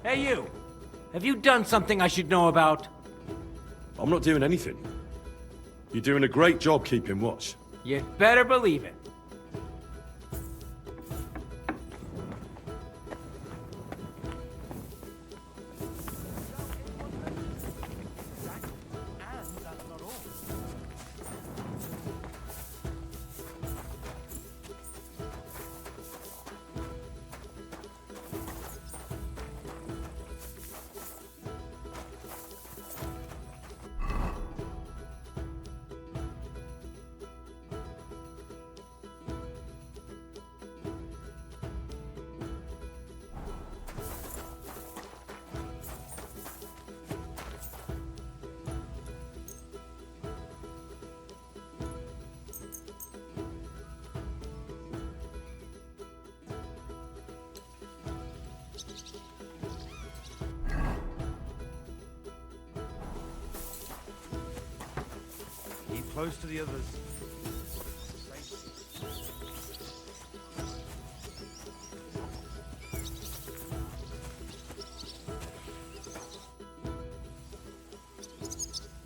Hey, you! Have you done something I should know about? I'm not doing anything. You're doing a great job keeping watch. You'd better believe it. Keep close to the others.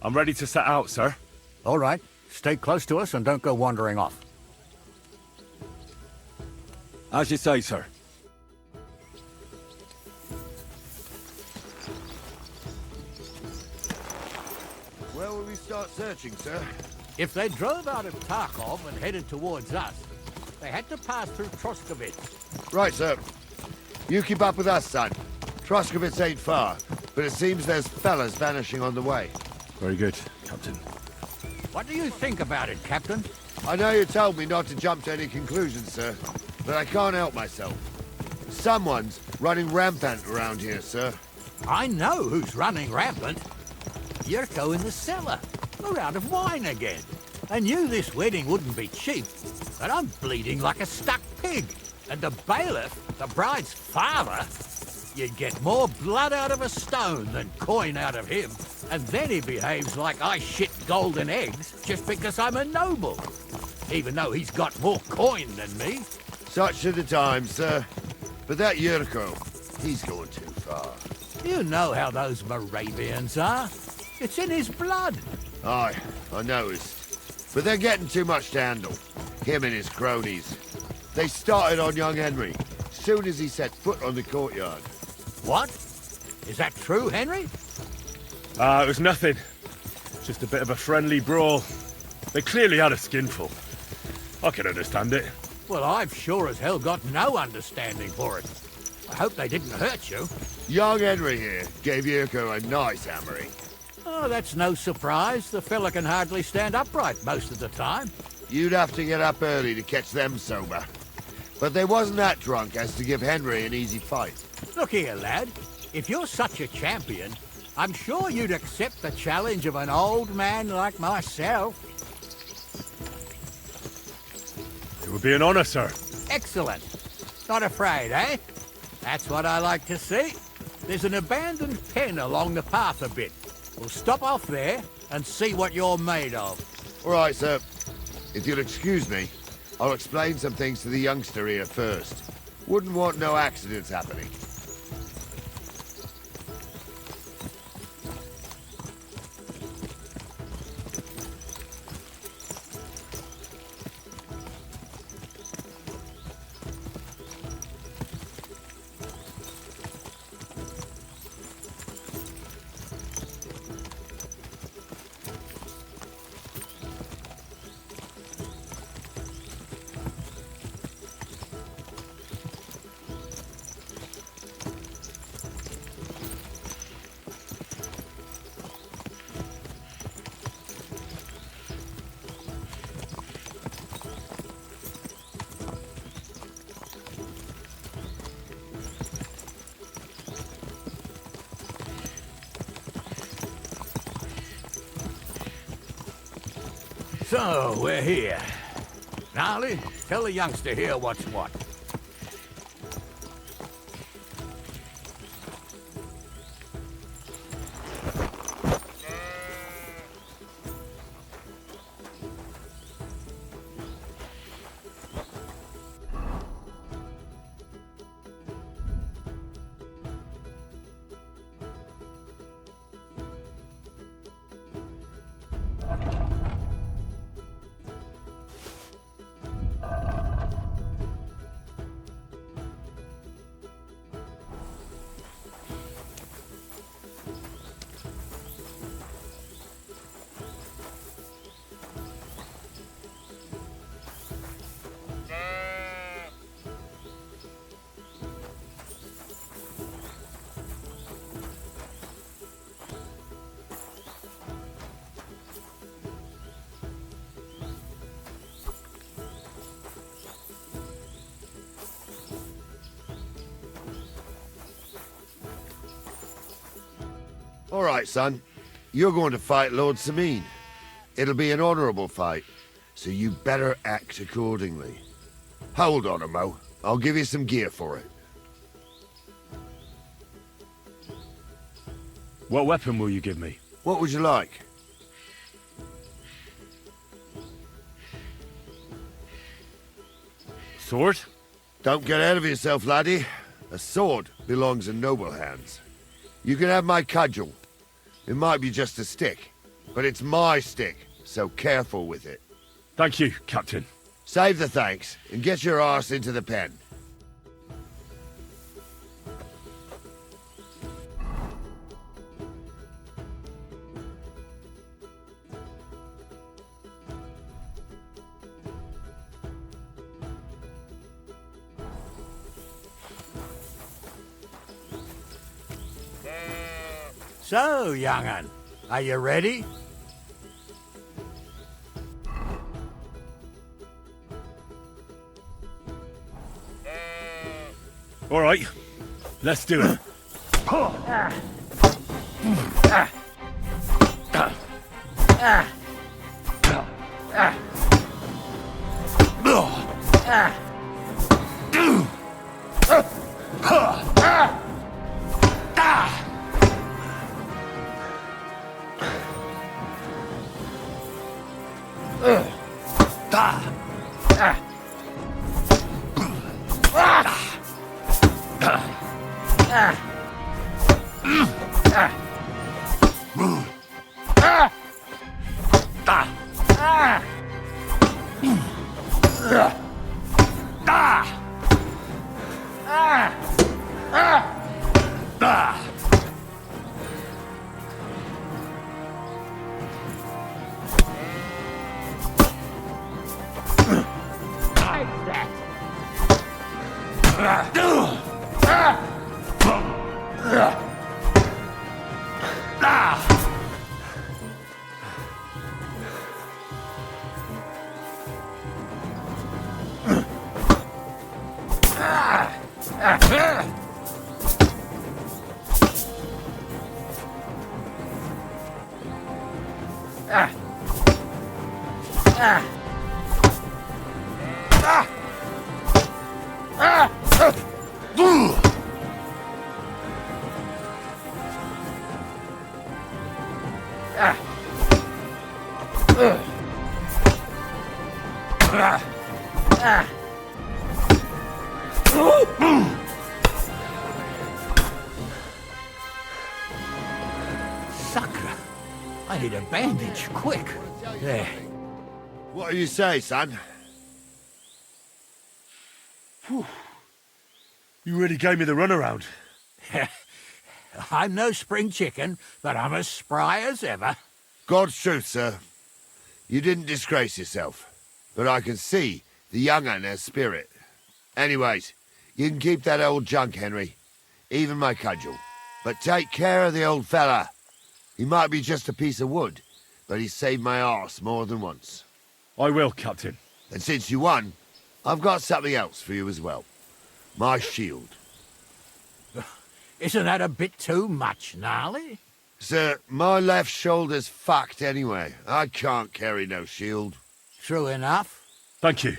I'm ready to set out, sir. All right. Stay close to us and don't go wandering off. As you say, sir. Where will we start searching, sir? If they drove out of Tarkov and headed towards us, they had to pass through Troskovitz. Right, sir. You keep up with us, son. Troskovitz ain't far, but it seems there's fellas vanishing on the way. Very good, Captain. What do you think about it, Captain? I know you told me not to jump to any conclusions, sir, but I can't help myself. Someone's running rampant around here, sir. I know who's running rampant. Yurko in the cellar. We're out of wine again. I knew this wedding wouldn't be cheap, but I'm bleeding like a stuck pig. And the bailiff, the bride's father, you'd get more blood out of a stone than coin out of him. And then he behaves like I shit golden eggs just because I'm a noble. Even though he's got more coin than me. Such are the times, sir. But that Yurko, he's going too far. You know how those Moravians are. It's in his blood. Aye, I noticed. But they're getting too much to handle. Him and his cronies. They started on young Henry, soon as he set foot on the courtyard. What? Is that true, Henry? It was nothing. Just a bit of a friendly brawl. They clearly had a skinful. I can understand it. Well, I've sure as hell got no understanding for it. I hope they didn't hurt you. Young Henry here gave Yurko a nice hammering. Oh, that's no surprise. The fella can hardly stand upright most of the time. You'd have to get up early to catch them sober. But they wasn't that drunk as to give Henry an easy fight. Look here, lad. If you're such a champion, I'm sure you'd accept the challenge of an old man like myself. It would be an honor, sir. Excellent. Not afraid, eh? That's what I like to see. There's an abandoned pen along the path a bit. We'll stop off there and see what you're made of. All right, sir. If you'll excuse me, I'll explain some things to the youngster here first. Wouldn't want no accidents happening. So, we're here. Gnarly, tell the youngster here what's what. All right, son. You're going to fight Lord Samin. It'll be an honorable fight, so you better act accordingly. Hold on, Mo. I'll give you some gear for it. What weapon will you give me? What would you like? Sword? Don't get ahead of yourself, laddie. A sword belongs in noble hands. You can have my cudgel. It might be just a stick, But it's my stick, so careful with it. Thank you, Captain. Save the thanks, and get your arse into the pen. So, young'un, are you ready? All right, let's do it. Sucker. I need a bandage, quick. There. What do you say, son? Whew. You really gave me the runaround. I'm no spring chicken, but I'm as spry as ever. God's truth, sir. You didn't disgrace yourself, but I can see the young'un has spirit. Anyways, you can keep that old junk, Henry. Even my cudgel. But take care of the old fella. He might be just a piece of wood, but he saved my arse more than once. I will, Captain. And since you won, I've got something else for you as well. My shield. Isn't that a bit too much, Gnarly? Sir, my left shoulder's fucked anyway. I can't carry no shield. True enough. Thank you.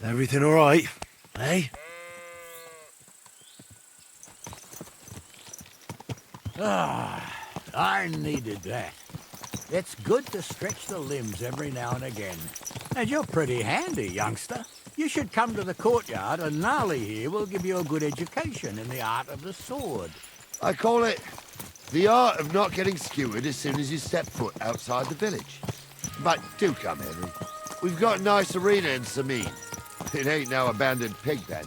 Everything all right, eh? I needed that. It's good to stretch the limbs every now and again. And you're pretty handy, youngster. You should come to the courtyard, and Gnarly here will give you a good education in the art of the sword. I call it the art of not getting skewered as soon as you step foot outside the village. But do come, Henry. We've got a nice arena in Samin. It ain't no abandoned pig pen.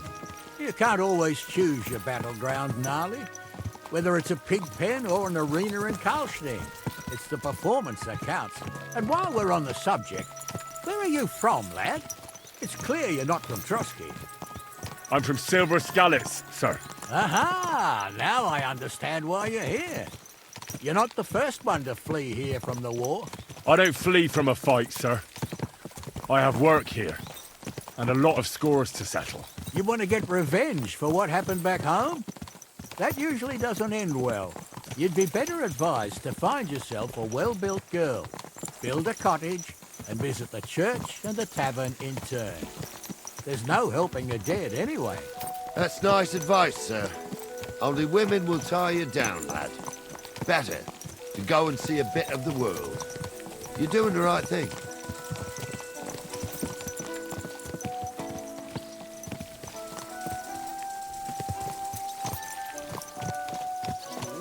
You can't always choose your battleground, Gnarly. Whether it's a pig pen or an arena in Karlstein, it's the performance that counts. And while we're on the subject, where are you from, lad? It's clear you're not from Trotsky. I'm from Silver Scallops, sir. Aha! Now I understand why you're here. You're not the first one to flee here from the war. I don't flee from a fight, sir. I have work here, and a lot of scores to settle. You want to get revenge for what happened back home? That usually doesn't end well. You'd be better advised to find yourself a well-built girl, build a cottage, and visit the church and the tavern in turn. There's no helping a dead anyway. That's nice advice, sir. Only women will tie you down, lad. Better to go and see a bit of the world. You're doing the right thing.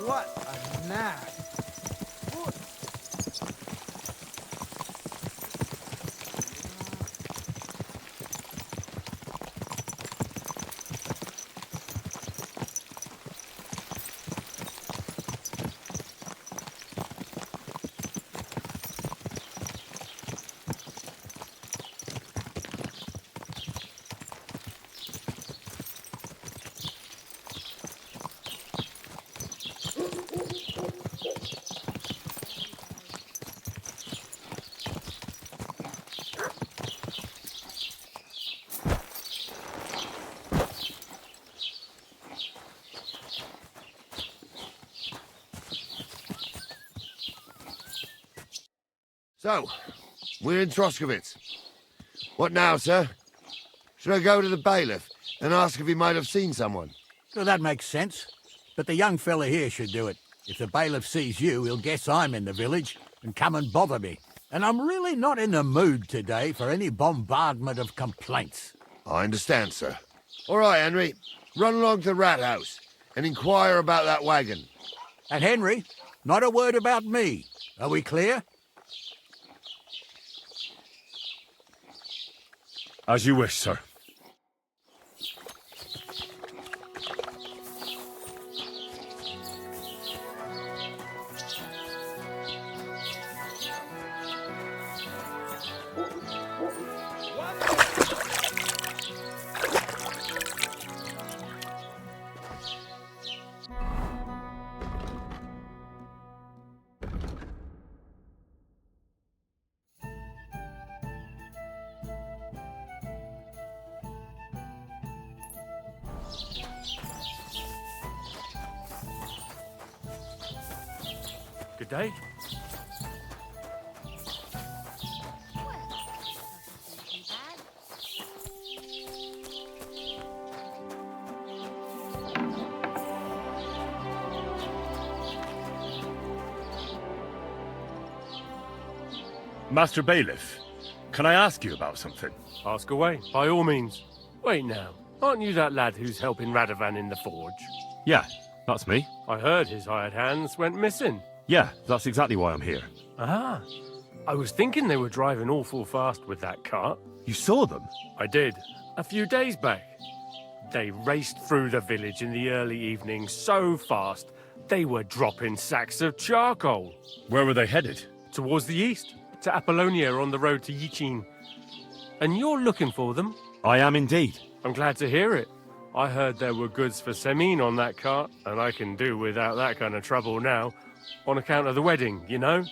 What a knack. So, we're in Troskowitz. What now, sir? Should I go to the bailiff and ask if he might have seen someone? Well, that makes sense. But the young fella here should do it. If the bailiff sees you, he'll guess I'm in the village and come and bother me. And I'm really not in the mood today for any bombardment of complaints. I understand, sir. All right, Henry. Run along to the rat house and inquire about that wagon. And Henry, not a word about me. Are we clear? As you wish, sir. Good day. Master Bailiff, can I ask you about something? Ask away, by all means. Wait now, aren't you that lad who's helping Radovan in the forge? Yeah, that's me. I heard his hired hands went missing. Yeah, that's exactly why I'm here. Ah, I was thinking they were driving awful fast with that cart. You saw them? I did, a few days back. They raced through the village in the early evening so fast, they were dropping sacks of charcoal. Where were they headed? Towards the east, to Apollonia on the road to Yichin. And you're looking for them? I am indeed. I'm glad to hear it. I heard there were goods for Semin on that cart, and I can do without that kind of trouble now, on account of the wedding, you know?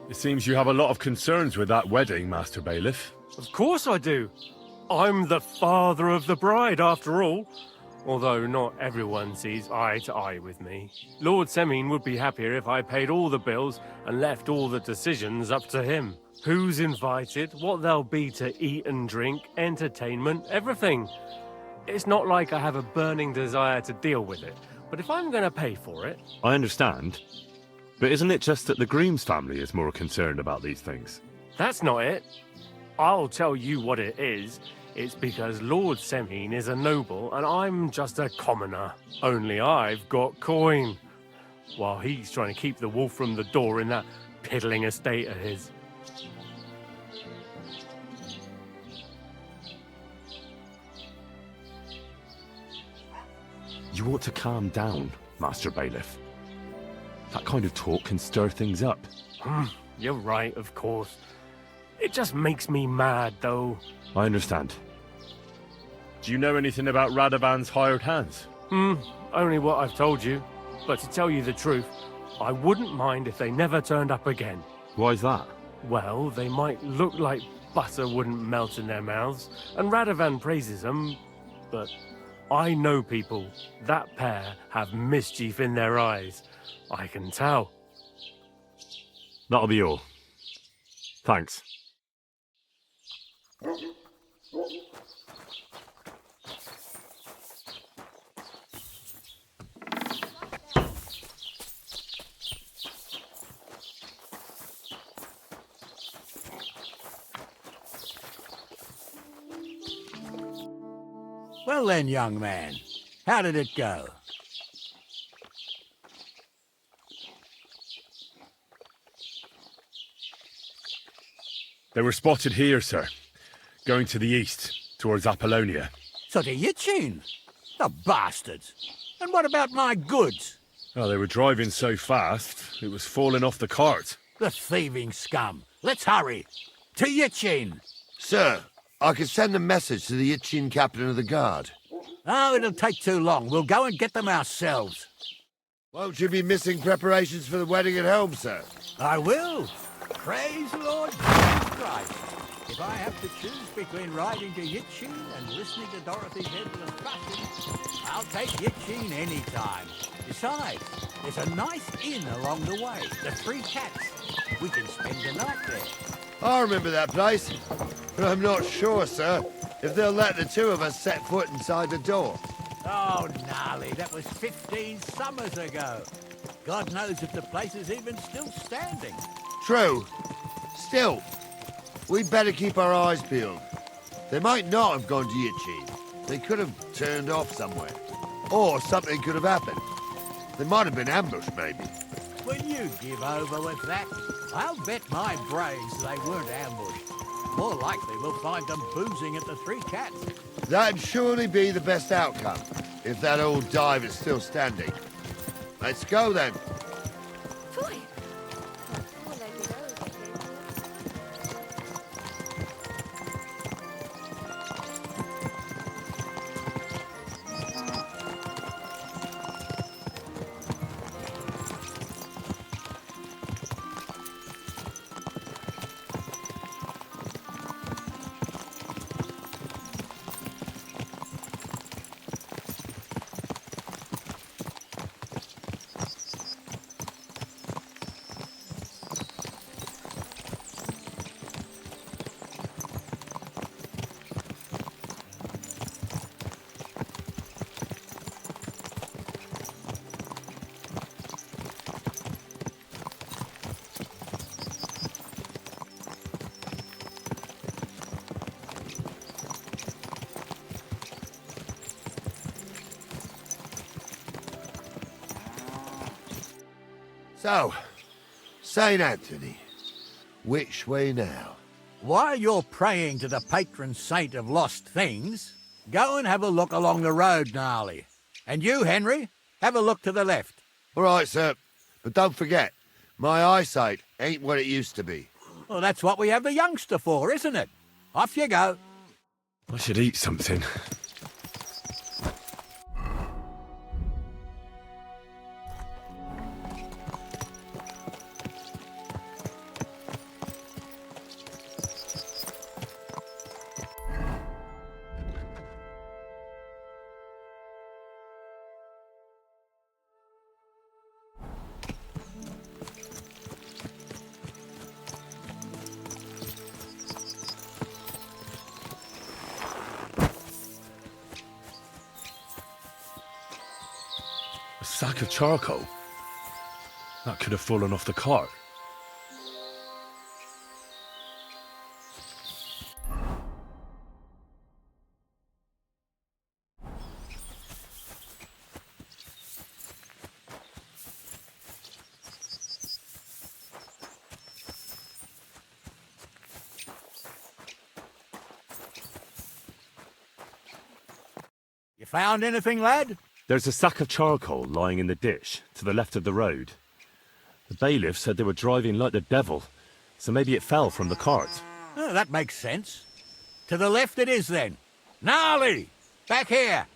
It seems you have a lot of concerns with that wedding, Master Bailiff. Of course I do. I'm the father of the bride, after all. Although not everyone sees eye to eye with me. Lord Semin would be happier if I paid all the bills and left all the decisions up to him. Who's invited, what there'll be to eat and drink, entertainment, everything. It's not like I have a burning desire to deal with it, but if I'm going to pay for it... I understand. But isn't it just that the groom's family is more concerned about these things? That's not it. I'll tell you what it is. It's because Lord Semin is a noble and I'm just a commoner. Only I've got coin. While he's trying to keep the wolf from the door in that piddling estate of his. You ought to calm down, Master Bailiff. That kind of talk can stir things up. You're right, of course. It just makes me mad, though. I understand. Do you know anything about Radovan's hired hands? Only what I've told you. But to tell you the truth, I wouldn't mind if they never turned up again. Why's that? Well, they might look like butter wouldn't melt in their mouths, and Radovan praises them, but I know people. That pair have mischief in their eyes. I can tell. That'll be all. Thanks. Well then, young man, how did it go? They were spotted here, sir. Going to the east, towards Apollonia. So to Yitchin? The bastards! And what about my goods? Oh, they were driving so fast, it was falling off the cart. The thieving scum! Let's hurry! To Yitchin! Sir, I can send a message to the Yitchin captain of the guard. Oh, it'll take too long. We'll go and get them ourselves. Won't you be missing preparations for the wedding at home, sir? I will. Praise Lord Jesus Christ. If I have to choose between riding to Yitchin and listening to Dorothy's endless passion, I'll take Yitchin any time. Besides, there's a nice inn along the way, the Three Cats. We can spend the night there. I remember that place, but I'm not sure, sir, if they'll let the two of us set foot inside the door. Oh, gnarly, that was 15 summers ago. God knows if the place is even still standing. True. Still, we'd better keep our eyes peeled. They might not have gone to Yitchin. They could have turned off somewhere. Or something could have happened. They might have been ambushed, maybe. Will you give over with that? I'll bet my brains they weren't ambushed. More likely we'll find them boozing at the Three Cats. That'd surely be the best outcome, if that old dive is still standing. Let's go, then. So, St. Anthony, which way now? While you're praying to the patron saint of lost things, go and have a look along the road, Gnarly. And you, Henry, have a look to the left. All right, sir. But don't forget, my eyesight ain't what it used to be. Well, that's what we have the youngster for, isn't it? Off you go. I should eat something. A sack of charcoal? That could have fallen off the cart. You found anything, lad? There's a sack of charcoal lying in the ditch to the left of the road. The bailiff said they were driving like the devil, so maybe it fell from the cart. Oh, that makes sense. To the left it is, then. Gnarly! Back here!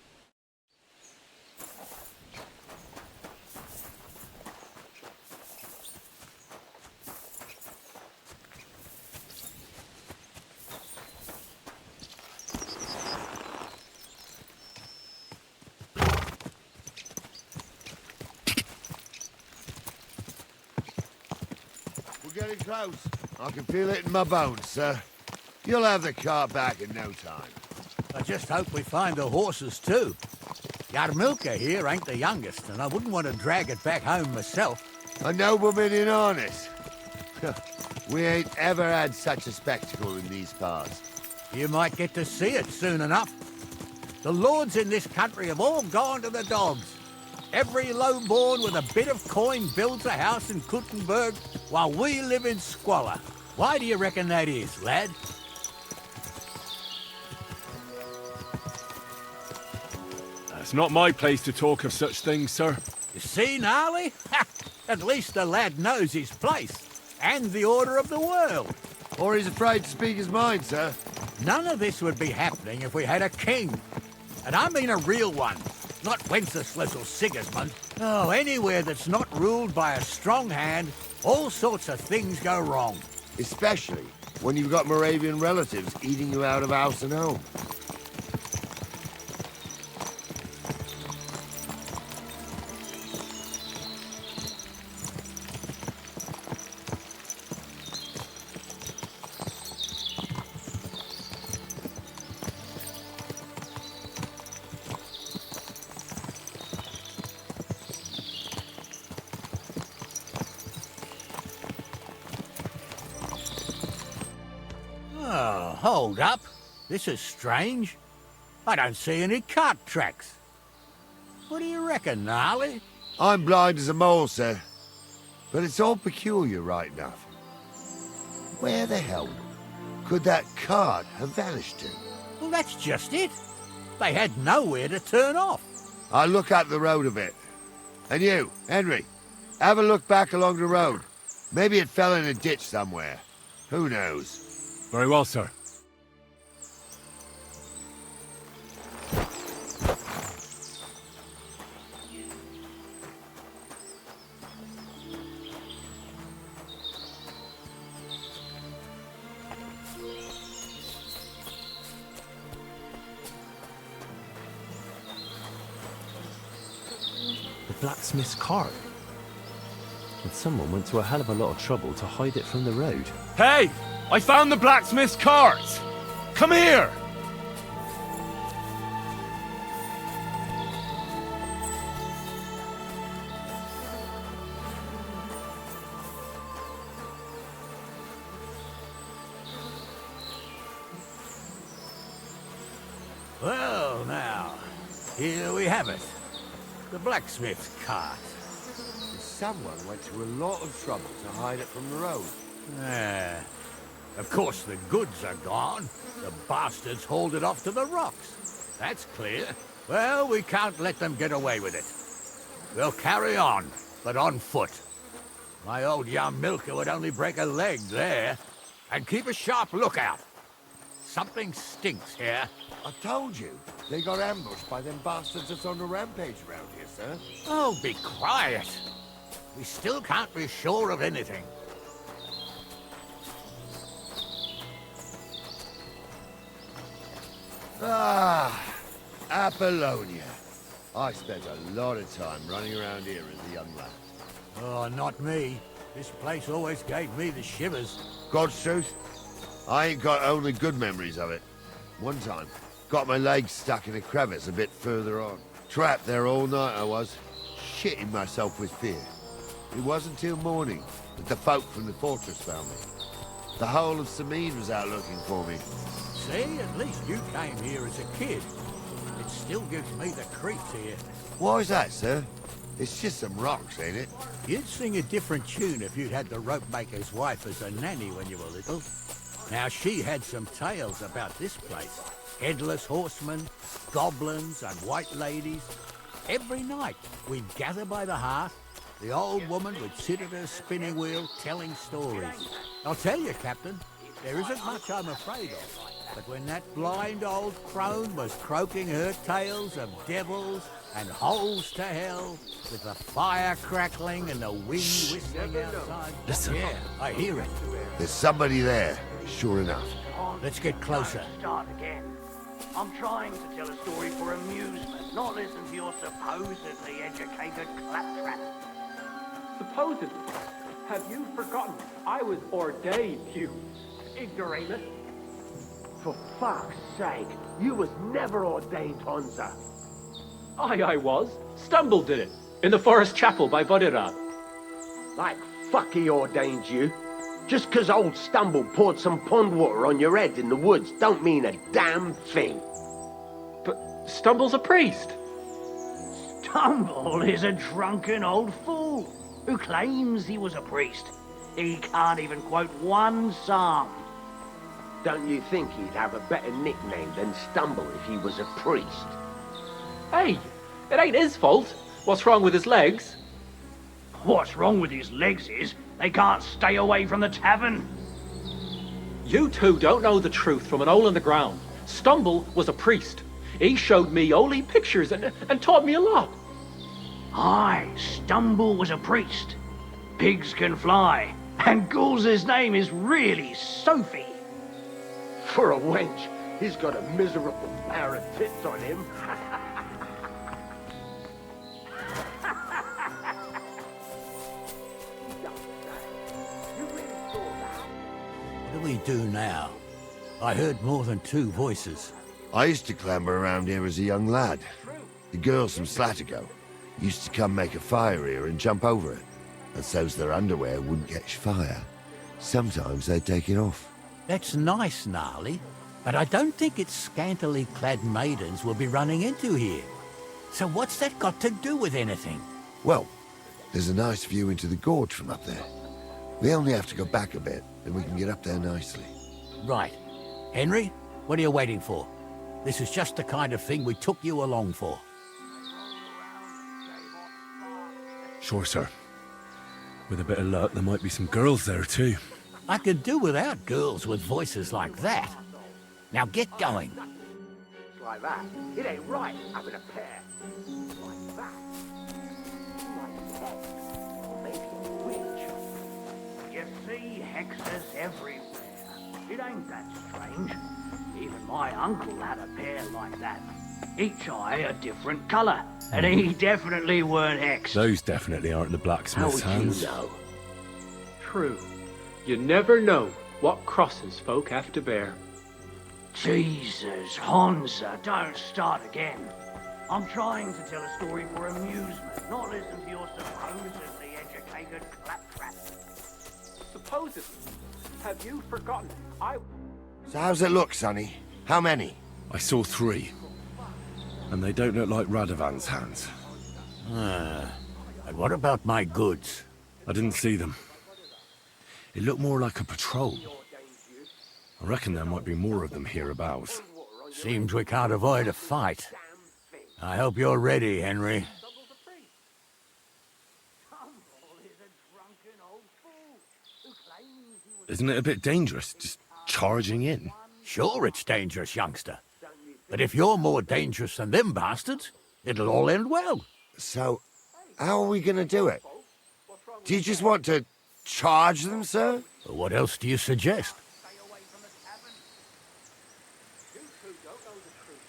We're getting close. I can feel it in my bones, sir. You'll have the car back in no time. I just hope we find the horses, too. Yarmilka here ain't the youngest, and I wouldn't want to drag it back home myself. A nobleman in harness. We ain't ever had such a spectacle in these parts. You might get to see it soon enough. The lords in this country have all gone to the dogs. Every lowborn with a bit of coin builds a house in Kuttenberg, while we live in squalor. Why do you reckon that is, lad? It's not my place to talk of such things, sir. You see, Gnarly? At least the lad knows his place, and the order of the world. Or he's afraid to speak his mind, sir. None of this would be happening if we had a king. And I mean a real one, not Wenceslaus or Sigismund. Oh, anywhere that's not ruled by a strong hand, all sorts of things go wrong. Especially when you've got Moravian relatives eating you out of house and home. Oh, hold up. This is strange. I don't see any cart tracks. What do you reckon, Gnarly? I'm blind as a mole, sir. But it's all peculiar right enough. Where the hell could that cart have vanished to? Well, that's just it. They had nowhere to turn off. I'll look up the road a bit. And you, Henry, have a look back along the road. Maybe it fell in a ditch somewhere. Who knows? Very well, sir. The blacksmith's cart. And someone went to a hell of a lot of trouble to hide it from the road. Hey! I found the blacksmith's cart! Come here! Well, now, here we have it. The blacksmith's cart. Someone went to a lot of trouble to hide it from the road. Of course, the goods are gone. The bastards hauled it off to the rocks. That's clear. Well, we can't let them get away with it. We'll carry on, but on foot. My old Yarmilka would only break a leg there. And keep a sharp lookout. Something stinks here. I told you, they got ambushed by them bastards that's on the rampage around here, sir. Oh, be quiet. We still can't be sure of anything. Ah, Apollonia. I spent a lot of time running around here as a young lad. Oh, not me. This place always gave me the shivers. God's truth, I ain't got only good memories of it. One time, got my legs stuck in a crevice a bit further on. Trapped there all night I was, shitting myself with fear. It wasn't till morning that the folk from the fortress found me. The whole of Sameen was out looking for me. See, at least you came here as a kid. It still gives me the creeps here. Why is that, sir? It's just some rocks, ain't it? You'd sing a different tune if you'd had the rope maker's wife as a nanny when you were little. Now, she had some tales about this place. Headless horsemen, goblins, and white ladies. Every night, we'd gather by the hearth. The old woman would sit at her spinning wheel telling stories. I'll tell you, Captain, there isn't much I'm afraid of. But when that blind old crone was croaking her tales of devils and holes to hell, with the fire crackling and the wind whistling outside... Listen. Yeah, I hear it. There's somebody there, sure enough. Let's get closer. Start again. I'm trying to tell a story for amusement, not listen to your supposedly educated claptrap. Supposedly? Have you forgotten? I was ordained, you ignoramus. For fuck's sake, you was never ordained, Honza. I was. Stumble did it. In the forest chapel by Bodirad. Like fuck he ordained you. Just 'cause old Stumble poured some pond water on your head in the woods don't mean a damn thing. But Stumble's a priest. Stumble is a drunken old fool who claims he was a priest. He can't even quote one psalm. Don't you think he'd have a better nickname than Stumble if he was a priest? Hey, it ain't his fault. What's wrong with his legs? What's wrong with his legs is they can't stay away from the tavern. You two don't know the truth from an hole in the ground. Stumble was a priest. He showed me holy pictures and taught me a lot. Aye, Stumble was a priest. Pigs can fly, and Ghoul's name is really Sophie. For a wench, he's got a miserable pair of tits on him. What do we do now? I heard more than two voices. I used to clamber around here as a young lad. The girls from Slatigo used to come make a fire here and jump over it. And so's their underwear wouldn't catch fire. Sometimes they'd take it off. That's nice, Gnarly, but I don't think it's scantily clad maidens we'll be running into here. So what's that got to do with anything? Well, there's a nice view into the gorge from up there. We only have to go back a bit, and we can get up there nicely. Right. Henry, what are you waiting for? This is just the kind of thing we took you along for. Sure, sir. With a bit of luck, there might be some girls there too. I could do without girls with voices like that. Now get going. It's like that. It ain't right having a pair. Like that. Like hex. Or maybe a witch. You see hexes everywhere. It ain't that strange. Even my uncle had a pair like that. Each eye a different colour. And he definitely weren't hexed. Those definitely aren't the blacksmith's hands. How would you know? True. You never know what crosses folk have to bear. Jesus, Honza, don't start again. I'm trying to tell a story for amusement, not listen to your supposedly educated claptrap. Supposedly? Have you forgotten? So how's it look, Sonny? How many? I saw 3. And they don't look like Radovan's hands. And what about my goods? I didn't see them. It looked more like a patrol. I reckon there might be more of them hereabouts. Seems we can't avoid a fight. I hope you're ready, Henry. Isn't it a bit dangerous, just charging in? Sure it's dangerous, youngster. But if you're more dangerous than them bastards, it'll all end well. So, how are we gonna do it? Do you just want to charge them, sir? What else do you suggest?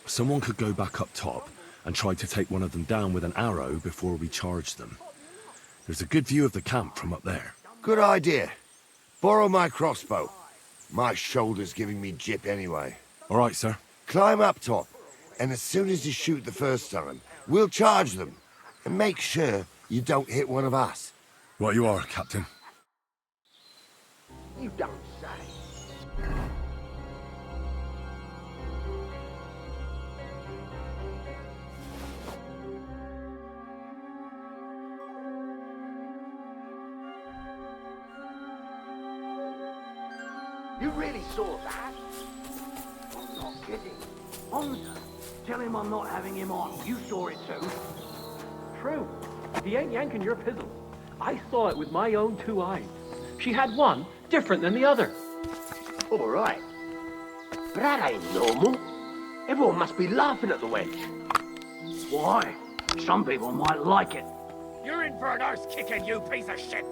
Someone could go back up top and try to take one of them down with an arrow before we charge them. There's a good view of the camp from up there. Good idea. Borrow my crossbow. My shoulder's giving me jip anyway. All right, sir. Climb up top, and as soon as you shoot the first time, we'll charge them. And make sure you don't hit one of us. Right you are, Captain. You don't say. You really saw that? I'm not kidding. Honza, tell him I'm not having him on. You saw it too. true. He ain't yanking your pizzle. I saw it with my own 2 eyes. She had one different than the other. All right. But that ain't normal. Everyone must be laughing at the wench. Why? Some people might like it. You're in for an arse kicking, you piece of shit!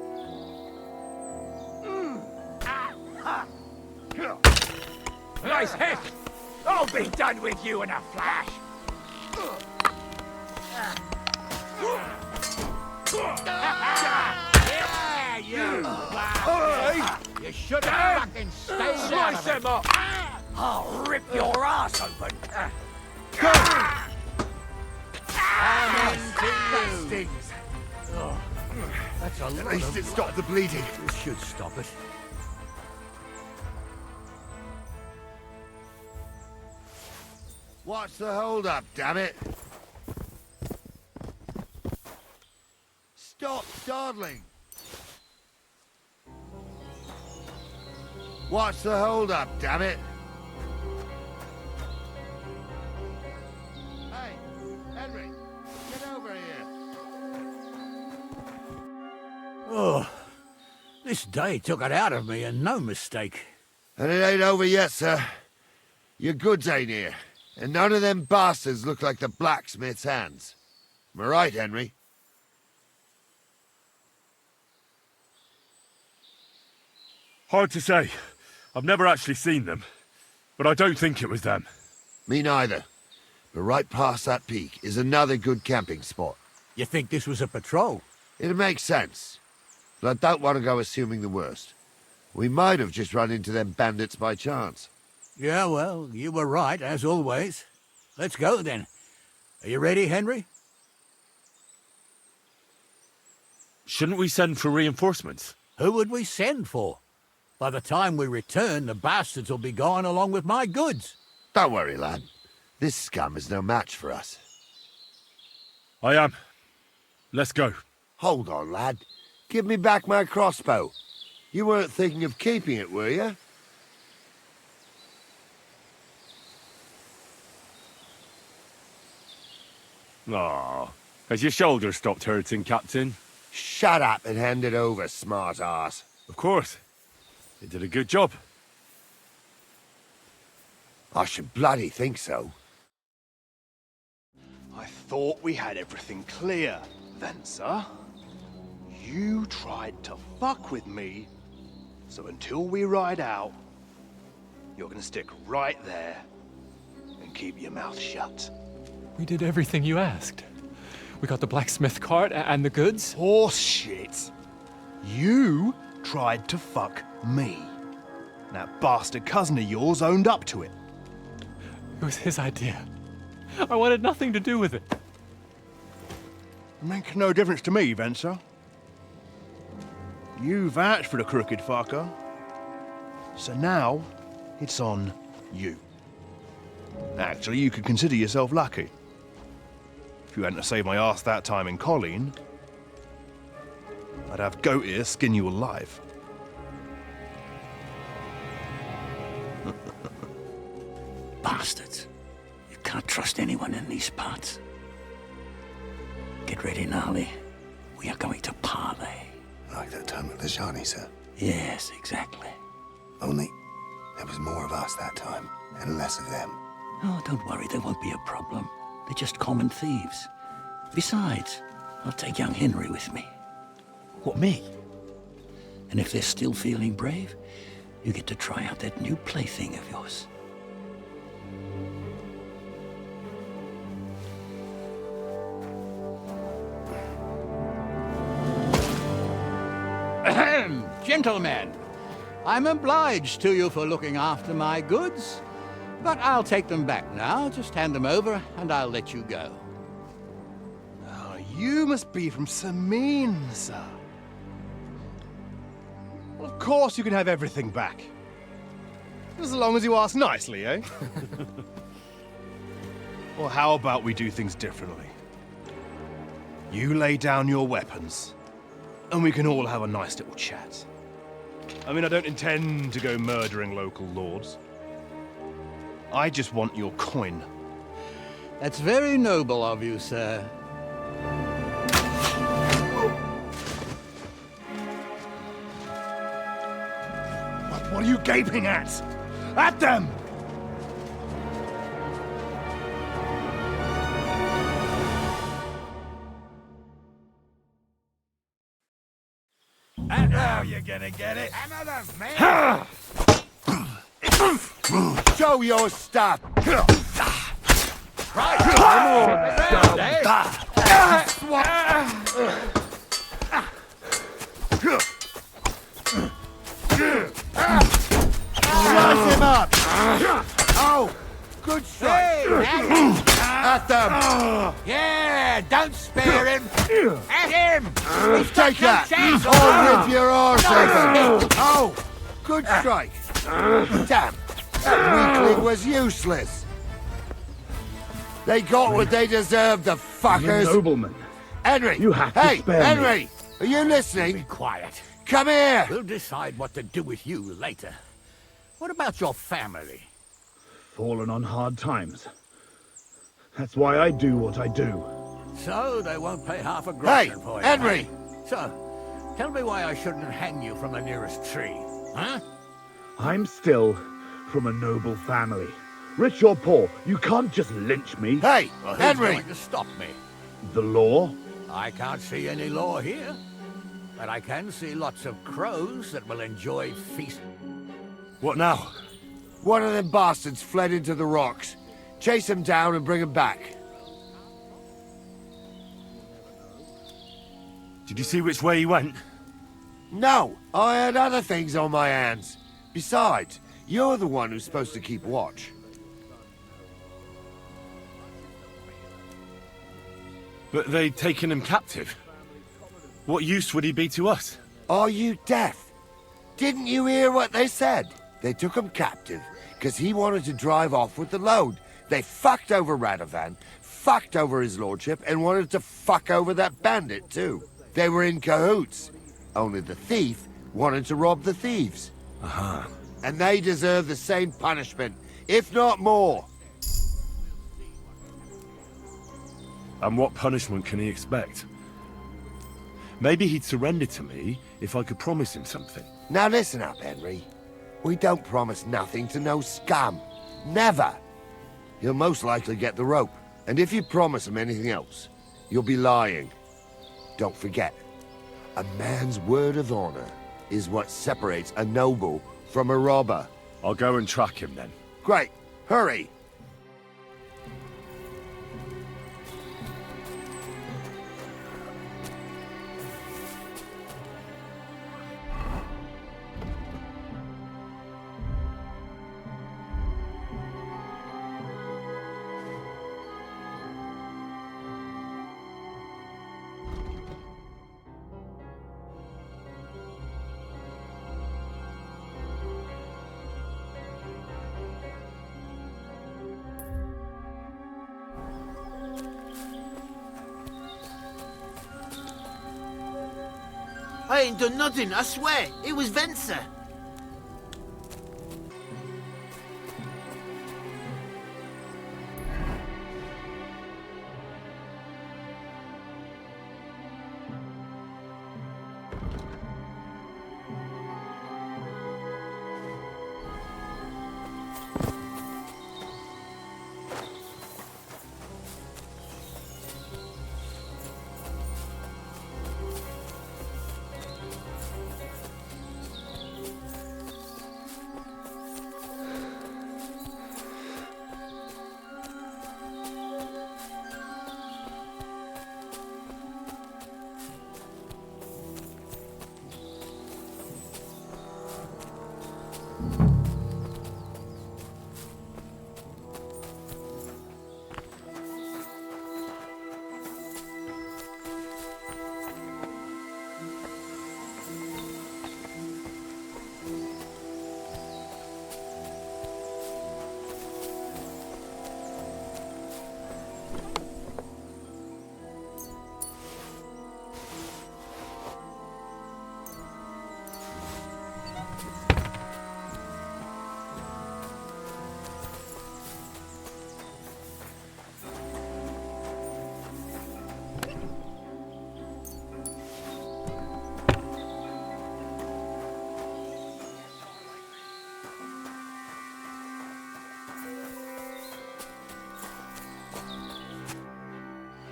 Nice hit! I'll be done with you in a flash! Yeah, you bastard! You should have fucking stayed out of Slice him up! I'll rip your ass open. That stings. That's at least it stopped the bleeding. This should stop it. What's the hold-up, damn it? Stop startling! What's the hold-up, damn it? Hey, Henry, get over here. Oh, this day took it out of me, and no mistake. And it ain't over yet, sir. Your goods ain't here. And none of them bastards look like the blacksmith's hands. Am I right, Henry? Hard to say. I've never actually seen them. But I don't think it was them. Me neither. But right past that peak is another good camping spot. You think this was a patrol? It makes sense. But I don't want to go assuming the worst. We might have just run into them bandits by chance. Yeah, well, you were right, as always. Let's go, then. Are you ready, Henry? Shouldn't we send for reinforcements? Who would we send for? By the time we return, the bastards will be gone along with my goods. Don't worry, lad. This scum is no match for us. I am. Let's go. Hold on, lad. Give me back my crossbow. You weren't thinking of keeping it, were you? Aw, has your shoulder stopped hurting, Captain? Shut up and hand it over, smart ass. Of course. It did a good job. I should bloody think so. I thought we had everything clear, Venser. You tried to fuck with me, so until we ride out, you're gonna stick right there and keep your mouth shut. We did everything you asked. We got the blacksmith cart and the goods. Horse shit. You tried to fuck me. That bastard cousin of yours owned up to it. It was his idea. I wanted nothing to do with it. Make no difference to me, Venser. You vouched for the crooked fucker. So now, it's on you. Actually, you could consider yourself lucky. If you hadn't saved my ass that time in Colleen, I'd have goat ear skin you alive. Bastards. You can't trust anyone in these parts. Get ready, Gnarly. We are going to parley. Like that time at the Shani, sir? Yes, exactly. Only there was more of us that time, and less of them. Oh, don't worry, there won't be a problem. They're just common thieves. Besides, I'll take young Henry with me. What, me? And if they're still feeling brave, you get to try out that new plaything of yours. Ahem, gentlemen, I'm obliged to you for looking after my goods, but I'll take them back now. Just hand them over, and I'll let you go. Oh, you must be from Samin, sir. Well, of course you can have everything back. As long as you ask nicely, eh? Well, how about we do things differently? You lay down your weapons, and we can all have a nice little chat. I mean, I don't intend to go murdering local lords. I just want your coin. That's very noble of you, sir. What are you gaping at? At them! And now you're gonna get it. Another man. Show your stuff. Right. Come on, him up. Oh, good strike. At them. Yeah, don't spare him. At him. He's got Take no that. chance. I'll rip your arse open. Oh, good strike. Damn, that weakling was useless. They got what they deserved, the fuckers. Nobleman. Henry! You have to hey, spare me. Henry! Are you listening? Be quiet. Come here! We'll decide what to do with you later. What about your family? Fallen on hard times. That's why I do what I do. So they won't pay half a groschen Hey, for you. Henry! eh? So, tell me why I shouldn't hang you from the nearest tree, huh? I'm still from a noble family. Rich or poor, you can't just lynch me. Hey, Well, who's Henry! going to stop me? The law? I can't see any law here, but I can see lots of crows that will enjoy feast. What now? One of them bastards fled into the rocks. Chase him down and bring him back. Did you see which way he went? No, I had other things on my hands. Besides, you're the one who's supposed to keep watch. But they'd taken him captive. What use would he be to us? Are you deaf? Didn't you hear what they said? They took him captive because he wanted to drive off with the load. They fucked over Radovan, fucked over his lordship, and wanted to fuck over that bandit too. They were in cahoots. Only the thief wanted to rob the thieves. Uh-huh. And they deserve the same punishment, if not more. And what punishment can he expect? Maybe he'd surrender to me if I could promise him something. Now listen up, Henry. We don't promise nothing to no scum. Never. He'll most likely get the rope. And if you promise him anything else, you'll be lying. Don't forget, a man's word of honor is what separates a noble from a robber. I'll go and track him then. Great. Hurry. I ain't done nothing, I swear. It was Venser.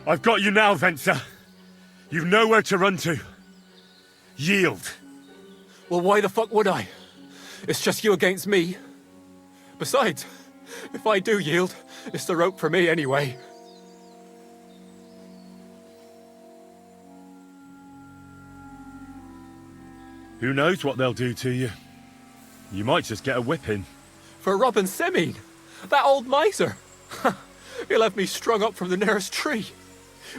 I've got you now, Venser. You've nowhere to run to. Yield. Well, why the fuck would I? It's just you against me. Besides, if I do yield, it's the rope for me anyway. Who knows what they'll do to you? You might just get a whipping. For robbing Semine, that old miser. He'll have me strung up from the nearest tree.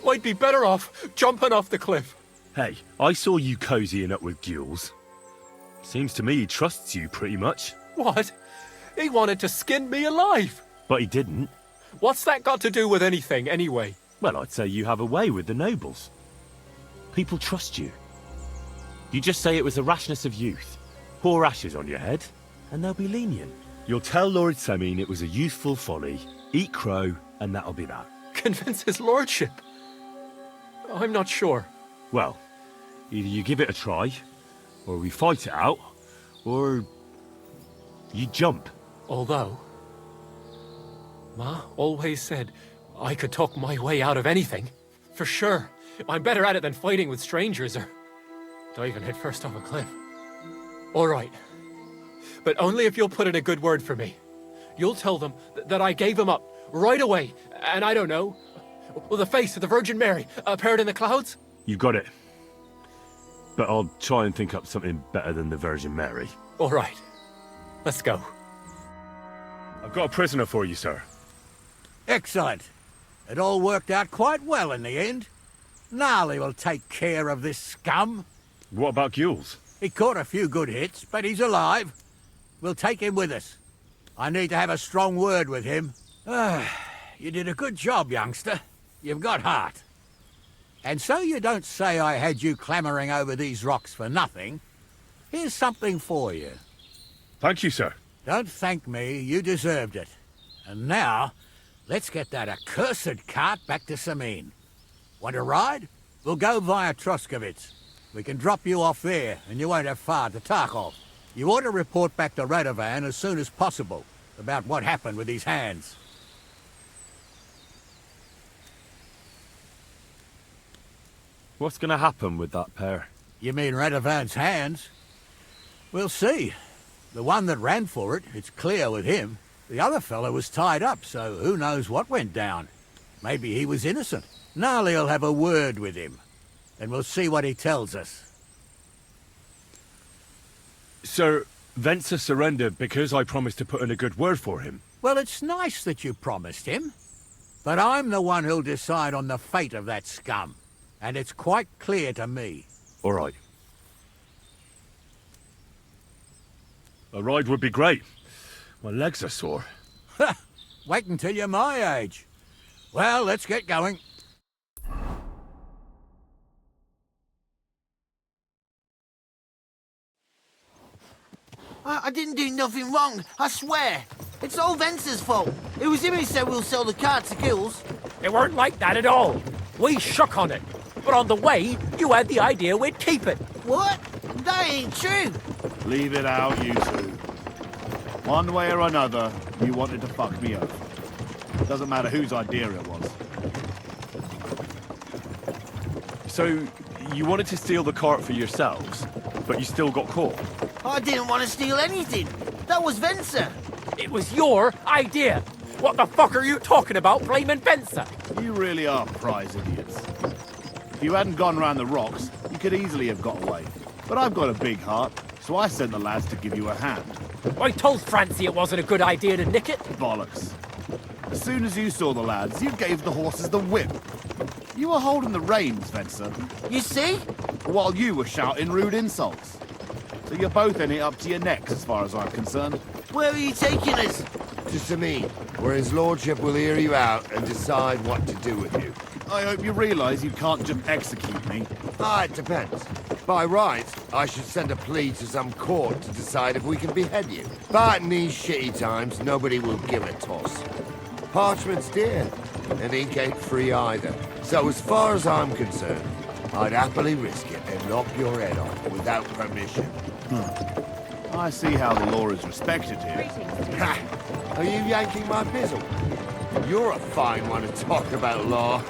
I'd be better off jumping off the cliff. Hey, I saw you cozying up with Gules. Seems to me he trusts you pretty much. What? He wanted to skin me alive. But he didn't. What's that got to do with anything, anyway? Well, I'd say you have a way with the nobles. People trust you. You just say it was the rashness of youth. Pour ashes on your head, and they'll be lenient. You'll tell Lord Semine it was a youthful folly, eat crow, and that'll be that. Convince his lordship? I'm not sure. Well, either you give it a try, or we fight it out, or you jump. Although, Ma always said I could talk my way out of anything. For sure. I'm better at it than fighting with strangers or diving headfirst off a cliff. All right. But only if you'll put in a good word for me. You'll tell them that I gave him up right away, and I don't know, well, the face of the Virgin Mary appeared in the clouds? You got it. But I'll try and think up something better than the Virgin Mary. All right. Let's go. I've got a prisoner for you, sir. Excellent. It all worked out quite well in the end. Gnarly will take care of this scum. What about Gules? He caught a few good hits, but he's alive. We'll take him with us. I need to have a strong word with him. You did a good job, youngster. You've got heart. And so you don't say I had you clambering over these rocks for nothing. Here's something for you. Thank you, sir. Don't thank me, you deserved it. And now, let's get that accursed cart back to Semine. Want to ride? We'll go via Troskovitz. We can drop you off there, and you won't have far to Tarkov. You ought to report back to Radovan as soon as possible about what happened with these hands. What's going to happen with that pair? You mean Radovan's hands? We'll see. The one that ran for it, it's clear with him. The other fellow was tied up, so who knows what went down. Maybe he was innocent. Gnarly'll have a word with him, and we'll see what he tells us. Sir, Venser surrendered because I promised to put in a good word for him. Well, it's nice that you promised him, but I'm the one who'll decide on the fate of that scum, and it's quite clear to me. All right. A ride would be great. My legs are sore. Wait until you're my age. Well, let's get going. I didn't do nothing wrong, I swear. It's all Venser's fault. It was him who said we'll sell the car to Gules. It weren't like that at all. We shook on it. But on the way, you had the idea we'd keep it. What? That ain't true. Leave it out, you two. One way or another, you wanted to fuck me over. Doesn't matter whose idea it was. So, you wanted to steal the cart for yourselves, but you still got caught? I didn't want to steal anything. That was Venser. It was your idea. What the fuck are you talking about, blaming Venser? You really are prize idiots. If you hadn't gone round the rocks, you could easily have got away. But I've got a big heart, so I sent the lads to give you a hand. I told Francie it wasn't a good idea to nick it. Bollocks. As soon as you saw the lads, you gave the horses the whip. You were holding the reins, Venser. You see? While you were shouting rude insults. So you're both in it up to your necks, as far as I'm concerned. Where are you taking us? To Semine, where his lordship will hear you out and decide what to do with you. I hope you realise you can't just execute me. It depends. By rights, I should send a plea to some court to decide if we can behead you. But in these shitty times, nobody will give a toss. Parchment's dear, and ink ain't free either. So as far as I'm concerned, I'd happily risk it and knock your head off without permission. I see how the law is respected here. Ha! Are you yanking my pizzle? You're a fine one to talk about law.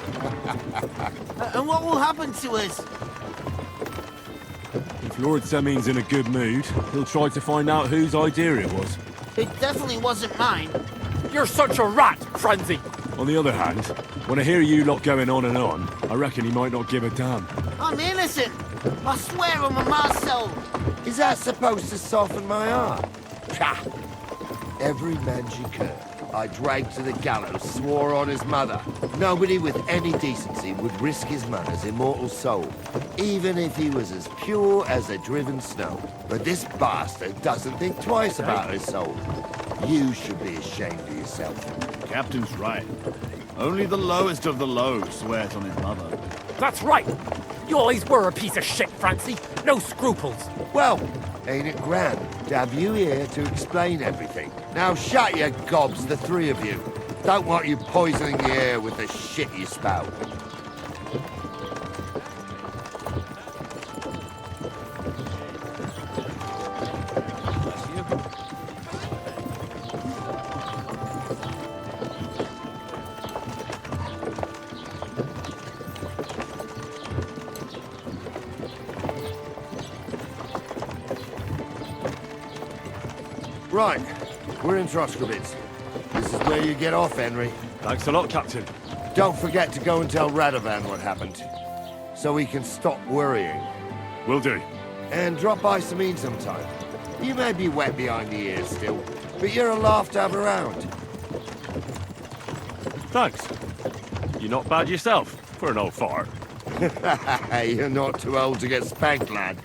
And what will happen to us? If Lord Seming's in a good mood, he'll try to find out whose idea it was. It definitely wasn't mine. You're such a rat, Frenzy! On the other hand, when I hear you lot going on and on, I reckon he might not give a damn. I'm innocent. I swear on my soul. Is that supposed to soften my heart? Pah! Every man she could, I dragged to the gallows, swore on his mother. Nobody with any decency would risk his mother's immortal soul, even if he was as pure as the driven snow. But this bastard doesn't think twice about his soul. You should be ashamed of yourself. Captain's right. Only the lowest of the low swears on his mother. That's right! You always were a piece of shit, Francie. No scruples. Well, ain't it grand to have you here to explain everything? Now shut your gobs, the three of you. Don't want you poisoning the air with the shit you spout. Right, we're in Troskowitz. This is where you get off, Henry. Thanks a lot, Captain. Don't forget to go and tell Radovan what happened, so he can stop worrying. Will do. And drop by Samin sometime. You may be wet behind the ears still, but you're a laugh to have around. Thanks. You're not bad yourself, for an old fart. You're not too old to get spanked, lad.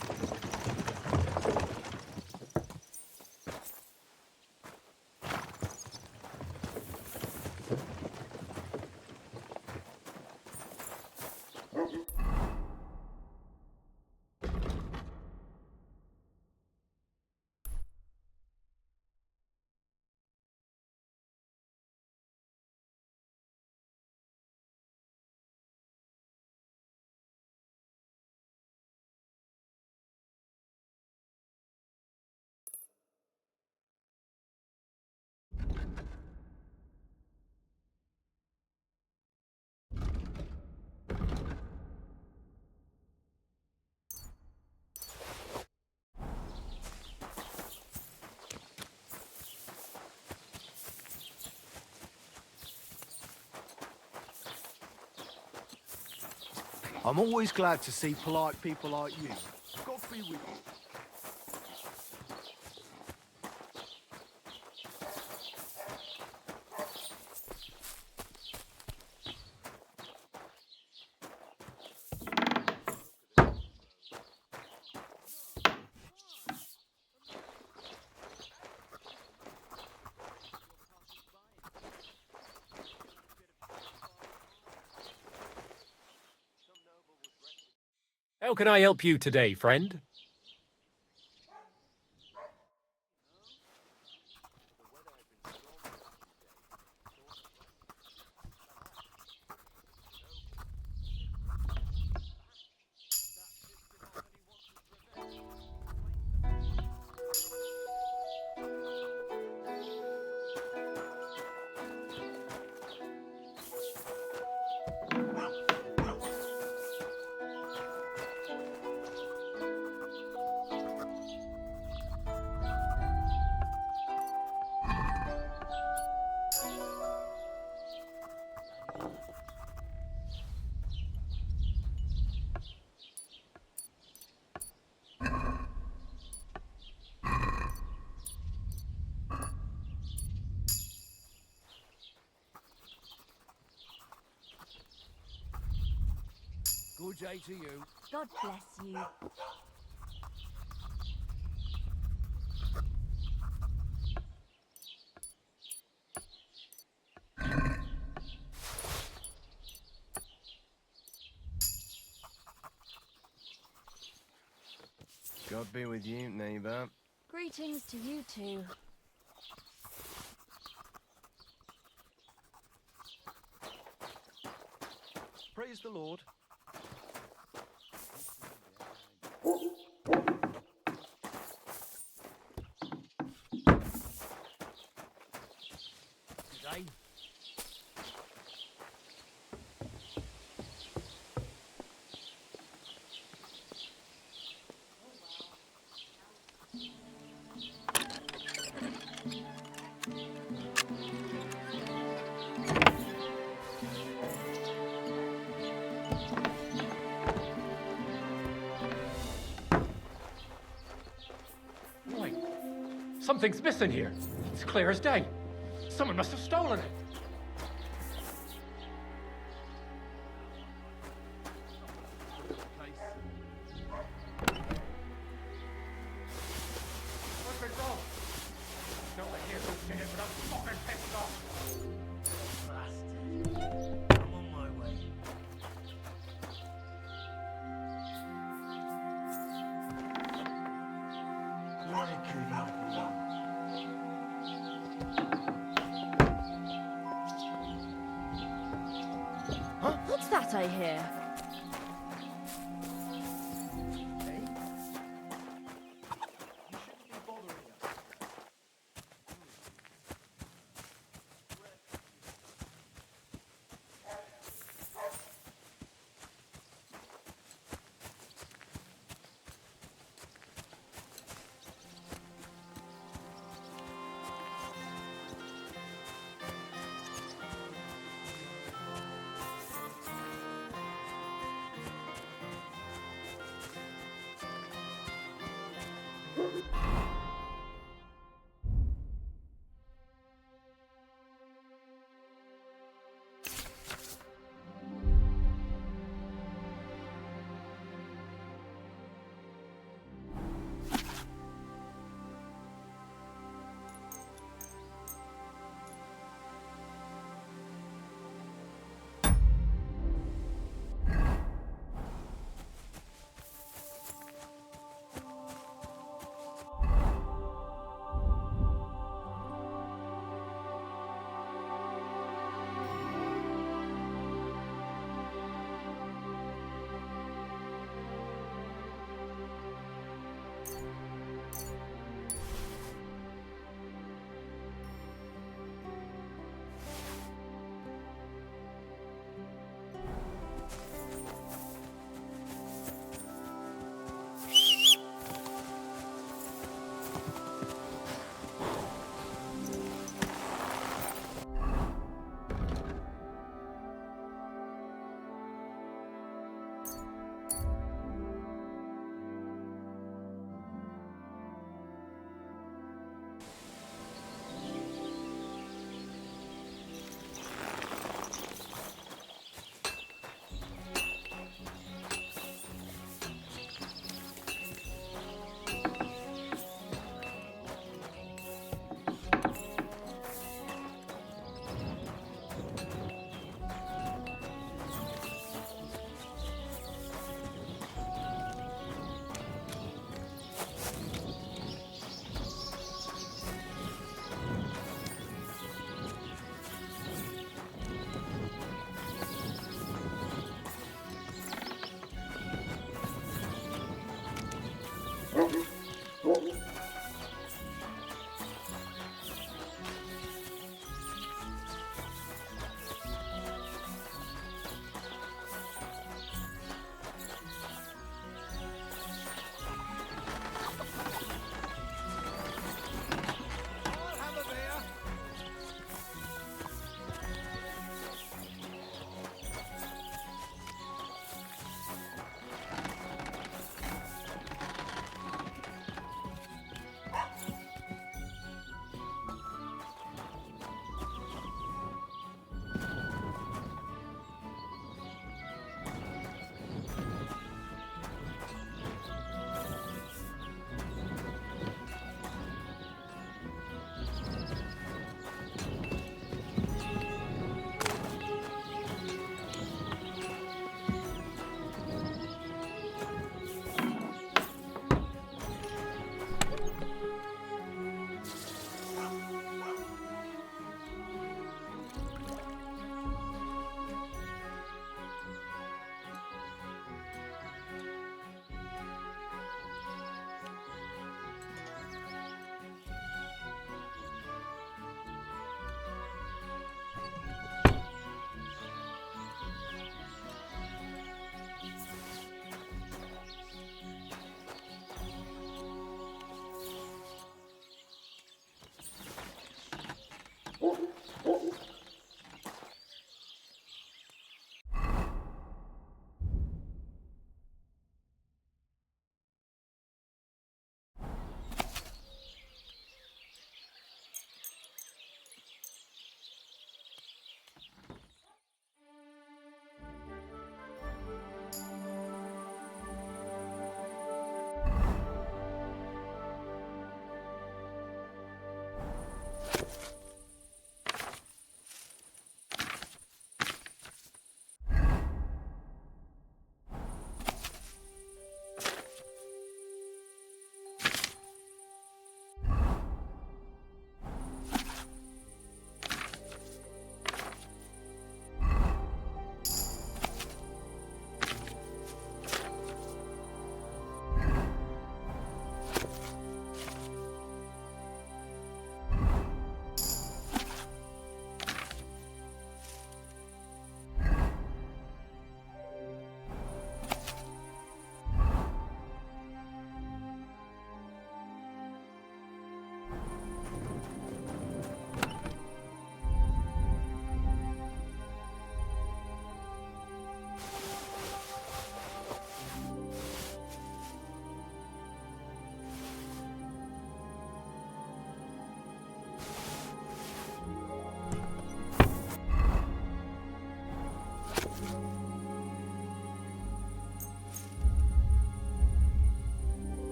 I'm always glad to see polite people like you. God be with you. How can I help you today, friend? Good day to you. God bless you. God be with you, neighbor. Greetings to you too. Praise the Lord. Today, Something's missing here. It's clear as day. Someone must have stolen it. What's been wrong? No idea who did it, but I'm fucking pissed off. Bastard. I'm on my way. What's that I hear?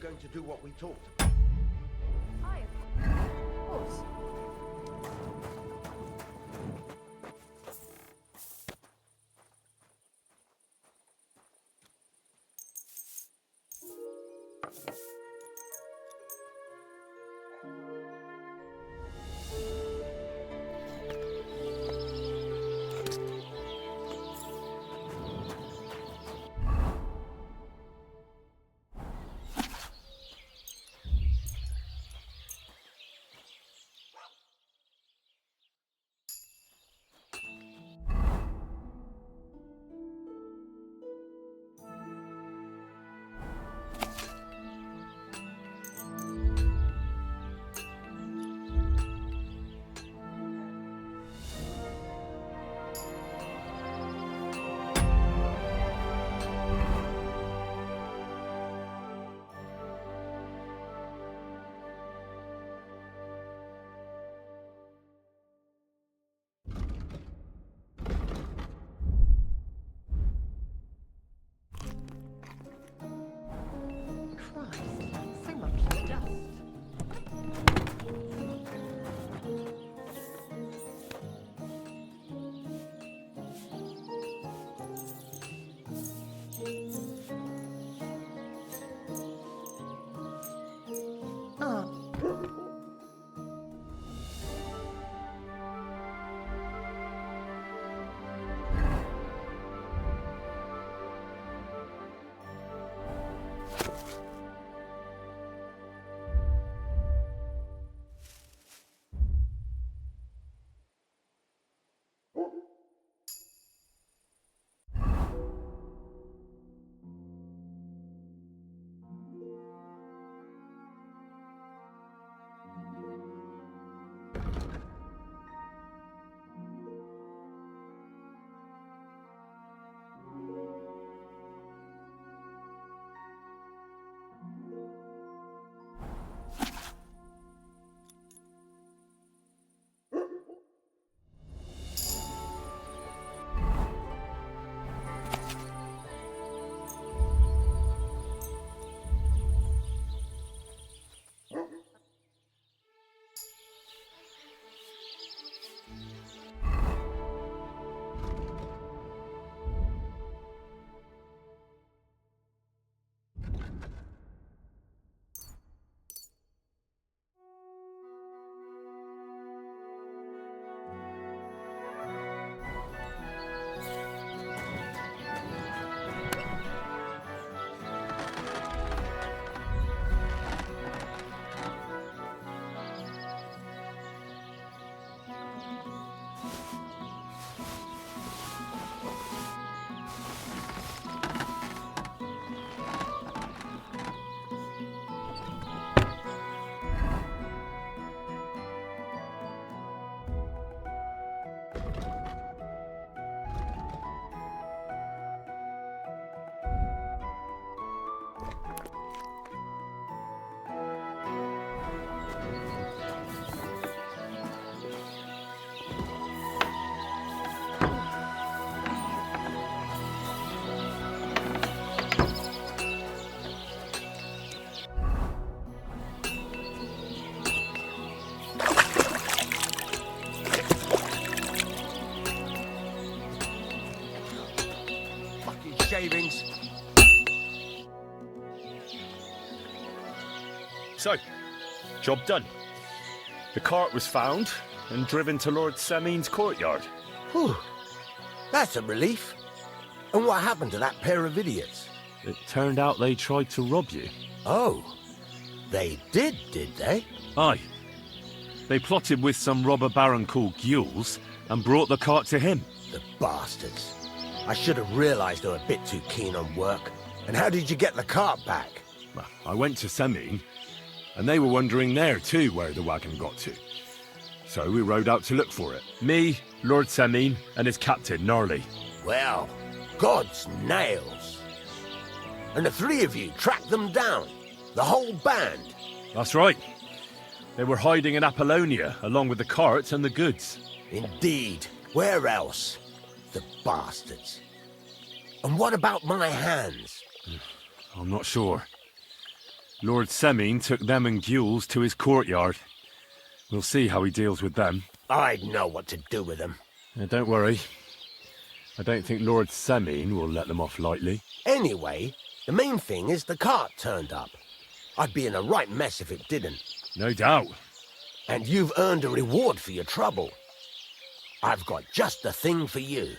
going to do what we talked about? Of course. So much dust. Shavings. So, job done. The cart was found and driven to Lord Semin's courtyard. Whew. That's a relief. And what happened to that pair of idiots? It turned out they tried to rob you. Oh, they did they? Aye. They plotted with some robber baron called Gules and brought the cart to him. The bastards. I should have realised they were a bit too keen on work. And how did you get the cart back? Well, I went to Semin, and they were wondering there too where the wagon got to. So we rode out to look for it. Me, Lord Semin, and his captain, Gnarly. Well, God's nails. And the three of you tracked them down? The whole band? That's right. They were hiding in Apollonia, along with the carts and the goods. Indeed. Where else? The bastards. And what about my hands? I'm not sure. Lord Semine took them and Gules to his courtyard. We'll see how he deals with them. I'd know what to do with them. Don't worry. I don't think Lord Semine will let them off lightly. Anyway, the main thing is the cart turned up. I'd be in a right mess if it didn't. No doubt. And you've earned a reward for your trouble. I've got just the thing for you.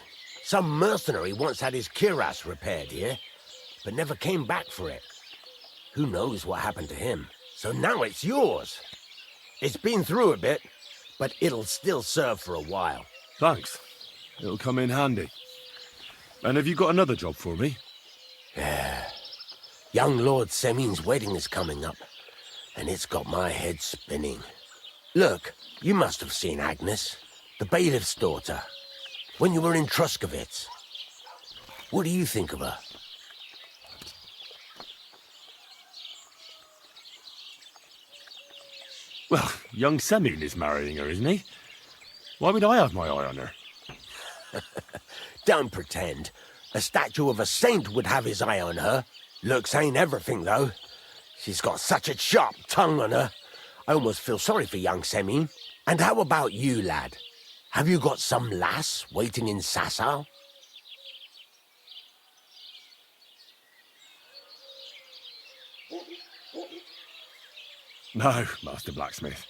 Some mercenary once had his cuirass repaired here, but never came back for it. Who knows what happened to him? So now it's yours. It's been through a bit, but it'll still serve for a while. Thanks. It'll come in handy. And have you got another job for me? Yeah. Young Lord Semine's wedding is coming up, and it's got my head spinning. Look, you must have seen Agnes, the bailiff's daughter, when you were in Truskovitz. What do you think of her? Well, young Semine is marrying her, isn't he? Why would I have my eye on her? Don't pretend. A statue of a saint would have his eye on her. Looks ain't everything, though. She's got such a sharp tongue on her. I almost feel sorry for young Semine. And how about you, lad? Have you got some lass waiting in Sasau? No, Master Blacksmith.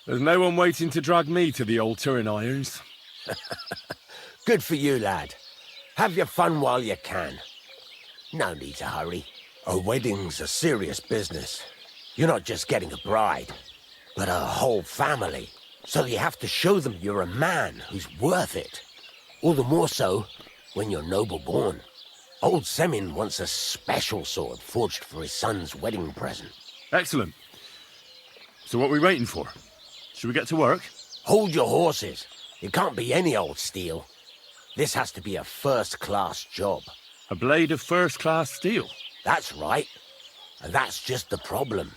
There's no one waiting to drag me to the altar in irons. Good for you, lad. Have your fun while you can. No need to hurry. A wedding's a serious business. You're not just getting a bride, but a whole family. So you have to show them you're a man who's worth it. All the more so when you're noble-born. Old Semine wants a special sword forged for his son's wedding present. Excellent. So what are we waiting for? Should we get to work? Hold your horses. It can't be any old steel. This has to be a first-class job. A blade of first-class steel? That's right. And that's just the problem.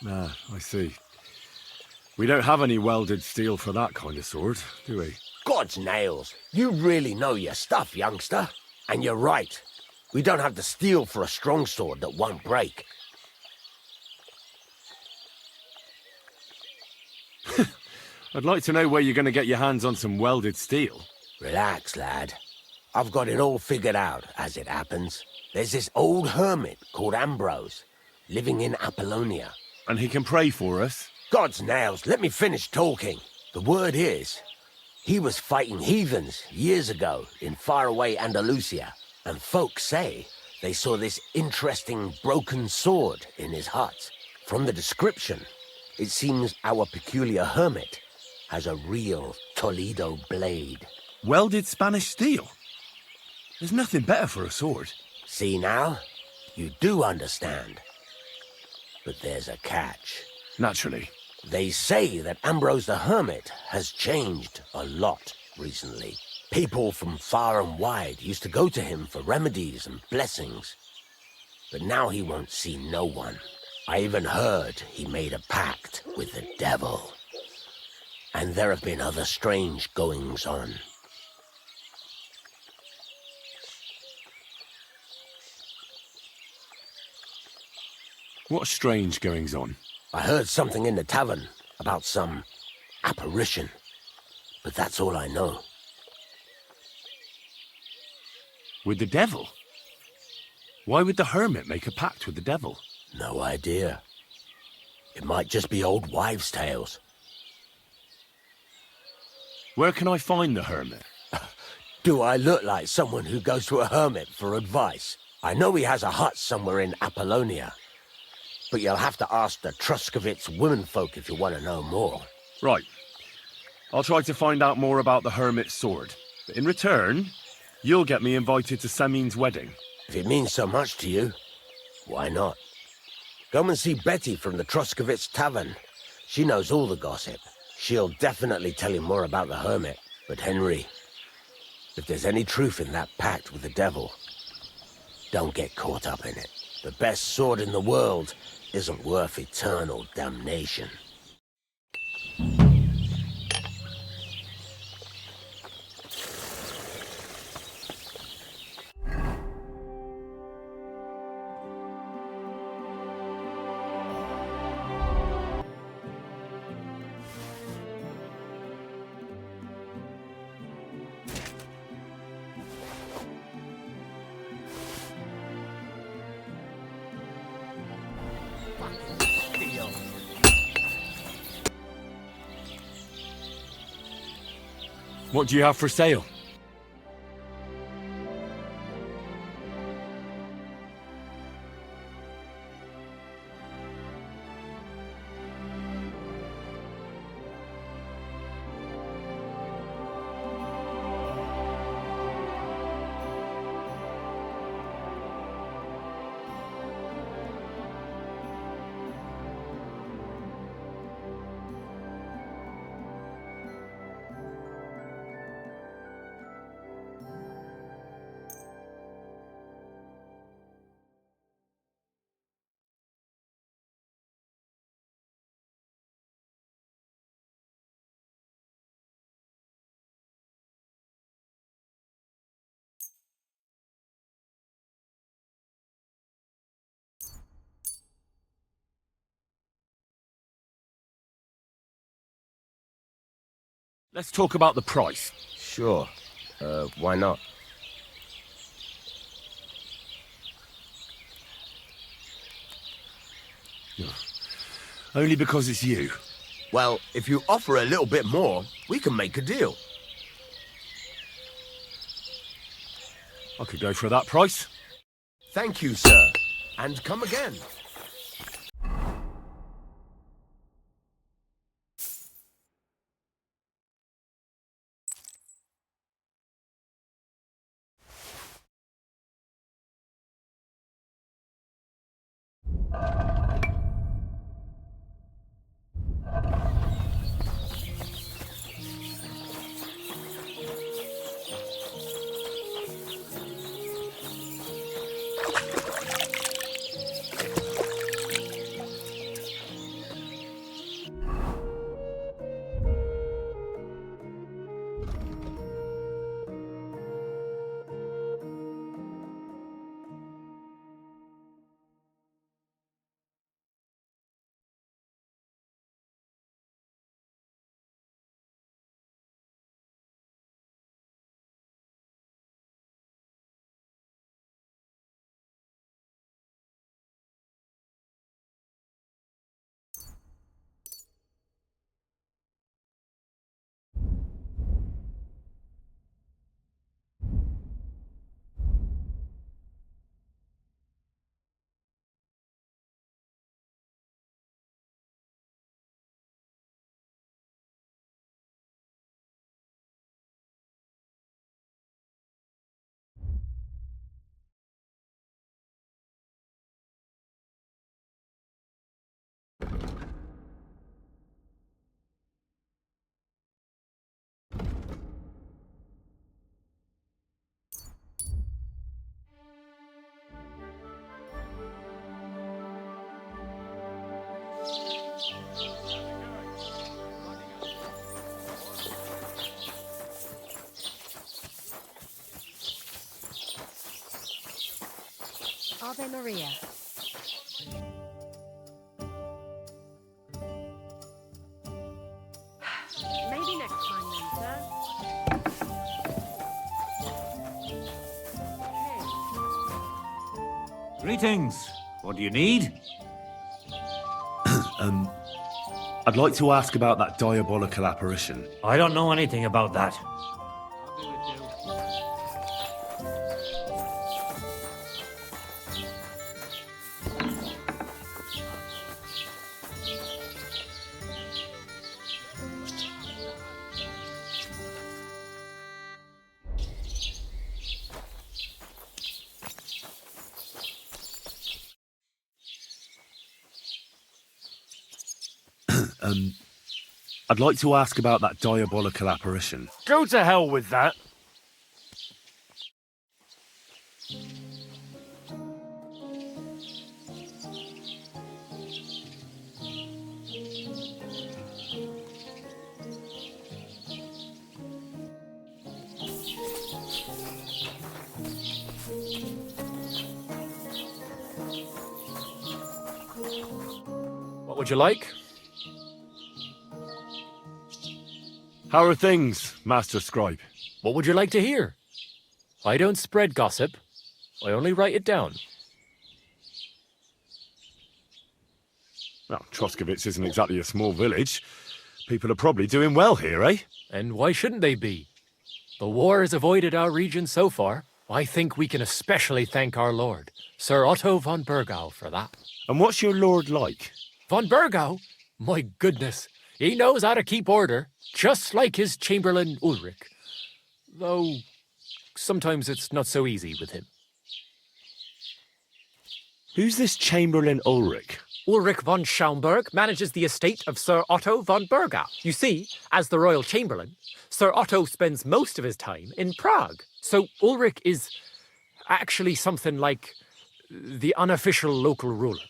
Ah, I see. We don't have any welded steel for that kind of sword, do we? God's nails. You really know your stuff, youngster. And you're right. We don't have the steel for a strong sword that won't break. I'd like to know where you're going to get your hands on some welded steel. Relax, lad. I've got it all figured out, as it happens. There's this old hermit called Ambrose, living in Apollonia. And he can pray for us? God's nails, let me finish talking. The word is, he was fighting heathens years ago in faraway Andalusia. And folks say they saw this interesting broken sword in his hut. From the description, it seems our peculiar hermit has a real Toledo blade. Welded Spanish steel? There's nothing better for a sword. See now? You do understand. But there's a catch. Naturally. They say that Ambrose the Hermit has changed a lot recently. People from far and wide used to go to him for remedies and blessings. But now he won't see no one. I even heard he made a pact with the devil. And there have been other strange goings-on. What strange goings-on? I heard something in the tavern about some apparition. But that's all I know. With the devil? Why would the hermit make a pact with the devil? No idea. It might just be old wives' tales. Where can I find the hermit? Do I look like someone who goes to a hermit for advice? I know he has a hut somewhere in Apollonia. But you'll have to ask the Truskovitz womenfolk if you want to know more. Right. I'll try to find out more about the hermit's sword. But in return, you'll get me invited to Semine's wedding. If it means so much to you, why not? Come and see Betty from the Truskovitz Tavern. She knows all the gossip. She'll definitely tell you more about the hermit. But Henry, if there's any truth in that pact with the devil, don't get caught up in it. The best sword in the world isn't worth eternal damnation. What do you have for sale? Let's talk about the price. Sure. Why not? Only because it's you. Well, if you offer a little bit more, we can make a deal. I could go for that price. Thank you, sir. And come again. Ave Maria. Maybe next time then, sir. Greetings. What do you need? I'd like to ask about that diabolical apparition. I don't know anything about that. I'd like to ask about that diabolical apparition. Go to hell with that. What would you like? How are things, Master Scribe? What would you like to hear? I don't spread gossip. I only write it down. Well, Troskowitz isn't exactly a small village. People are probably doing well here, eh? And why shouldn't they be? The war has avoided our region so far. I think we can especially thank our lord, Sir Otto von Burgau, for that. And what's your lord like? Von Burgau? My goodness, he knows how to keep order, just like his chamberlain Ulrich. Though, sometimes it's not so easy with him. Who's this Chamberlain Ulrich? Ulrich von Schaumburg manages the estate of Sir Otto von Burgau. You see, as the royal chamberlain, Sir Otto spends most of his time in Prague. So Ulrich is actually something like the unofficial local ruler.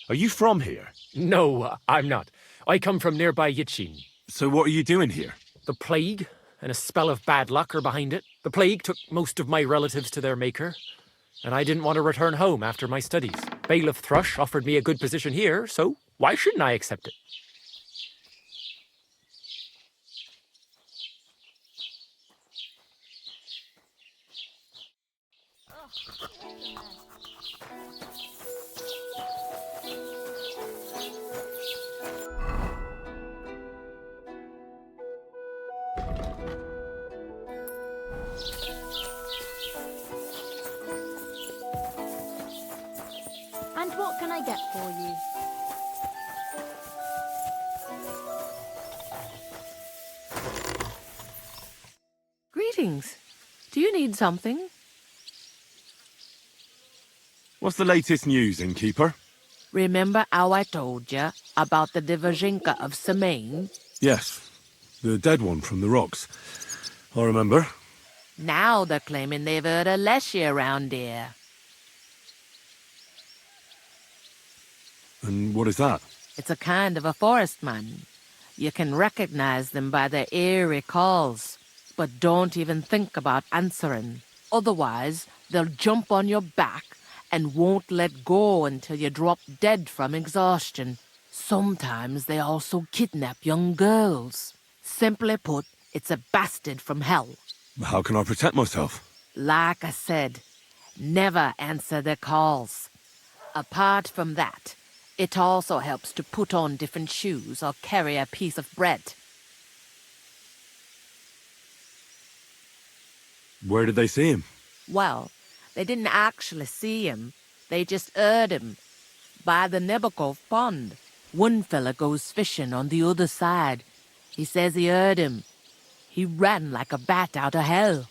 Are you from here? No, I'm not. I come from nearby Yitchin. So what are you doing here? The plague and a spell of bad luck are behind it. The plague took most of my relatives to their maker, and I didn't want to return home after my studies. Bailiff Thrush offered me a good position here, so why shouldn't I accept it? And what can I get for you? Greetings. Do you need something? What's the latest news, innkeeper? Remember how I told you about the Divizhenka of Semaine? Yes, the dead one from the rocks. I remember. Now they're claiming they've heard a leshy around here. And what is that? It's a kind of a forest man. You can recognize them by their eerie calls. But don't even think about answering. Otherwise, they'll jump on your back and won't let go until you drop dead from exhaustion. Sometimes they also kidnap young girls. Simply put, it's a bastard from hell. How can I protect myself? Like I said, never answer their calls. Apart from that, it also helps to put on different shoes or carry a piece of bread. Where did they see him? Well, they didn't actually see him. They just heard him. By the Nebokov pond. One fella goes fishing on the other side. He says he heard him. He ran like a bat out of hell.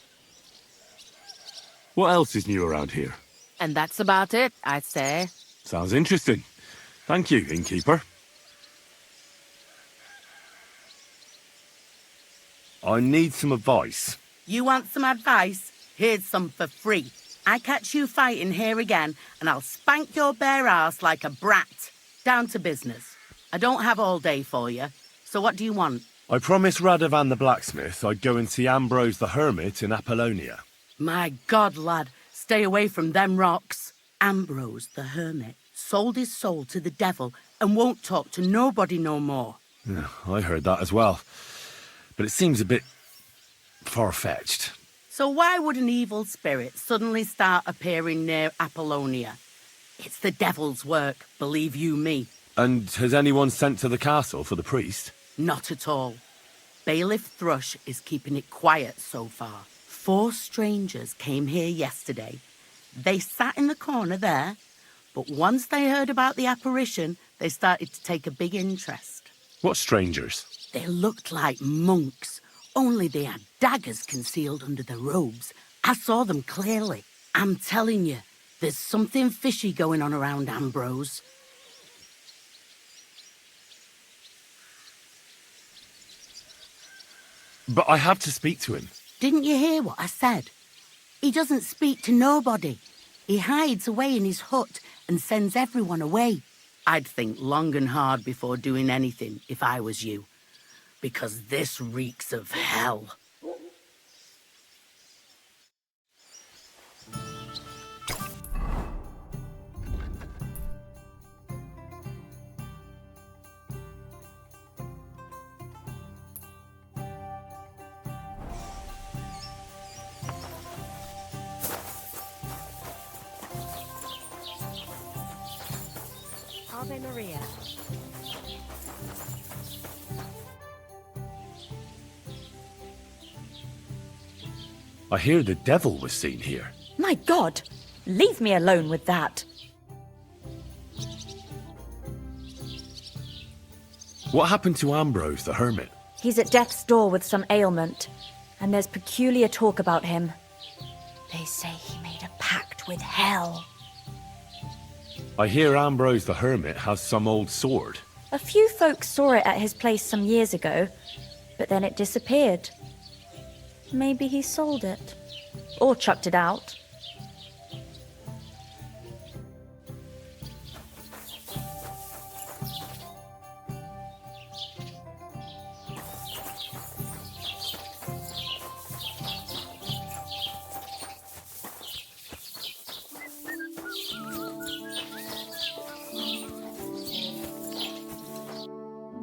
What else is new around here? And that's about it, I'd say. Sounds interesting. Thank you, innkeeper. I need some advice. You want some advice? Here's some for free. I catch you fighting here again, and I'll spank your bare ass like a brat. Down to business. I don't have all day for you, so what do you want? I promised Radovan the blacksmith I'd go and see Ambrose the hermit in Apollonia. My God, lad, stay away from them rocks. Ambrose the hermit sold his soul to the devil and won't talk to nobody no more. Yeah, I heard that as well. But it seems a bit far-fetched. So why would an evil spirit suddenly start appearing near Apollonia? It's the devil's work, believe you me. And has anyone sent to the castle for the priest? Not at all. Bailiff Thrush is keeping it quiet so far. 4 strangers came here yesterday. They sat in the corner there, but once they heard about the apparition, they started to take a big interest. What strangers? They looked like monks, only they had daggers concealed under their robes. I saw them clearly. I'm telling you, there's something fishy going on around Ambrose. But I have to speak to him. Didn't you hear what I said? He doesn't speak to nobody. He hides away in his hut and sends everyone away. I'd think long and hard before doing anything if I was you. Because this reeks of hell. Ave Maria. I hear the devil was seen here. My God! Leave me alone with that. What happened to Ambrose the hermit? He's at death's door with some ailment, and there's peculiar talk about him. They say he made a pact with hell. I hear Ambrose the hermit has some old sword. A few folks saw it at his place some years ago, but then it disappeared. Maybe he sold it. Or chucked it out.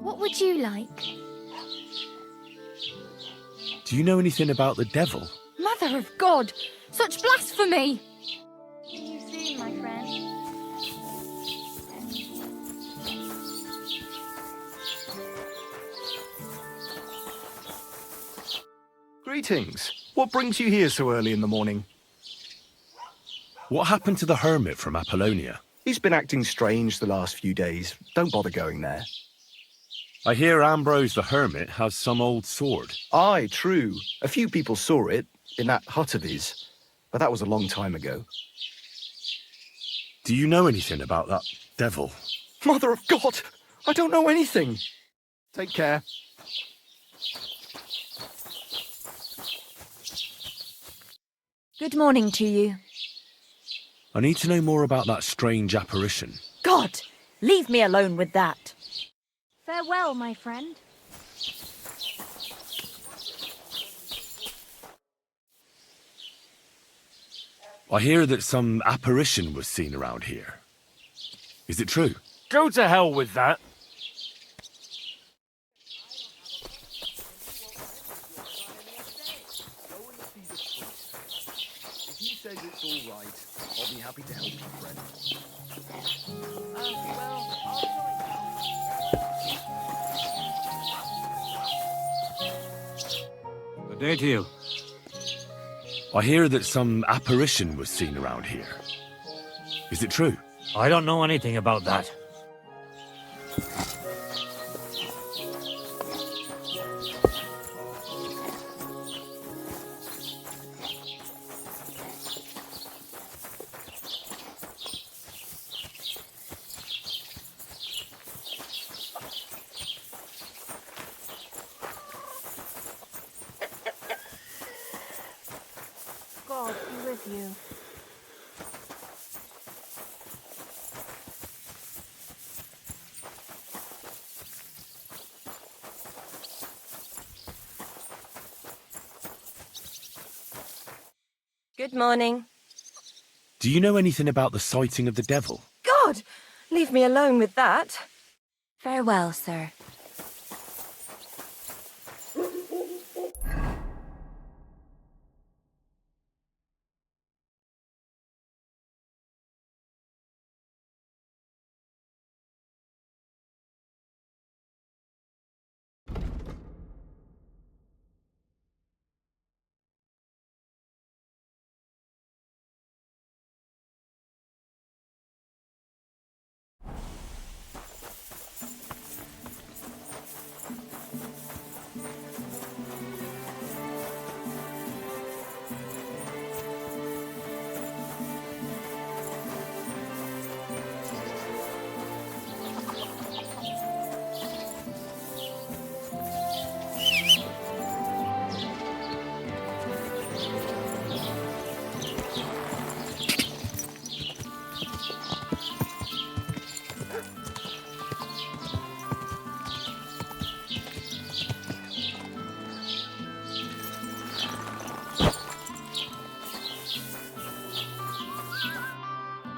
What would you like? Do you know anything about the devil? Mother of God! Such blasphemy! See you soon, my friend. Greetings. What brings you here so early in the morning? What happened to the hermit from Apollonia? He's been acting strange the last few days. Don't bother going there. I hear Ambrose the hermit has some old sword. Aye, true. A few people saw it in that hut of his, but that was a long time ago. Do you know anything about that devil? Mother of God! I don't know anything. Take care. Good morning to you. I need to know more about that strange apparition. God! Leave me alone with that. Farewell, my friend. I hear that some apparition was seen around here. Is it true? Go to hell with that. If he says it's all right, I'll be happy to help you, friend. Good day to you. I hear that some apparition was seen around here. Is it true? I don't know anything about that. God be with you. Good morning. Do you know anything about the sighting of the devil? God! Leave me alone with that. Farewell, sir.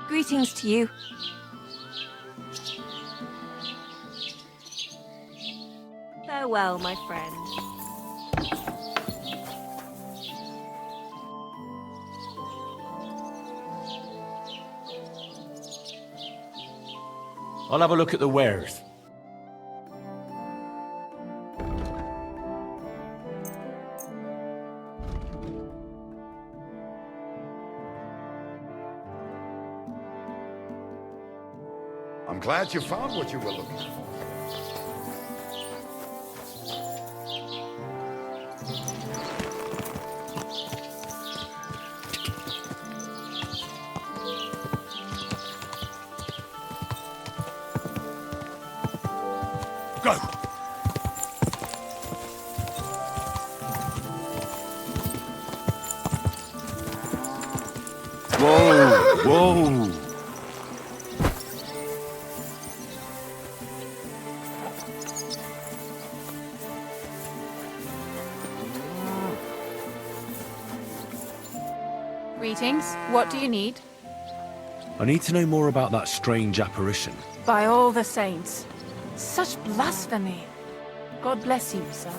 Greetings to you. Farewell, my friend. I'll have a look at the wares. I'm glad you found what you were looking for. Go! Whoa! Whoa! Greetings. What do you need? I need to know more about that strange apparition. By all the saints. Such blasphemy. God bless you, sir.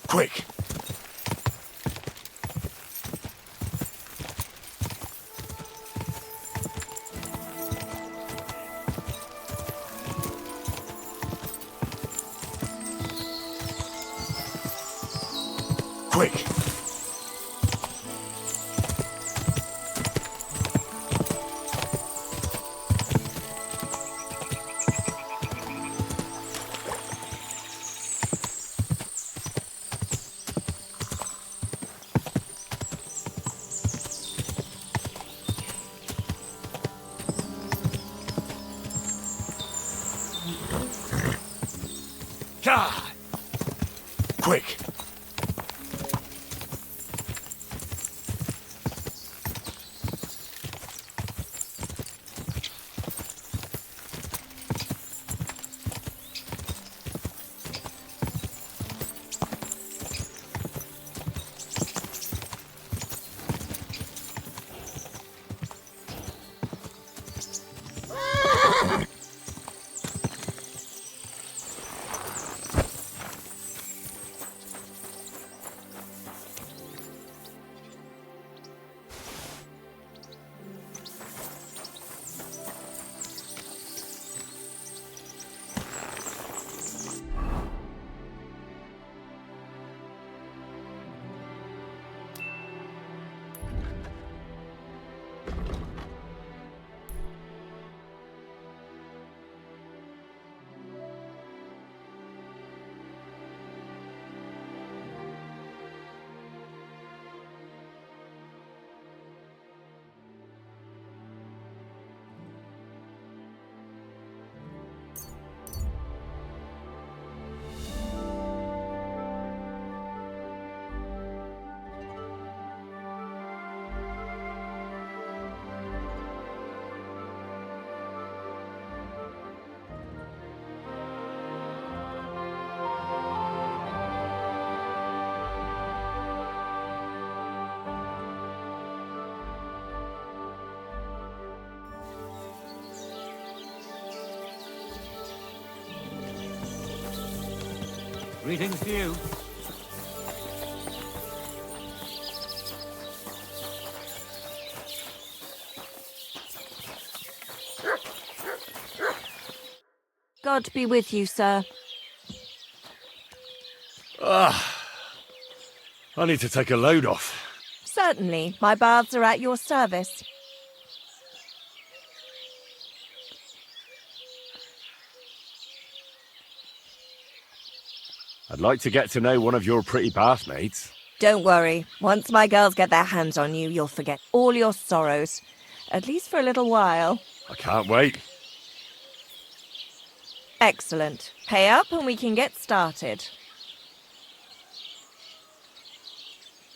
Quick! Quick! God! Quick! Greetings to you. God be with you, sir. Ah, I need to take a load off. Certainly. My baths are at your service. I'd like to get to know one of your pretty bathmates. Don't worry. Once my girls get their hands on you, you'll forget all your sorrows. At least for a little while. I can't wait. Excellent. Pay up and we can get started.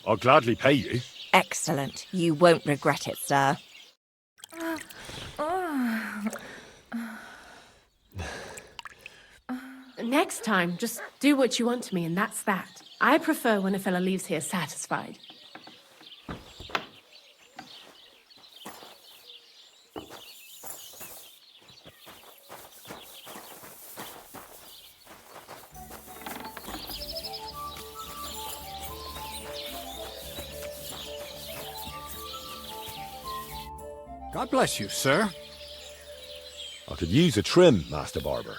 I'll gladly pay you. Excellent. You won't regret it, sir. Next time, just do what you want to me, and that's that. I prefer when a fella leaves here satisfied. God bless you, sir. I could use a trim, Master Barber.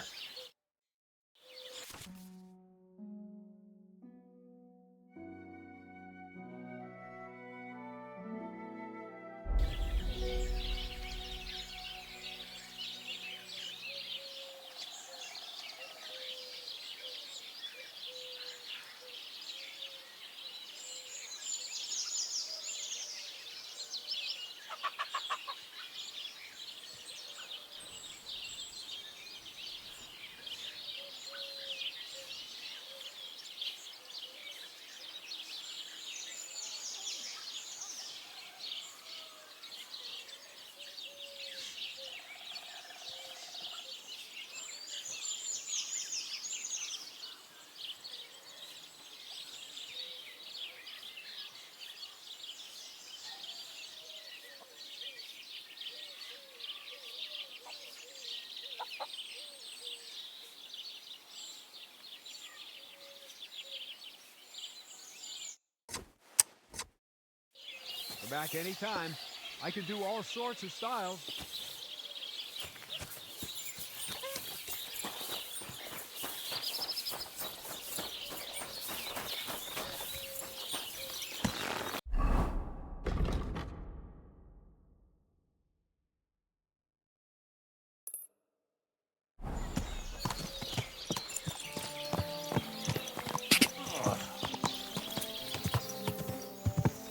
We're back anytime. I can do all sorts of styles.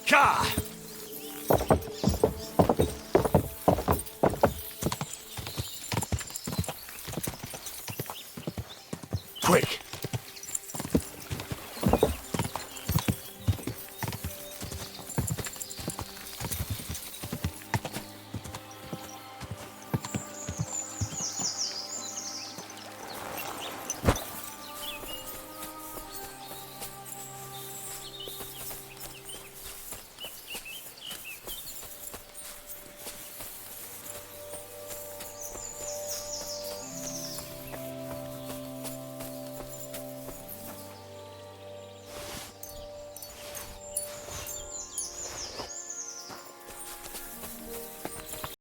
Ka!